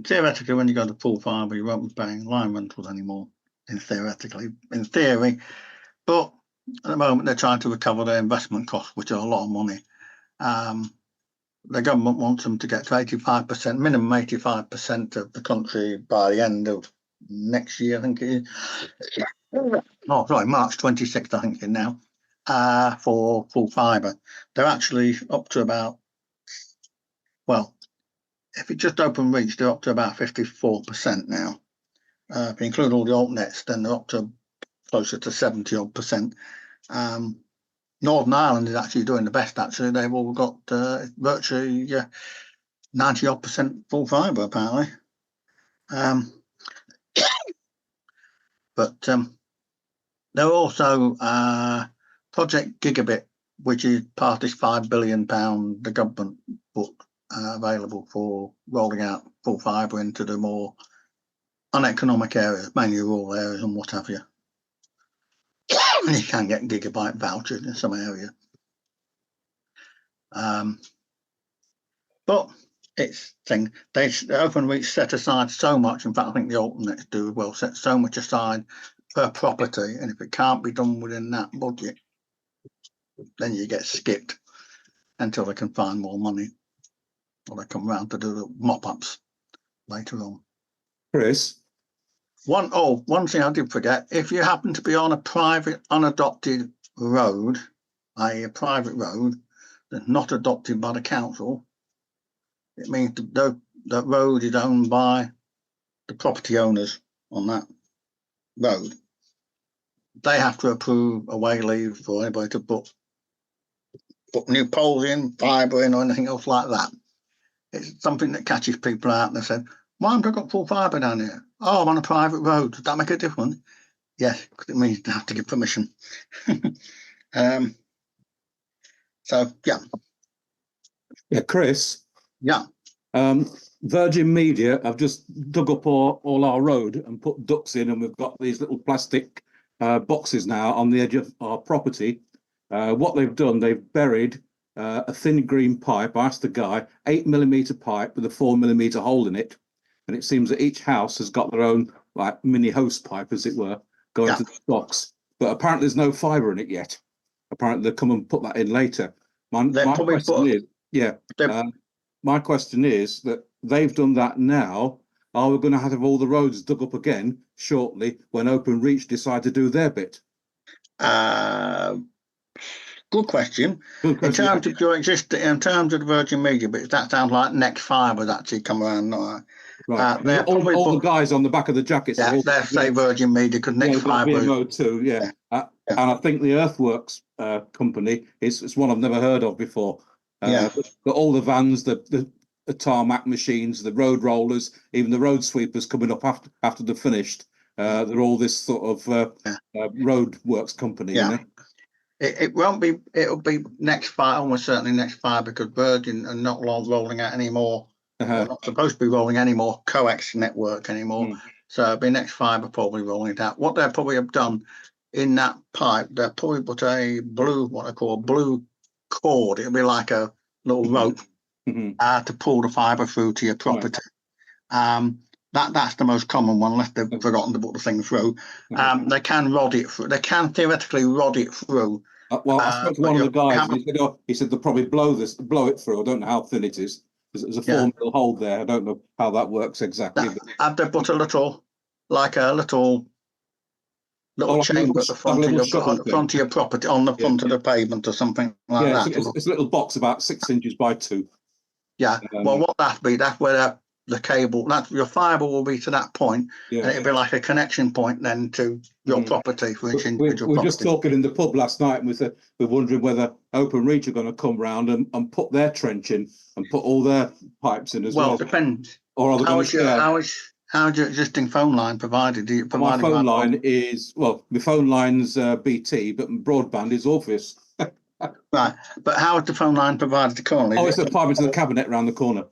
theoretically, when you go to full fibre, you won't be paying line rentals anymore. In theory, but at the moment they're trying to recover their investment costs, which are a lot of money. The government wants them to get to 85%, minimum 85% of the country by the end of next year, I think it is. Oh, sorry, March 26th, I think it is now, for full fibre. They're actually up to about, well, if it just open reach, they're up to about 54% now. If you include all the altnets, then they're up to closer to 70-odd%. Northern Ireland is actually doing the best, actually. They've all got virtually 90-odd% full fibre, apparently. But there are also Project Gigabit, which is part of this £5 billion the government put available for rolling out full fibre into the more uneconomic areas, mainly rural areas and what have you. You can get gigabyte vouchers in some areas. But it's thing they OpenReach set aside so much. In fact, I think the alternates do well, set so much aside per property, and if it can't be done within that budget, then you get skipped until they can find more money, or they come round to do the mop-ups later on. Chris? One thing I did forget, if you happen to be on a private unadopted road, i.e. a private road that's not adopted by the council, it means that road is owned by the property owners on that road. They have to approve a way leave for anybody to put new poles in, fibre in, or anything else like that. It's something that catches people out, and they said, why haven't I got full fibre down here? Oh, I'm on a private road. Does that make a difference? Yes, because it means you have to give permission. So, yeah. Yeah, Chris? Yeah. Virgin Media have just dug up all our road and put ducts in, and we've got these little plastic boxes now on the edge of our property. What they've done, they've buried a thin green pipe. I asked the guy, 8mm pipe with a 4mm hole in it. And it seems that each house has got their own like mini hose pipe, as it were, going to the box. But apparently there's no fibre in it yet. Apparently they'll come and put that in later. My question is that they've done that now. Are we going to have all the roads dug up again shortly when OpenReach decide to do their bit? Good question. In terms of your existing, in terms of the Virgin Media bits, that sounds like Next Fibre has actually come around. Right. All the guys on the back of the jackets. Yeah, they say Virgin Media because Next Fibre. VMO too, yeah. And I think the Earthworks company is one I've never heard of before. All the vans, the tarmac machines, the road rollers, even the road sweepers coming up after they're finished. They're all this sort of road works company. Yeah. You know? It won't be. It'll be Next Fibre, almost certainly Next Fibre, because Virgin are not rolling out anymore. They're not supposed to be rolling any more coax network anymore. So it'll be Next Fibre probably rolling it out. What they'll probably have done in that pipe, they'll probably put a blue, what I call a blue cord. It'll be like a little rope to pull the fibre through to your property. That's the most common one, unless they've forgotten to put the thing through. They can rod it through. They can theoretically rod it through. Well, I spoke to one of the guys. He said they'll probably blow it through. I don't know how thin it is. There's a 4mm hole there. I don't know how that works exactly. Have they put a little chamber at the front of your property, on the front of the pavement or something like that? It's a little box about 6 inches by 2. Yeah. Well, what that's where the cable, your fibre will be to that point, and it'll be like a connection point then to your property for each individual property. We were just talking in the pub last night, and we're wondering whether OpenReach are going to come round and put their trench in and put all their pipes in as well. Well, it depends. Or are they going to how's your existing phone line provided? My phone line is, my phone line's BT, but broadband is Orpheus. Right, but how is the phone line provided currently? It's a fibre to the cabinet round the corner.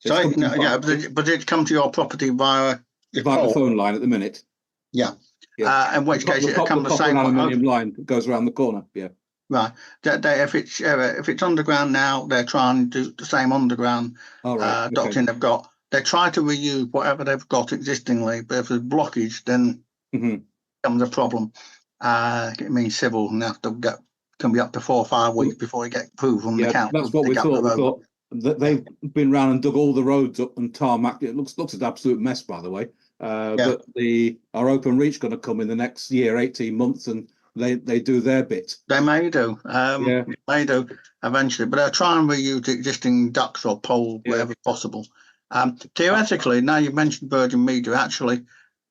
Sorry, but it come to your property via the phone line at the minute. Yeah. In which case it comes the same aluminium line that goes around the corner. Yeah. Right. If it's underground now, they're trying to do the same underground All right. Okay. ducting they've got. They try to reuse whatever they've got existingly, but if there's blockage, then Mhm. becomes a problem. It means civil and can be up to 4 or 5 weeks before you get approved from the Yeah, council. that's what to we dig up the thought. We road. thought that they've been round and dug all the roads up and tarmac. It looks an absolute mess, by the way. But our open reach going to come in the next year, 18 months, and they do their bit. They may do. May do eventually, but they'll try and reuse the existing ducts or poles wherever possible. Theoretically, now you mentioned Virgin Media, actually,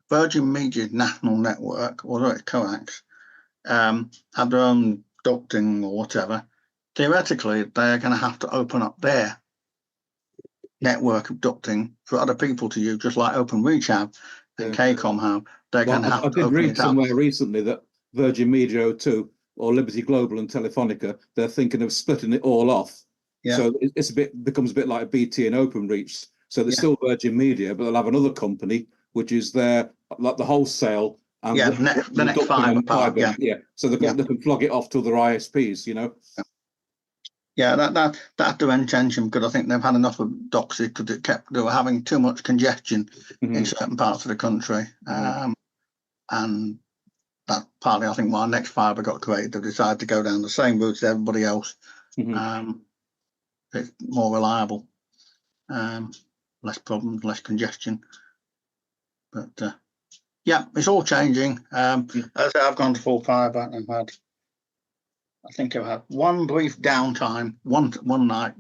Virgin Media's national network, although it's coax, have their own ducting or whatever. Theoretically, they're going to have to open up their network of ducting for other people to use, just like OpenReach have and KCOM have. They're going to have I to did open read it up. somewhere recently that Virgin Media O2 or Liberty Global and Telefonica, they're thinking of splitting it all off. Yeah. So becomes a bit like BT and OpenReach. So there's still Virgin Media, but they'll have another company which is their like the wholesale and the next fiber part. So they can flog it off to other ISPs, you know. Yeah, that's the intention, because I think they've had enough of doxy because they were having too much congestion in certain parts of the country, and that partly I think why next fiber got created. They decided to go down the same route as everybody else. It's more reliable, less problems, less congestion. But it's all changing. As I say, I've gone to full fiber and I think I've had one brief downtime one night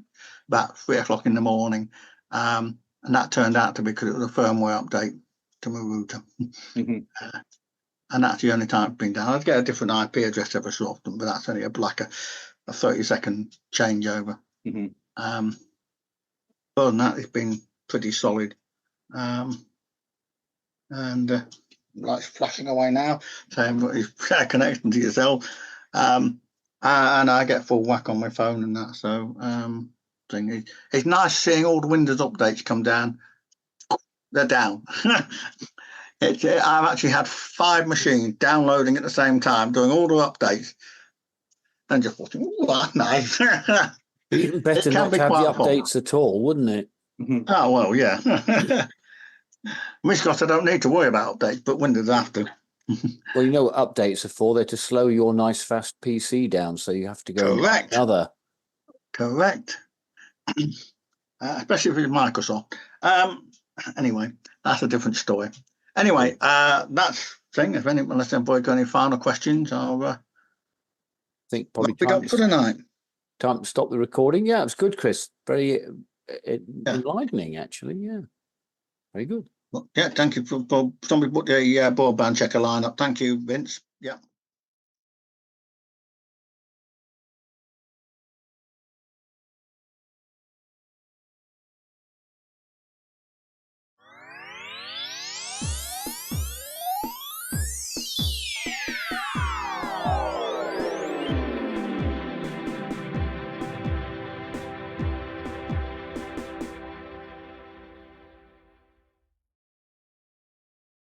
about 3 o'clock in the morning, and that turned out to be because it was a firmware update to my router. And that's the only time it's been down. I'd get a different IP address every so often, but that's only a 30-second changeover. Other than that, it's been pretty solid. And lights flashing away now, saying you've got a connection to yourself. And I get full whack on my phone and that. So it's nice seeing all the Windows updates come down. They're down. I've actually had 5 machines downloading at the same time, doing all the updates, and just watching. Oh, that's nice. Even better not to have the updates at all, wouldn't it? Oh well, yeah. Miss Scott, I don't need to worry about updates, but Windows have to. Well, you know what updates are for? They're to slow your nice fast PC down, so you have to go Correct. another. Correct. Especially if it's Microsoft. Anyway, that's a different story. Anyway, that's thing. Unless anybody got any final questions, I'll think probably pick up for the night. Time to stop the recording. Yeah, it was good, Chris. Very enlightening, actually. Yeah, very good. Well, yeah, thank you for somebody put the broadband checker line up. Thank you, Vince. Yeah.